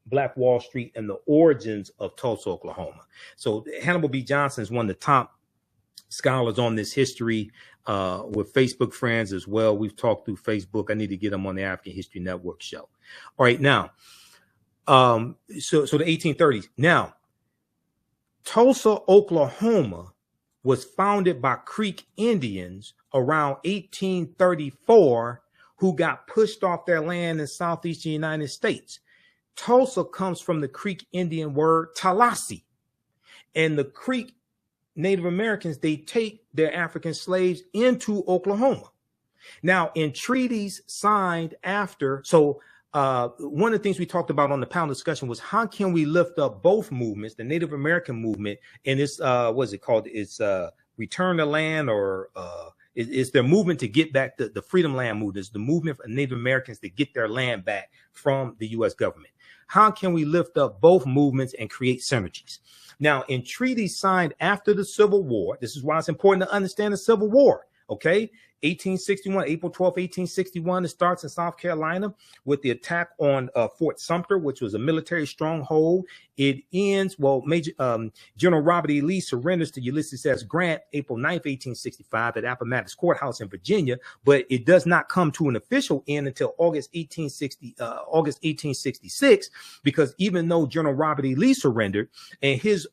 Black Wall Street and the origins of Tulsa, Oklahoma. So Hannibal B. Johnson is one of the top scholars on this history with Facebook friends as well. We've talked through Facebook. I need to get him on the African History Network show. All right. Now, so the 1830s. Now, Tulsa, Oklahoma was founded by Creek Indians around 1834 who got pushed off their land in southeastern United States. Tulsa comes from the Creek Indian word Tallahassee. And the Creek Native Americans, they take their African slaves into Oklahoma. Now, in treaties signed after, so one of the things we talked about on the panel discussion was how can we lift up both movements, the Native American movement and this, what's it called? It's return the land, or is their movement to get back the Freedom Land movement, is the movement for Native Americans to get their land back from the U.S. government. How can we lift up both movements and create synergies? Now, in treaties signed after the Civil War, this is why it's important to understand the Civil War, okay? 1861, April 12, 1861, it starts in South Carolina with the attack on Fort Sumter, which was a military stronghold. It ends, well, General Robert E. Lee surrenders to Ulysses S. Grant April 9th, 1865 at Appomattox Courthouse in Virginia, but it does not come to an official end until August 1866, because even though General Robert E. Lee surrendered and his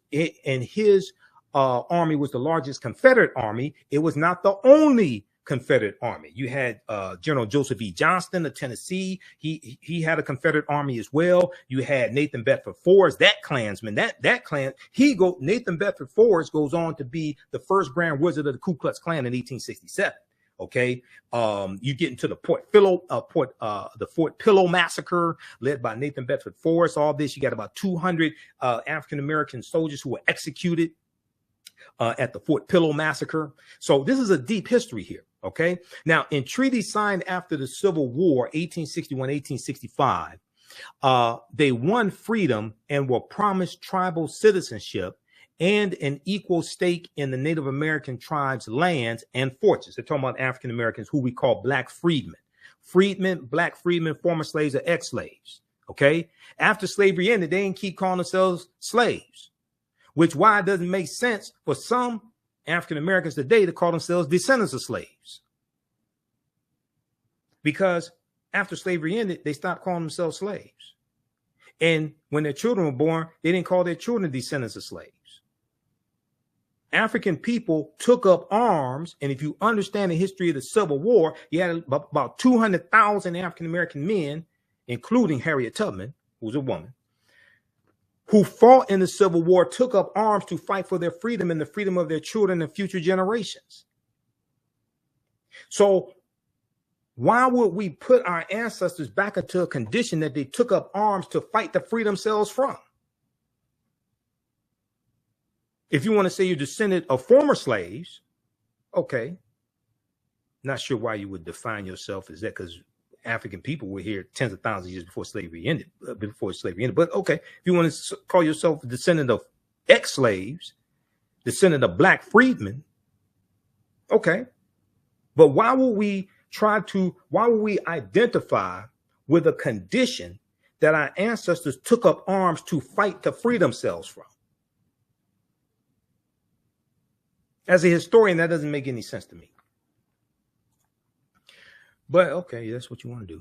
army was the largest Confederate army, it was not the only Confederate army. You had General Joseph E. Johnston of Tennessee. He had a Confederate army as well. You had Nathan Bedford Forrest, that Klansman, that clan. Nathan Bedford Forrest goes on to be the first Grand Wizard of the Ku Klux Klan in 1867. Okay, you get into the Fort Pillow massacre led by Nathan Bedford Forrest. All this, you got about 200 African American soldiers who were executed at the Fort Pillow massacre. So this is a deep history here. Okay. Now, in treaties signed after the Civil War, 1861, 1865, they won freedom and were promised tribal citizenship and an equal stake in the Native American tribes' lands and fortunes. They're talking about African Americans who we call black freedmen. Black freedmen, former slaves, or ex-slaves. Okay. After slavery ended, they didn't keep calling themselves slaves, which why it doesn't make sense for some African Americans today to call themselves descendants of slaves. Because after slavery ended, they stopped calling themselves slaves. And when their children were born, they didn't call their children descendants of slaves. African people took up arms, and if you understand the history of the Civil War, you had about 200,000 African American men, including Harriet Tubman, who was a woman, who fought in the Civil War, took up arms to fight for their freedom and the freedom of their children and future generations. So why would we put our ancestors back into a condition that they took up arms to fight to free themselves from? If you want to say you're descendant of former slaves, okay. Not sure why you would define yourself as that, because African people were here tens of thousands of years before slavery ended. But okay, if you want to call yourself a descendant of ex-slaves, descendant of black freedmen, okay. But why would we identify with a condition that our ancestors took up arms to fight to free themselves from? As a historian, that doesn't make any sense to me. But okay, that's what you want to do.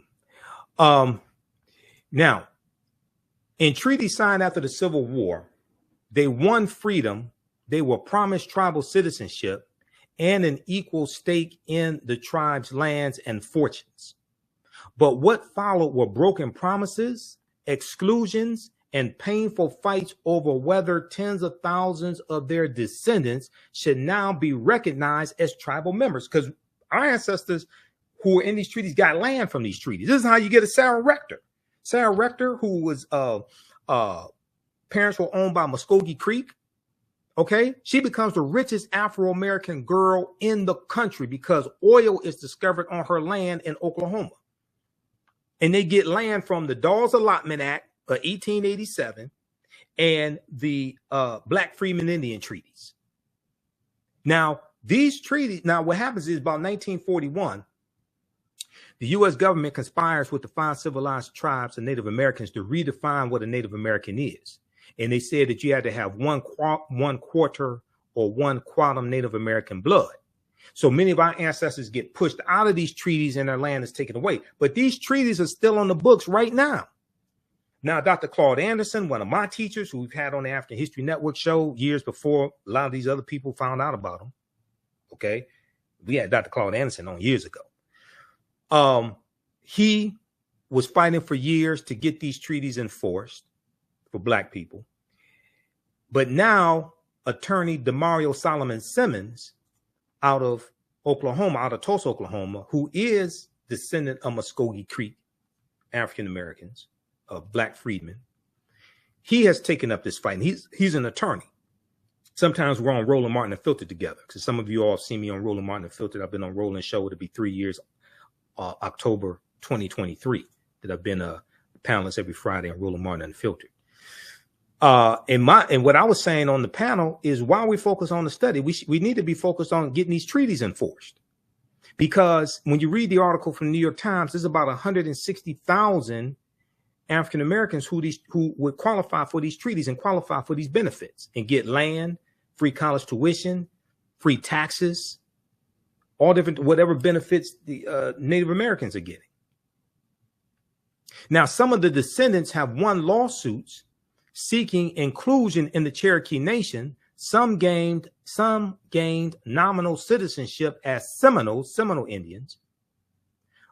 Now, in treaties signed after the Civil War, they won freedom. They were promised tribal citizenship and an equal stake in the tribe's lands and fortunes. But what followed were broken promises, exclusions, and painful fights over whether tens of thousands of their descendants should now be recognized as tribal members, because our ancestors who were in these treaties got land from these treaties. This is how you get a Sarah Rector. Sarah Rector, who was parents were owned by Muskogee Creek. Okay, she becomes the richest Afro-American girl in the country because oil is discovered on her land in Oklahoma. And they get land from the Dawes Allotment Act of 1887 and the Black Freedmen Indian treaties. Now, these treaties, what happens is about 1941, the U.S. government conspires with the 5 civilized tribes of Native Americans to redefine what a Native American is. And they said that you had to have one quarter or one quantum Native American blood. So many of our ancestors get pushed out of these treaties and their land is taken away. But these treaties are still on the books right now. Now, Dr. Claude Anderson, one of my teachers who we've had on the African History Network show years before a lot of these other people found out about him. Okay. We had Dr. Claude Anderson on years ago. He was fighting for years to get these treaties enforced for Black people. But now attorney Demario Solomon Simmons out of Oklahoma, out of Tulsa, Oklahoma, who is descendant of Muskogee Creek African Americans, Black freedmen, he has taken up this fight. And he's an attorney. Sometimes we're on Roland Martin Unfiltered together, because some of you all see me on Roland Martin Unfiltered. I've been on Roland Show. It'll be 3 years, October 2023, that I've been a panelist every Friday on Roland Martin Unfiltered. And what I was saying on the panel is, while we focus on the study, we need to be focused on getting these treaties enforced. Because when you read the article from the New York Times, there's about 160,000 African Americans who would qualify for these treaties and qualify for these benefits and get land, free college tuition, free taxes, all different, whatever benefits the Native Americans are getting. Now, some of the descendants have won lawsuits seeking inclusion in the Cherokee Nation. Some gained nominal citizenship as Seminole Indians,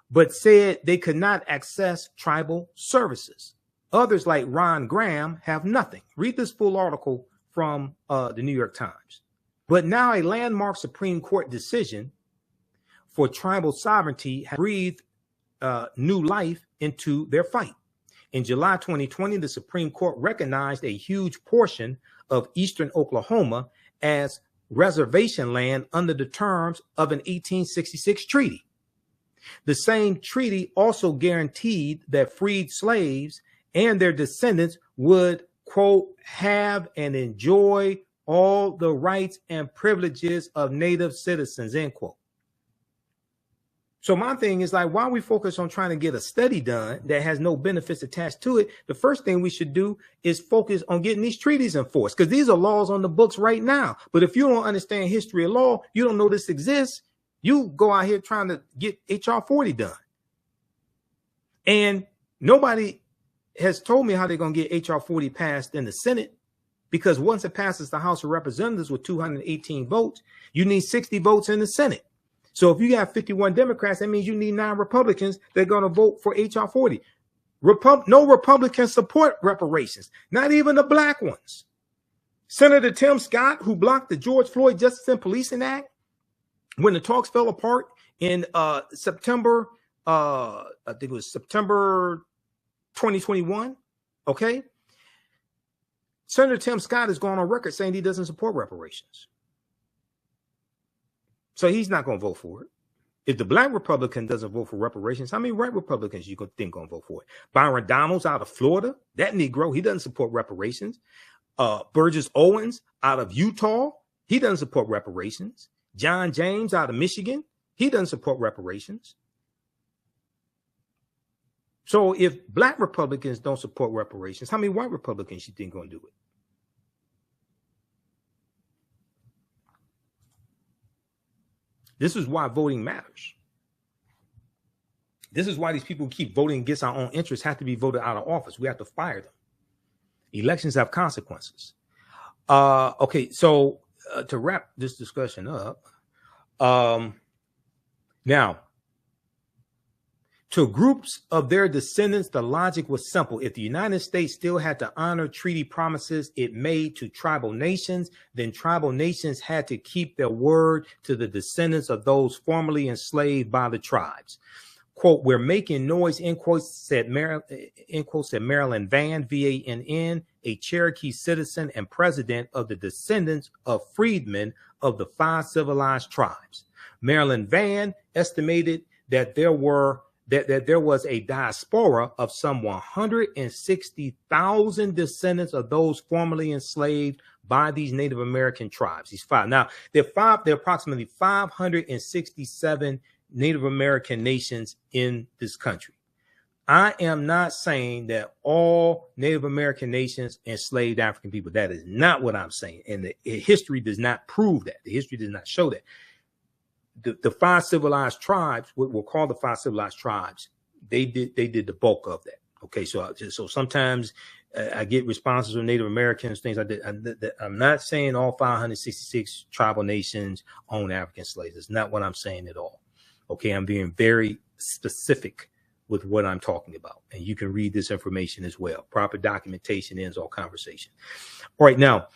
but said they could not access tribal services. Others, like Ron Graham, have nothing. Read this full article from the New York Times. But now a landmark Supreme Court decision for tribal sovereignty has breathed new life into their fight. In July 2020, the Supreme Court recognized a huge portion of eastern Oklahoma as reservation land under the terms of an 1866 treaty. The same treaty also guaranteed that freed slaves and their descendants would, quote, have and enjoy all the rights and privileges of Native citizens, end quote. So my thing is, like, while we focus on trying to get a study done that has no benefits attached to it, the first thing we should do is focus on getting these treaties enforced, because these are laws on the books right now. But if you don't understand history of law, you don't know this exists, you go out here trying to get HR 40 done. And nobody has told me how they're going to get HR 40 passed in the Senate, because once it passes the House of Representatives with 218 votes, you need 60 votes in the Senate. So if you got 51 Democrats, that means you need 9 Republicans that are going to vote for HR 40. No Republicans support reparations, not even the black ones. Senator Tim Scott, who blocked the George Floyd Justice and Policing Act when the talks fell apart in September, I think it was September 2021. Okay. Senator Tim Scott has gone on record saying he doesn't support reparations. So he's not going to vote for it. If the black Republican doesn't vote for reparations, how many white Republicans you think going to vote for it? Byron Donalds out of Florida, that Negro, he doesn't support reparations. Burgess Owens out of Utah, he doesn't support reparations. John James out of Michigan, he doesn't support reparations. So if black Republicans don't support reparations, how many white Republicans you think going to do it? This is why voting matters. This is why these people who keep voting against our own interests have to be voted out of office. We have to fire them. Elections have consequences. Okay, so to wrap this discussion up, now, to groups of their descendants, the logic was simple. If the United States still had to honor treaty promises it made to tribal nations, then tribal nations had to keep their word to the descendants of those formerly enslaved by the tribes. Quote, we're making noise, end quote, said Marilyn Vann, V-A-N-N, a Cherokee citizen and president of the descendants of freedmen of the 5 civilized tribes. Marilyn Vann estimated that there was a diaspora of some 160,000 descendants of those formerly enslaved by these Native American tribes. These 5. Now, there are approximately 567 Native American nations in this country. I am not saying that all Native American nations enslaved African people. That is not what I'm saying. And the history does not prove that. The history does not show that. The 5 civilized tribes, what we'll call the 5 civilized tribes, they did the bulk of that. Okay, so sometimes I get responses from Native Americans, things like that. I'm not saying all 566 tribal nations own African slaves. That's not what I'm saying at all. Okay, I'm being very specific with what I'm talking about, and you can read this information as well. Proper documentation ends all conversation. All right, now,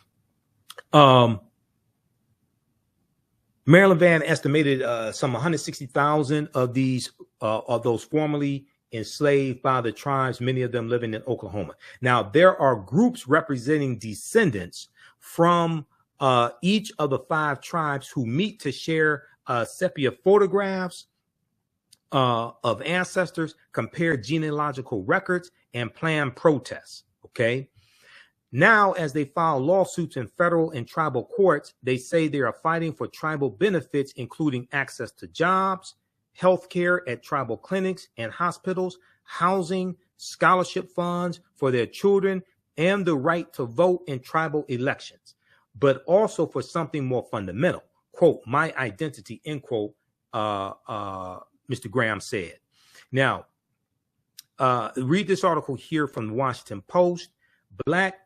Marilyn Vann estimated some 160,000 of these of those formerly enslaved by the tribes, many of them living in Oklahoma. Now, there are groups representing descendants from each of the 5 tribes who meet to share sepia photographs of ancestors, compare genealogical records, and plan protests. Okay. Now, as they file lawsuits in federal and tribal courts, they say they are fighting for tribal benefits, including access to jobs, health care at tribal clinics and hospitals, housing, scholarship funds for their children, and the right to vote in tribal elections, but also for something more fundamental. Quote, my identity, end quote, Mr. Graham said. Now, read this article here from the Washington Post. Black,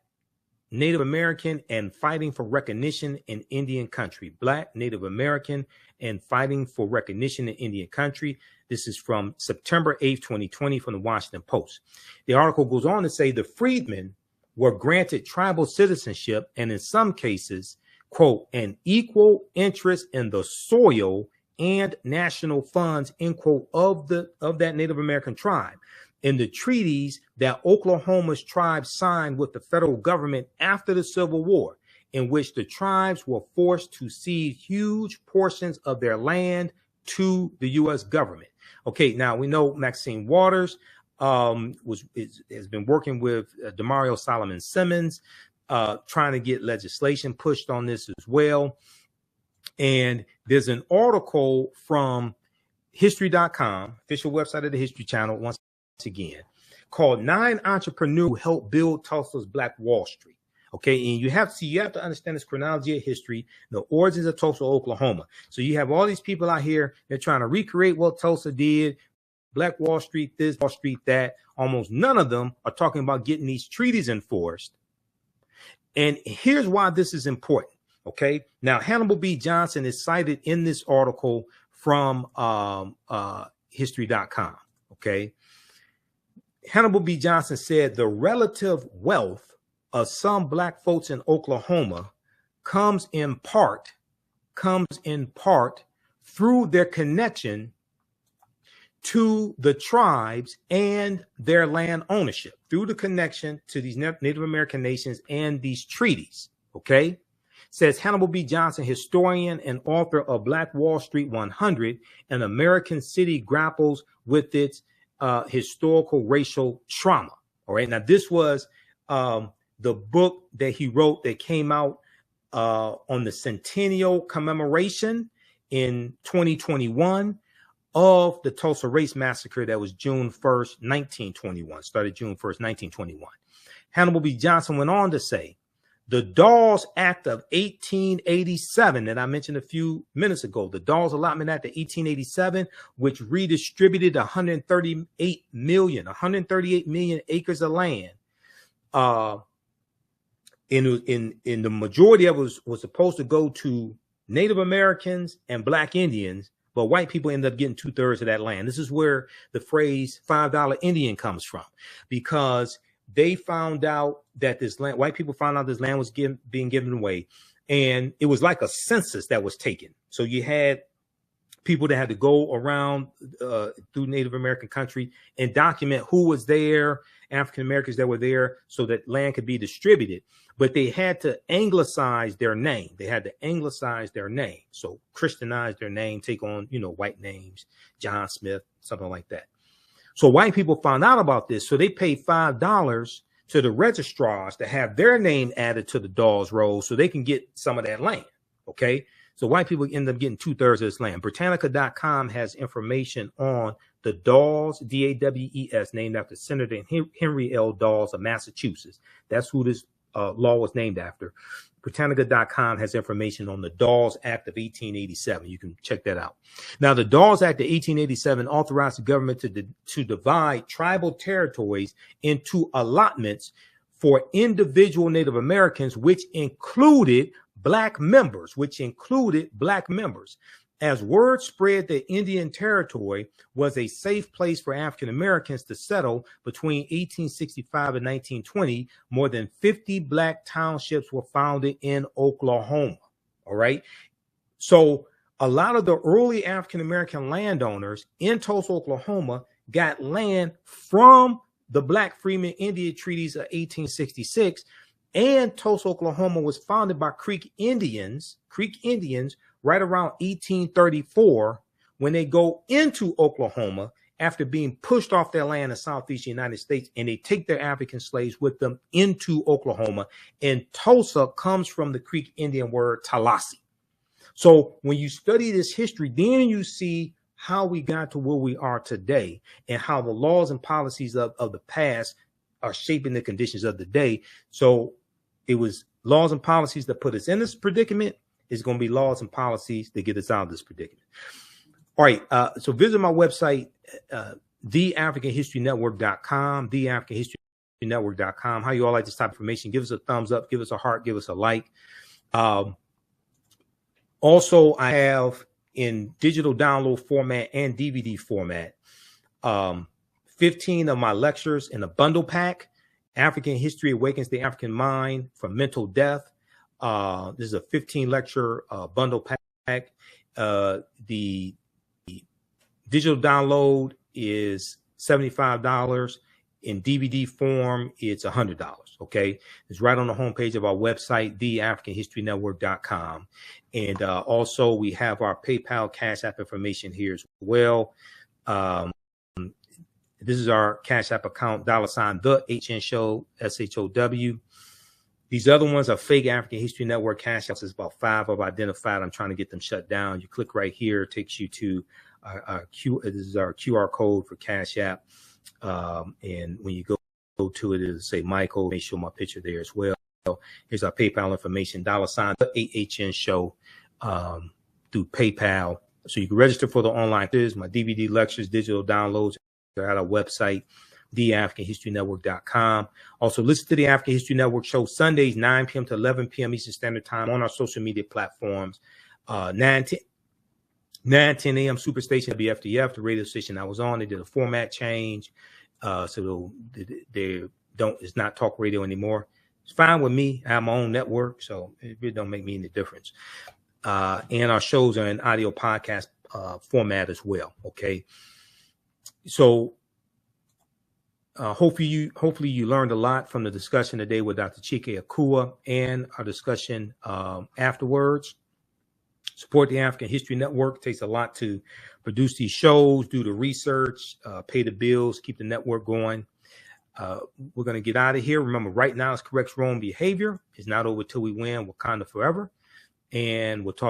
Native American, and fighting for recognition in Indian country. Black, Native American, and fighting for recognition in Indian country. This is from September 8th, 2020 from the Washington Post. The article goes on to say the freedmen were granted tribal citizenship and in some cases, quote, an equal interest in the soil and national funds, end quote, of that Native American tribe. In the treaties that Oklahoma's tribes signed with the federal government after the Civil War, in which the tribes were forced to cede huge portions of their land to the U.S. government. Okay, now we know Maxine Waters has been working with Demario Solomon Simmons, trying to get legislation pushed on this as well. And there's an article from history.com, official website of the History Channel, once again, called 9 Entrepreneurs Who Helped Build Tulsa's Black Wall Street. Okay, and you have to understand this chronology of history, the origins of Tulsa, Oklahoma. So you have all these people out here, they're trying to recreate what Tulsa did, Black Wall Street, this, Wall Street, that. Almost none of them are talking about getting these treaties enforced. And here's why this is important. Okay, now Hannibal B. Johnson is cited in this article from history.com. Okay, Hannibal B. Johnson said the relative wealth of some Black folks in Oklahoma comes in part through their connection to the tribes and their land ownership, through the connection to these Native American nations and these treaties. Okay, says Hannibal B. Johnson, historian and author of Black Wall Street 100, an American city grapples with its historical racial trauma. All right, now this was the book that he wrote that came out on the centennial commemoration in 2021 of the Tulsa Race Massacre that was June 1st, 1921, started June 1st, 1921. Hannibal B. Johnson went on to say, the Dawes Act of 1887 that I mentioned a few minutes ago, the Dawes Allotment Act of 1887, which redistributed 138 million acres of land. In the majority of it was supposed to go to Native Americans and Black Indians, but white people ended up getting 2/3 of that land. This is where the phrase $5 Indian comes from, because they found out that this land, white people found out this land was being given away, and it was like a census that was taken. So you had people that had to go around through Native American country and document who was there, African Americans that were there, so that land could be distributed. But they had to anglicize their name. So Christianize their name, take on, white names, John Smith, something like that. So white people found out about this. So they paid $5 to the registrars to have their name added to the Dawes Roll so they can get some of that land. Okay. So white people end up getting 2/3 of this land. Britannica.com has information on the Dawes, D-A-W-E-S, named after Senator Henry L. Dawes of Massachusetts. That's who this law was named after. Britannica.com has information on the Dawes Act of 1887. You can check that out. Now, the Dawes Act of 1887 authorized the government to divide tribal territories into allotments for individual Native Americans, which included Black members. As word spread that Indian Territory was a safe place for African Americans to settle between 1865 and 1920, more than 50 Black townships were founded in Oklahoma. All right. So a lot of the early African American landowners in Tulsa, Oklahoma, got land from the Black Freeman Indian treaties of 1866. And Tulsa, Oklahoma was founded by Creek Indians right around 1834 when they go into Oklahoma after being pushed off their land in Southeast United States, and they take their African slaves with them into Oklahoma. And Tulsa comes from the Creek Indian word Tallahassee. So when you study this history, then you see how we got to where we are today and how the laws and policies of the past are shaping the conditions of the day. So it was laws and policies that put us in this predicament. It's going to be laws and policies that get us out of this predicament. All right. So visit my website, TheAfricanHistoryNetwork.com, TheAfricanHistoryNetwork.com. How you all like this type of information? Give us a thumbs up, give us a heart, give us a like. Also, I have in digital download format and DVD format, 15 of my lectures in a bundle pack. African History Awakens the African Mind from Mental Death. This is a 15 lecture bundle pack. The digital download is $75. In DVD form, it's $100. Okay, it's right on the homepage of our website, TheAfricanHistoryNetwork.com. And also, we have our PayPal Cash App information here as well. This is our Cash App account, $TheAHNShow, SHOW. These other ones are fake African History Network Cash Apps. There's about 5 I've identified. I'm trying to get them shut down. You click right here, it takes you to this is our QR code for Cash App. And when you go to it, it'll say Michael. Make sure my picture there as well. Here's our PayPal information, $TheAHNShow through PayPal. So you can register for the online quiz, my DVD lectures, digital downloads. At our website, TheAfricanHistoryNetwork.com. Also, listen to the African History Network show Sundays, 9 p.m. to 11 p.m. Eastern Standard Time on our social media platforms. 9, 10 a.m. Superstation WFDF, the radio station I was on. They did a format change. So it's not talk radio anymore. It's fine with me. I have my own network, so it really don't make me any difference. And our shows are in audio podcast format as well. Okay. So hopefully you learned a lot from the discussion today with Dr. Chike Akua and our discussion afterwards. Support the African History Network. It takes a lot to produce these shows, do the research, pay the bills, keep the network going. We're going to get out of here. Remember, right now is corrects wrong behavior. It's not over till we win. Wakanda forever. And we'll talk